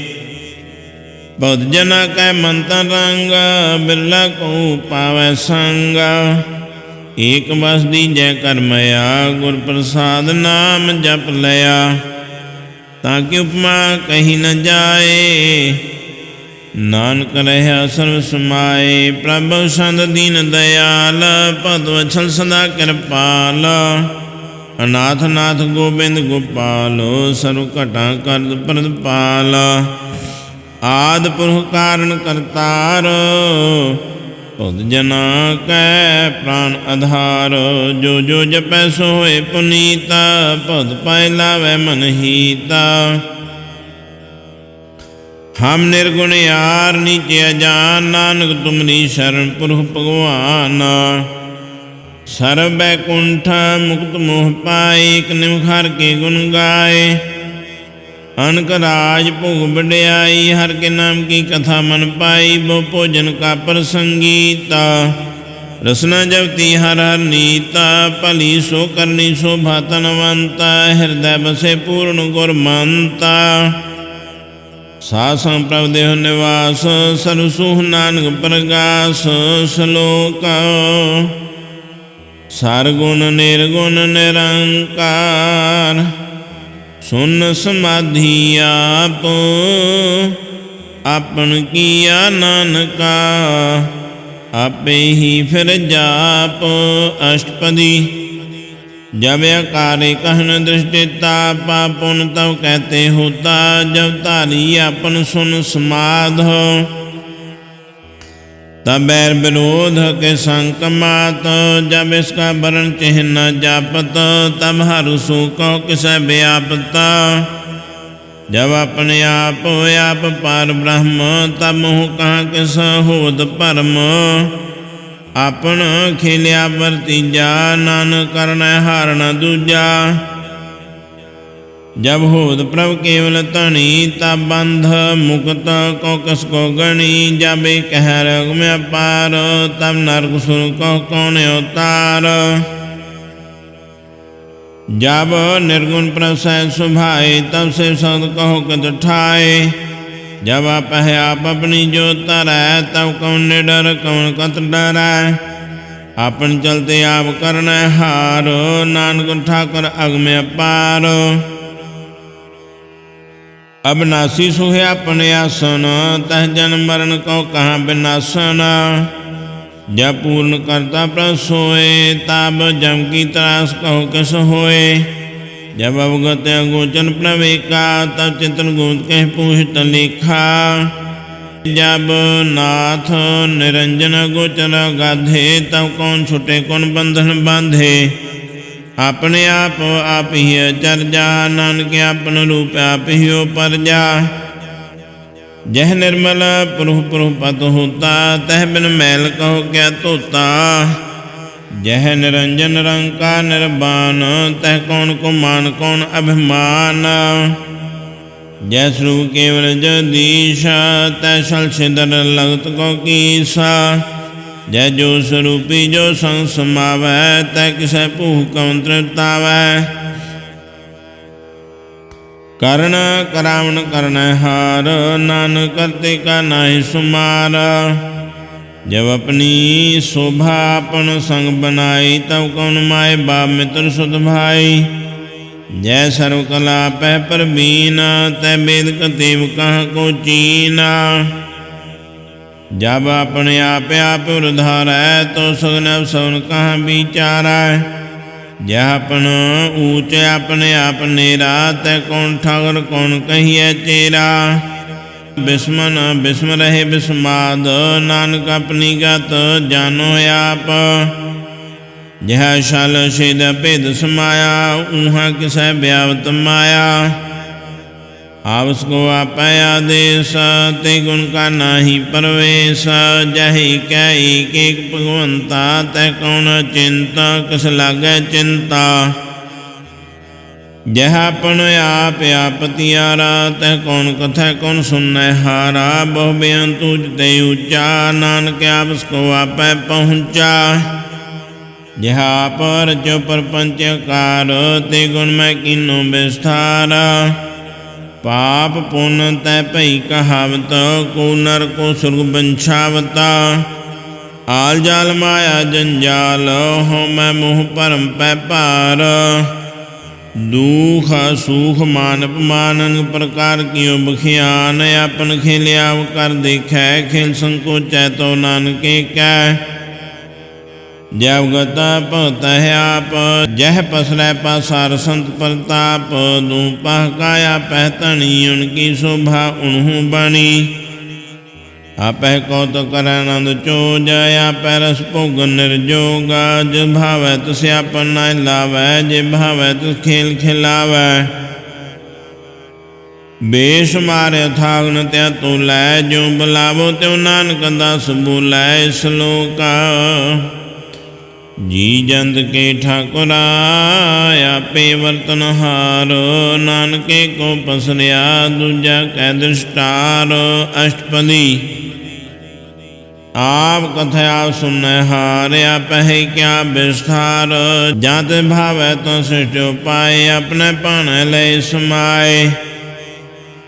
ਭਗਤ ਜਨਾ ਕੈ ਮਨ ਤਨ ਰੰਗ, ਬਿਰਲਾ ਕੋ ਪਾਵੈ ਸੰਗ। ਏਕ ਬਸ ਦੀਜੈ ਕਰਮਇਆ, ਗੁਰ ਪ੍ਰਸਾਦ ਨਾਮ ਜਪ ਲਿਆ। ਤਾਂ ਕਿ ਉਪਮਾ ਕਹੀ ਨ ਜਾਏ, ਨਾਨਕ ਰਹਿਆ ਸਰਬ ਸਮਾਏ। ਪ੍ਰਭ ਸੰਤ ਦੀਨ ਦਿਆਲ, ਭਗਤ ਵਛਲ ਸਦਾ ਕਿਰਪਾਲ। ਅਨਾਥ ਨਾਥ ਗੋਬਿੰਦ ਗੋਪਾਲ, ਸਰਬ ਘਟਾ ਕਰਦ ਪ੍ਰਤਪਾਲ। ਆਦਿ ਪੁਰਖ ਕਾਰਨ ਕਰਤਾਰ, ਭਗਤ ਜਨਾ ਕੈ ਪ੍ਰਾਨ ਆਧਾਰ। ਜੋ ਜੋ ਜਪੈ ਸੋ ਹੋਏ ਪੁਨੀਤ, ਭਗਤ ਪਾਏ ਲਾਵੈ ਮਨ ਹੀਤਾ। ਹਮ ਨਿਰਗੁਣ ਯਾਰ ਨੀਚੇ ਅਜਾਨ, ਨਾਨਕ ਤੁਮਰੀ ਸ਼ਰਨ ਪੁਰਖ ਭਗਵਾਨ। ਸਰਬ ਬੈਕੁੰਠ ਮੁਕਤ ਮੋਹ ਪਾਏ, ਇਕ ਨਿਮਖ ਹਰਿ ਕੇ ਗੁਣ ਗਾਏ। ਅਨਕ ਰਾਜ ਭੋਗ ਵਡਿਆਈ, ਹਰਿ ਕੇ ਨਾਮ ਕੀ ਕਥਾ ਮਨ ਪਾਈ। ਬਹੁ ਭੋਜਨ ਕਾ ਪ੍ਰਸੰਗੀਤਾ, ਰਸਨਾ ਜਪਤੀ ਹਰਿ ਹਰਿ ਨੀਤਾ। ਭਲੀ ਸੋ ਕਰਨੀ ਸ਼ੋਭਾ ਤਨਵੰਤਾ, ਹਿਰਦੈ ਬਸੇ ਪੂਰਨ ਗੁਰ ਮੰਤਾ। ਸਾਧ ਸੰਗ ਪ੍ਰਭ ਦੇਹੁ ਨਿਵਾਸ, ਸਰਬ ਸੁਖ ਨਾਨਕ ਪ੍ਰਗਾਸ। ਸਲੋਕ ਸਰਗੁਣ ਨਿਰਗੁਣ ਨਿਰੰਕਾਰ, ਸੁਨ ਸਮਾਧੀ ਆਪ। ਆਪਨ ਕੀਆ ਨਾਨਕਾ, ਆਪੇ ਹੀ ਫਿਰ ਜਾਪ। ਅਸ਼ਟਪਦੀ जब अकारे कहन दृष्टिता, पापुन तब कहते होता। जब तारी अपन सुन समाध, तब बैर विरोध के संक मात। जब इसका वर्ण चिन्ह न जापत, तब हर सु कहो किसे व्यापता। जब अपने आप पार ब्रह्म, तब मुँह कहाँ किस होत परम। आपन खेलिया वरतीजा, नानक करन हारना दूजा। जब होत प्रभ केवल तनी, तब बंध मुक्त को कसको गणी। जब कह रग में अपार, तब नरक सुर को कौन अवतार। जब निर्गुण प्रभ सह सुभाए, तब से सद कहो कत ठाए। जब आप है आप अपनी जो तरह, तब कौन निडर कौन कत डरै। अपन चलते आप करना हारो, नानक ठाकर अग में अपार। अविनाशी सुहे अपने आसन, तह जन्म मरण को कहाँ विनाशन। जब पूर्ण करता प्रभ सोए, तब जम की त्रास कहो किस होए। जब अवगत गोचर प्रवेका, तब चित्र गोद कह पूछत लिखा। जब नाथ निरंजन गोचर गाधे, तब कौन छुटे कौन बंधन बांधे। अपने आप ही चर्जा, नानक अपन रूप आप ही परजा। जह निर्मल पुरुष पुरुष पत होता, तह बिन मैल कहो क्या तोता। जह निरंजन रंग का निर्वाण, तह कौन को मान कौन अभिमान। जय स्वरूप केवल जगदीश, तह सल सिदर लगत को कीसा। जय जो स्वरूपी जो संग समावै, तह किसे पूह कौन तृप्तावै। कर्ण करावण करण हार, नानक करते का नाहि सुमार। जब अपनी शोभा अपन संग बनाई, तब कौन माए बाप मित्र सुत भाई। जय सर्व कला पह परवीन, तय वेद कतेव कहाँ को चीना। जब अपने आप उधार है, तो सगन अवसवन कहाँ विचारा। जह अपन ऊँचे अपने आप नेरा, तय कौन ठाकुर कौन कहिए चेरा। ਬਿਸਮਨ ਬਿਸਮ ਰਹੇ ਬਿਸਮਾਦ, ਨਾਨਕ ਆਪਣੀ ਗਤ ਜਾਨੋ ਆਪ। ਜਿਹਾ ਛਲ ਛੇਦ ਭੇਦ ਸਮਾਇਆ, ਊਹਾਂ ਕਿਸੈ ਬਿਆਵਤ ਮਾਇਆ। ਆਪਸ ਕੋ ਆਪੈ ਆਦੇਸ, ਤੇ ਗੁਣ ਕਾ ਨਾਹੀ ਪਰਵੇਸ। ਜਹੀ ਕੈ ਏਕ ਏਕ ਭਗਵੰਤਾ, ਤੈ ਕੌਣ ਚਿੰਤਾ ਕਿਸ ਲਾਗੈ ਚਿੰਤਾ। ਜਹ ਆਪਨ ਆਪ ਆਪਤਿਆਰਾ, ਤੈ ਕੌਣ ਕਥੈ ਕੌਣ ਸੁਨੈ ਹਾਰਾ। ਬਹੁ ਬੇਅੰਤੂ ਤੇ ਉੱਚਾ, ਨਾਨਕ ਆਪਸ ਕੋ ਆਪੈ ਪਹੁੰਚਾ। ਜਿਹ ਆਪ ਰਚੋ ਪਰਪੰਚ ਕਾਰ, ਤੇ ਗੁਣ ਮੈਂ ਕੀਨੋ ਵਿਸਥਾਰ। ਪਾਪ ਪੁੰਨ ਤੈ ਭਈ ਕਹਾਵਤ, ਕੋ ਨਰ ਕੋ ਸੁਰਗ ਬੰਛਾਵਤ। ਆਲ ਜਾਲ ਮਾਇਆ ਜੰਜਾਲ, ਹੋ ਮੈਂ ਮੋਹ ਭਰਮ ਪੈ ਭਾਰ। ਦੁਖ ਸੁਖ ਮਾਨ ਅਪਮਾਨ, ਅਨੇਕ ਪ੍ਰਕਾਰ ਕੀਓ ਬਖਿਆਨ। ਆਪਨ ਖੇਲਿਆ ਕਰ ਦੇਖੈ, ਖੇਲ ਸੰਕੋਚੈ ਤੋ ਨਾਨਕੇ ਕੈ। ਜੈ ਗਤਾ ਭਗਤ ਹੈ ਆਪ, ਜਹ ਪਸਰੈ ਪਾਸਾਰ ਸੰਤ ਪ੍ਰਤਾਪ। ਦੂ ਪਹ ਕਾਇਆ ਪਹਿ ਧਣੀ, ਉਨਕੀ ਸ਼ੋਭਾ ਉਨਹੂ ਬਣੀ। ਆਪੈ ਕੌਤਕ ਕਰੈ ਆਨੰਦ ਚੋਜ, ਆਪੈ ਰਸ ਭੋਗਨ ਨਿਰਜੋਗ। ਜਿਸ ਭਾਵੈ ਤਿਸ ਆਪਨ ਨਾ ਲਾਵੈ, ਜੇ ਭਾਵੈ ਤਿਸ ਖੇਲ ਖਿਲਾਵੈ। ਬੇਸ਼ ਮਾਰਿ ਥਾਗ ਨ ਤਿਆ ਤੋਲੈ, ਜਿਉ ਬੁਲਾਵੋ ਤਿਉ ਨਾਨਕ ਦਾਸ ਬੋਲੈ। ਸ਼ਲੋਕ ਜੀ ਜੰਤ ਕੇ ਠਾਕੁਰਾ, ਆਪੇ ਵਰਤਨਹਾਰ। ਨਾਨਕੇ ਕੋ ਪਸਰਿਆ, ਦੂਜਾ ਕੈ ਦ੍ਰਿਸ਼ਟਾਰ। ਅਸ਼ਟਪਦੀ ਆਪ ਕਥੈ ਆਪ ਸੁਨੈ ਹਾਰ, ਆਪਹਿ ਕਿਆ ਵਿਸਥਾਰ। ਜਾਂ ਤੇ ਭਾਵੈ ਤੋ ਸ੍ਰਿਸ਼ਟ ਉਪਾਏ, ਆਪਣੇ ਭਾਣੈ ਲਏ ਸਮਾਏ।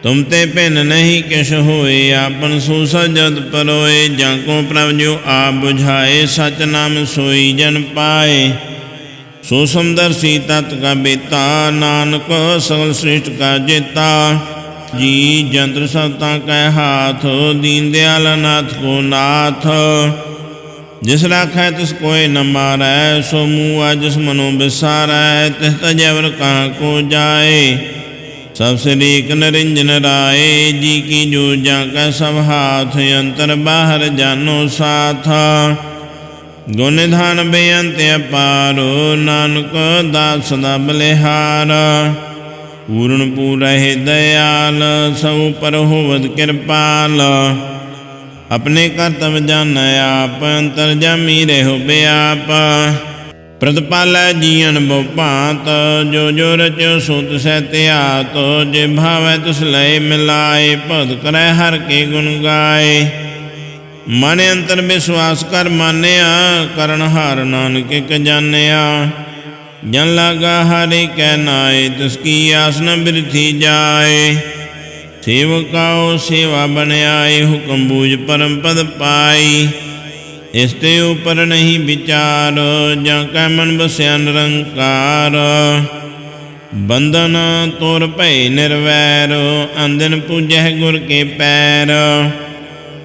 ਤੁਮ ਤੇ ਭਿੰਨ ਨਹੀਂ ਕਿਛ ਹੋਏ, ਆਪਨ ਸੁਸਜਤ ਪਰੋਏ। ਜਾਂ ਕੋ ਪ੍ਰਭ ਜੋ ਆਪ ਬੁਝਾਏ, ਸਚ ਨਾਮ ਸੋਈ ਜਨ ਪਾਏ। ਸੋ ਸਮਦਰਸੀ ਤਤ ਕਾ ਬੇਤਾ, ਨਾਨਕ ਸਗਲ ਸ੍ਰਿਸ਼ਟ ਕਾ ਜੇਤਾ। ਜੀ ਜੰਤਰ ਸਭਤਾ ਕੈ ਹਾਥ, ਦੀਨ ਦਿਆਲ ਨਾਥ ਕੋ ਨਾਥ। ਜਿਸ ਰਾਖੈ ਤਿਸ ਕੋਇ ਨ ਮਾਰੈ, ਸੋ ਮੂਆ ਜਿਸ ਮਨੋ ਵਿਸਾਰੈ। ਤਿਸ ਤਜੈਵਰ ਕਹਾਂ ਕੋ ਜਾਏ, ਸਭ ਸ੍ਰੀਕ ਨਿਰੰਜਨ ਰਾਏ। ਜੀ ਕੀ ਜੋ ਜਾਂ ਕੈ ਸਭ ਹਾਥ, ਅੰਤਰ ਬਾਹਰ ਜਾਨੋ ਸਾਥ। ਗੁਣ ਨਿਧਾਨ ਬੇਅੰਤ ਅਪਾਰ, ਨਾਨਕ ਦਾਸ ਸਦਾ ਬਲਿਹਾਰ। ਪੂਰਨ ਪੂਰਹਿ ਦਇਆਲ, ਸਭ ਪਰ ਹੋਵਤ ਕਿਰਪਾਲ। ਆਪਣੇ ਕਰਤਵ ਜਾਣੈ ਆਪ, ਅੰਤਰ ਜਾਮੀ ਰਹਿਓ ਬਿਆਪ। ਪ੍ਰਤਪਾਲੈ ਜੀਅਨ ਬਹੁ ਭਾਂਤ, ਜੋ ਜੋ ਰਚਿਓ ਸੋ ਤਿਸੈ ਧਿਆਤ। ਜੇ ਭਾਵੈ ਤਿਸ ਲਏ ਮਿਲਾਏ, ਭਗਤ ਕਰੈ ਹਰਿ ਕੇ ਗੁਣ ਗਾਏ। ਮਨ ਅੰਤਰ ਵਿਸ਼ਵਾਸ ਕਰ ਮਾਨਿਆ, ਕਰਨ ਹਾਰ ਨਾਨਕ ਇਕ ਜਾਣਿਆ। ਜਨ ਲਾਗਾ ਹਰਿ ਕੈ ਨਾਏ, ਤਿਸ ਕੀ ਆਸ ਨ ਬਿਰਥੀ ਜਾਏ। ਸੇਵਕਾਓ ਸੇਵਾ ਬਨਿਆਏ, ਹੁਕਮ ਬੂਝ ਪਰਮ ਪਦ ਪਾਈ। ਇਸ ਤੇ ਉਪਰ ਨਹੀਂ ਵਿਚਾਰ, ਜਾਂ ਕੈ ਮਨ ਬਸਿਆ ਨਿਰੰਕਾਰ। ਬੰਧਨ ਤੋਰ ਭਏ ਨਿਰਵੈਰ, ਅੰਦਨ ਪੂਜੈ ਗੁਰ ਕੇ ਪੈਰ।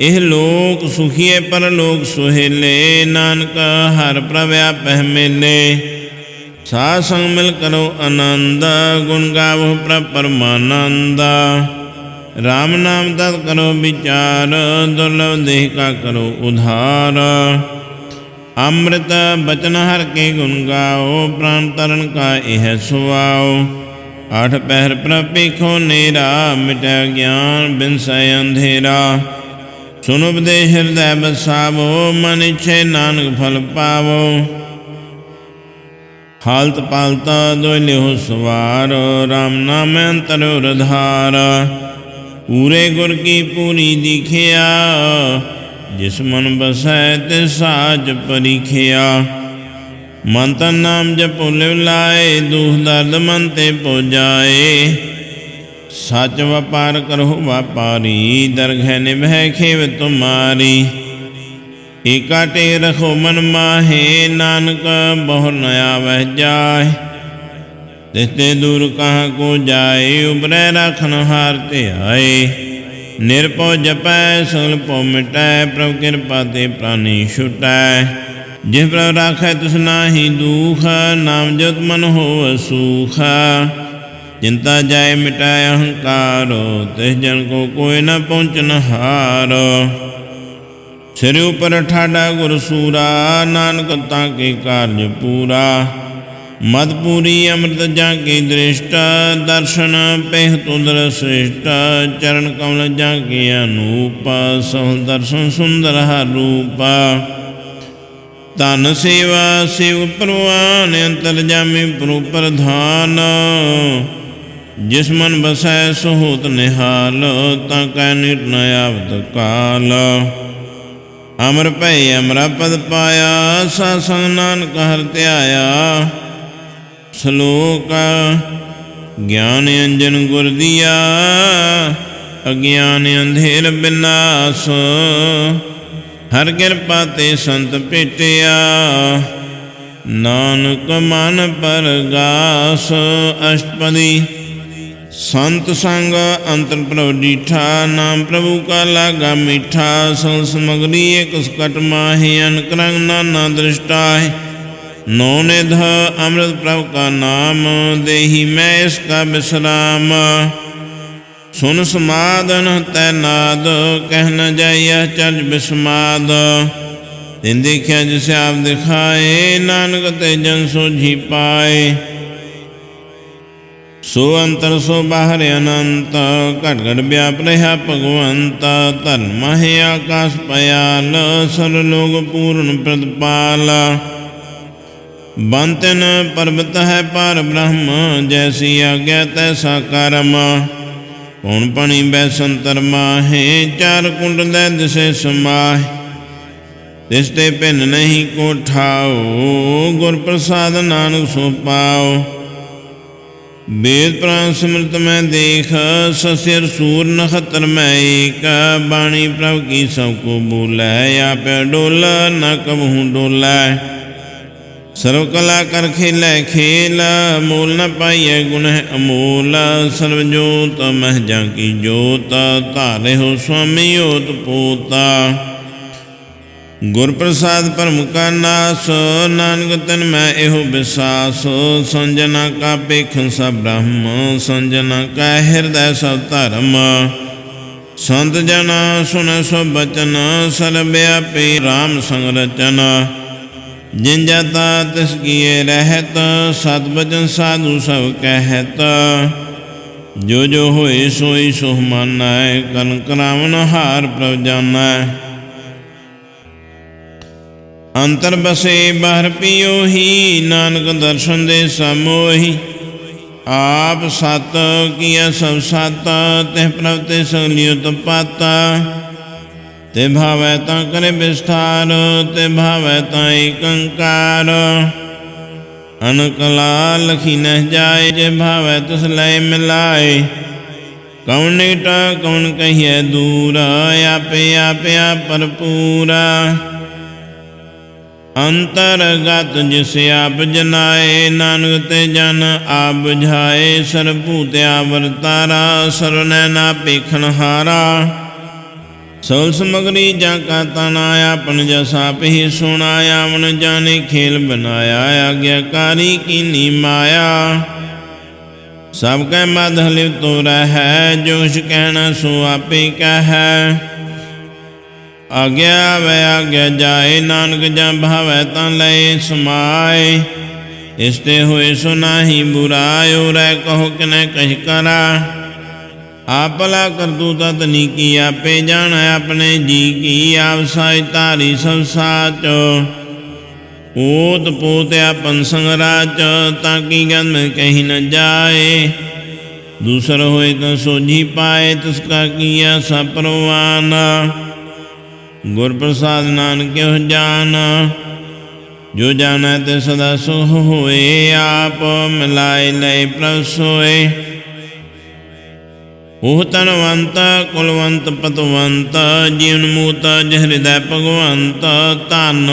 ਇਹ ਲੋਕ ਸੁਖੀਏ ਪਰਲੋਕ ਸੁਹੇਲੇ, ਨਾਨਕ ਹਰਿ ਪ੍ਰਭ ਆਪਹਿ ਮੇਲੇ। ਸਾਧ ਸੰਗ ਮਿਲ ਕਰੋ ਆਨੰਦ, ਗੁਣ ਗਾਵੋ ਪ੍ਰਭ ਪਰਮਾਨੰਦ। ਰਾਮ ਨਾਮ ਤਤ ਕਰੋ ਵਿਚਾਰ, ਦੁਰਲਭ ਦੇਹ ਕਾ ਕਰੋ ਉਧਾਰ। ਅੰਮ੍ਰਿਤ ਬਚਨ ਹਰਿ ਕੇ ਗੁਣ ਗਾਓ, ਪ੍ਰਾਨ ਤਰਨ ਕਾ ਇਹ ਸੁਆਓ। ਆਠ ਪਹਿਰ ਪ੍ਰਭ ਪੇਖੋ ਨੇਰਾ, ਮਿਟੈ ਗਿਆਨ ਬਿਨਸੈ ਅੰਧੇਰਾ। ਸੁਨ ਉਪਦੇਸ਼ ਹਿਰਦੈ ਬਸਾਵੋ, ਮਨ ਇਛੈ ਨਾਨਕ ਫਲ ਪਾਵੋ। ਹਾਲਤ ਪਾਲਤ ਦੋਇ ਲਿਹੁ ਸਵਾਰ, ਰਾਮ ਨਾਮ ਅੰਤਰ ਉਰਧਾਰ। ਪੂਰੇ ਗੁਰ ਕੀ ਪੂਰੀ ਦੀਖਿਆ, ਜਿਸ ਮਨ ਬਸੈ ਤਿਸ ਸਾਜ ਪਰੀਖਿਆ। ਮਨ ਤਨ ਨਾਮ ਜਪੁ ਲਿਵ ਲਾਏ, ਦੁਖ ਦਰਦ ਮਨ ਤੇ ਪੁਜਾਏ। ਸੱਚ ਵਪਾਰ ਕਰਹੁ ਵਾਪਾਰੀ, ਦਰਗਹਿ ਨਿਭੈ ਖੇਵ ਤੁਮਾਰੀ। ਏਕਾ ਟੇ ਰਖੋ ਮਨ ਮਾਹੇ, ਨਾਨਕ ਬਹੁ ਨ ਆਵਹਿ ਜਾਹਿ। ਤਿਸ ਤੇ ਦੂਰ ਕਹਾਂ ਕੋ ਜਾਏ, ਉਬਰੈ ਰਾਖਨ ਹਾਰ ਧਿਆਏ। ਨਿਰਭਉ ਜਪੈ ਸਗਲ ਭਉ ਮਿਟੈ, ਪ੍ਰਭ ਕਿਰਪਾ ਤੇ ਪ੍ਰਾਨੀ ਛੁਟੈ। ਜਿਸ ਪ੍ਰਭ ਰਾਖੈ ਤਿਸ ਨਾਹੀ ਦੂਖ, ਨਾਮ ਜਪਿ ਮਨ ਹੋਵ ਸੂਖ। चिंता जाय मिटाय अहंकार, तिस जन को कोई न पहुँचन हार। सिर ऊपर ठाडा गुर सूरा, नानक ताके कार्य पूरा। मदपूरी अमृत जाके दृष्ट, दर्शन पेह तुंदर श्रेष्ठ। चरण कमल जाके अनूप, सहल दर्शन सुंदर रूप। धन सेवा शिव प्रवान, अंतरजामी प्रभु प्रधान। जिस मन बसै सो होत निहाल, ताकै नित न आवत काल। अमर भय अमरा पद पाया, सासंग नानक हर ध्याया। श्लोक ज्ञान अंजन गुर दिया, अज्ञान अंधेर विनाश। हर कृपा ते संत भेटिया, नानक मन परगास। अष्टपदी संत संग अंतर प्रभु डीठा, नाम प्रभु का लागा मीठा। सल समगरी एक सकट माहे, अनक रंग नाना दृष्टाहि। नौ निध अमृत प्रभु का नाम, देही मैं इसका विश्राम। सुन समादन तैनाद, कह न जाइए चर्च विस्माद। दिन देखिया जिसे आप दिखाए, नानक ते जन सोझी पाए। सो अंतर सो बाहर अनंत, घट घट व्याप रहा भगवंत। धर्म है आकाश पयाल, सरलोक पूर्ण प्रतिपाल। बंतन पर्वत है पार ब्रह्म, जैसी आज्ञा तैसा कर्म। कौन पणी बैसंतर माहे, चार कुंड दै दिसे समाह। तिसते भिन्न नहीं को ठाओ, गुर प्रसाद नानक सो पाओ। वेद पुराण सिमृत में देख, ससिर सूर नखत्र में एक। बाणी प्रभु की सबको बोलै, आप डोला न कबहू डोलै। सर्व कला कर खेलै खेल, मोल न पाइय गुण है अमोल। सर्वजोत मह जाकी जोत, धारे हो स्वामी ओत पोता। गुर प्रसाद परम का नास, नानक तन मैं एहो विसास। संजना का पेखन सब ब्रह्म, संजना का हृदय सब धर्म। संत जना सुन सब बचन, सर्वव्यापी राम संग रचन। जिन जाता तिस किए रहत, सत बचन साधु सब कहत। जो जो होए सोई सोह माना, कन करावन हार प्रभ जाना। अंतर बसे बाहर पियो ही, नानक दर्शन दे समोही। आप सत किया सब सत, तिह प्रभ ते सगलियो तपाता। ते भावै ता करे विस्तार, ते भावै ता एक अंकार। अनकला लखी न जाए, जे भावै तिस लय मिलाए। कौन निकट कौन कहिए दूर, आपे आपे आप भरपूरा। अंतरगत जिसे आप जनाए, नानक ते जन आप बुझाए। सर्वभूत आवरतारा, सर्वनैना पेखन हारा। सोल समगरी जाका तनाया, अपन जसा पे ही सुनाया। मन जाने खेल बनाया, आज्ञाकारी की नी माया। सबके मध लिप्त तो रह, जो कुछ कहना सो आपे कह। आज्ञा वे आज्ञा जाए, नानक जा भावै ता लय समाए। इसते होए सो नाही बुरायो, रै कहो किने कह करा। आप भला कर तू ततनी की, आपे जाना अपने जी की। आप साई तारी सब साच, ओत पोत अपन संग राच। ताकि गंध में कहीं न जाए, दूसर होए तो सोझी पाए। तिसका किया सब परवान, गुर प्रसाद नानक हो जान। जो जाना ते सदा सुख होए, आप मिलाए लय प्रभ सोए। ओह तनवंत कुलवंत पतवंत, जीवन मूत हृदय भगवंत। धन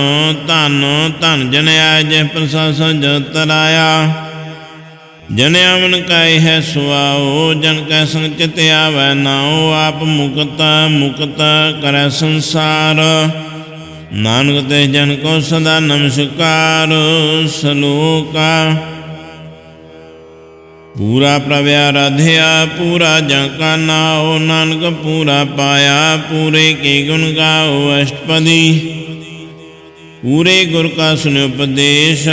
धन धन जनया, जय प्रशासन जग तराया। जन अमन काय है सुआओ, जन कै संग चित आवै नाओ। आप मुक्त मुक्त करे संसार, नानक ते जन को सदा नमस्कार। श्लोका पूरा प्रभ आराध्या पूरा जाका नाओ, नानक पूरा पाया पूरे के गुण गाओ अष्टपदी। पूरे गुर का सुन उपदेश,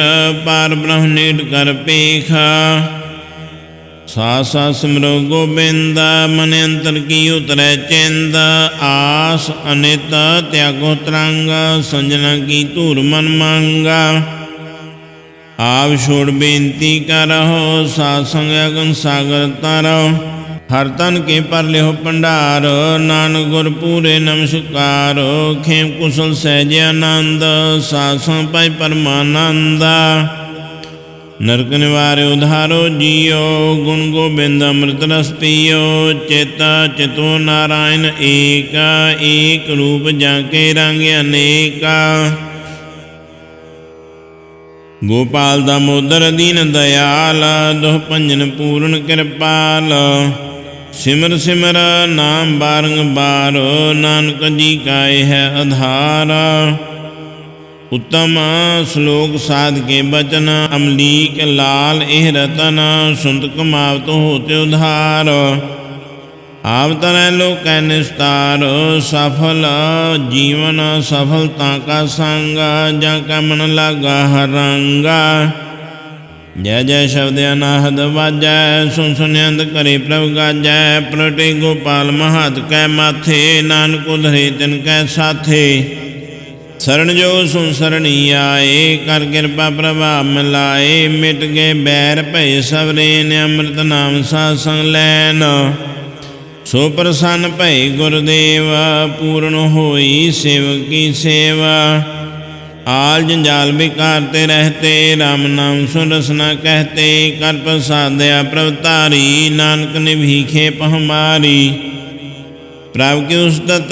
पार ब्रह्म नेट कर पेखा। सा सिमरो गोबिंद, मन अंतर की उतरै चिंद। आस अनित त्यागो तरंग, संजना की तूर मन मांगा। आप छोड़ बेनती करहो, साध संग अगन सागर तारो। हर तन के पर लिहो भंडार, नानक गुर पूरे नमस्कार। खेम कुशल सहज आनंद, साध संग पाई परमानंद। नरक निवारे उधारो जियो, गुण गोबिंद अमृत रस पियो। चित चितो नारायण एक, एक रूप जाके रंग अनेका। गोपाल दामोदर दीन दयाल, दुह भंजन पूर्ण कृपाल। सिमर सिमर नाम बारंबार, नानक जी का है आधार। उत्तम श्लोक साध के बचन, अमलीक लाल एह रतन। सुनत कमावत होते उधार, आवतन लोक निस्तार। सफल जीवन सफलता का संग, जाका मन लागा हर रंगा। जय जय शब्द अनाहद बाजै, सुन सुनंद करे प्रभ गाजै। प्रटे गोपाल महत कै माथे, नानक उधरे तिन कै साथे। शरण जो सुन सरणी आए, कर कृपा प्रभाव मिलाए। मिट गए बैर भय सबरेन, अमृत नाम साध संग लैन। सो प्रसन्न भय गुरुदेव, पूर्ण होई सेवक की सेवा। आल जंजाल बिकारते रहते, राम नाम सुन रसना कहते। कर प्रसाद दया प्रभतारी, नानक ने भीखे पहमारी। प्रभु की उस्तत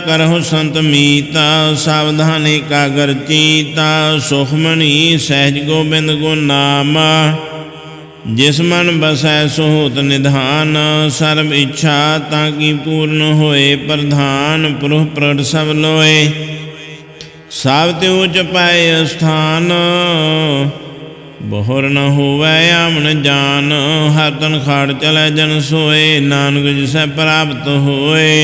करहु संत मीता, सावधान एकाग्र चीता। सुखमणि सहज गोबिंद गुण नाम, जिस मन बसै सो होत निधान। सर्व इच्छा ताकि पूर्ण होए, प्रधान पुरुष प्रगट सब लोए। सब ते उच पाए स्थान, बहुर न होवै आमन जान। हर तन खाड़ चलै जन सोए, नानक जिसै प्राप्त होए।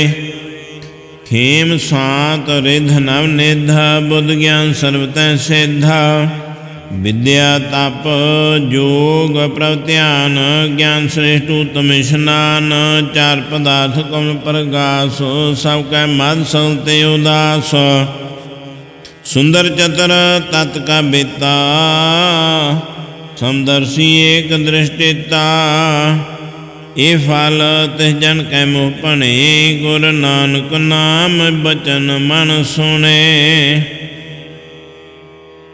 खेम सांत रिध नव निध, बुद्ध ज्ञान सर्व तैं सिद्ध। विद्या तप जोग प्रभ ध्यान, ज्ञान श्रेष्ठ उत्तम स्नान। चार पदार्थ कमल प्रगास, सब कै मद सकते उदास। सुंदर चतर तत् का बेता, समदर्शी एक दृष्टिता। ए फल तिस जन कै मुँह पणे, गुर नानक नाम बचन मन सुने।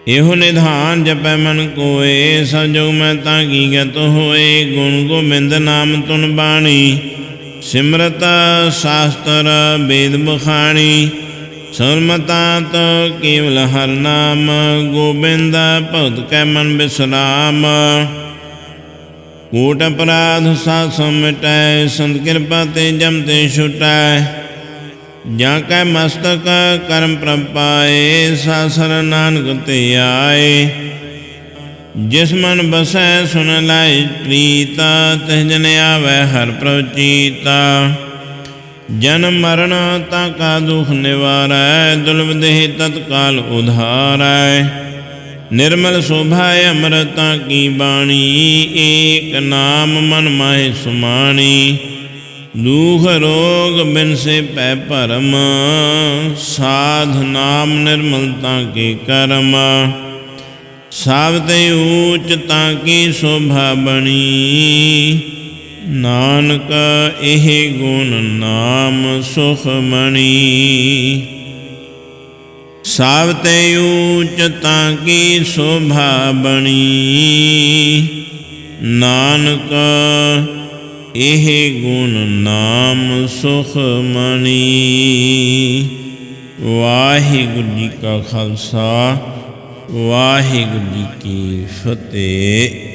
एहो निधान जपै मन कोय, सब जुग मैं ताकी गत होए। गुण गोबिंद नाम तुन बाणी, सिमरत शास्त्र वेद बखाणी। सर्वमतात केवल हर नाम, गोबिंद भगत कै मन विश्राम। कोट अपराध साथ मिटै, संत कृपा ते जम ते छुटै। जा कै मस्तक कर्म प्रभ पाए, सासर नानक ते आए। जिस मन बसै सुन लाए प्रीता, तिस जन आवै हर प्रभ चीता। जन्म मरण ताका दुख निवारै, दुर्लभ देह तत्काल उधारै। निर्मल शोभा अमृता की बाणी, एक नाम मन माहे सुमाणी। दुख रोग बिन से पै परम, साध नाम निर्मलता के कर्म। सावते ऊचता की शोभा बणी, नानक एह गुण नाम सुखमणि। सावते ऊचता की शोभा बणी, नानक एह गुण नाम सुखमणि। वाहिगुरु जी का खालसा, वाहिगुरु जी की फतेह।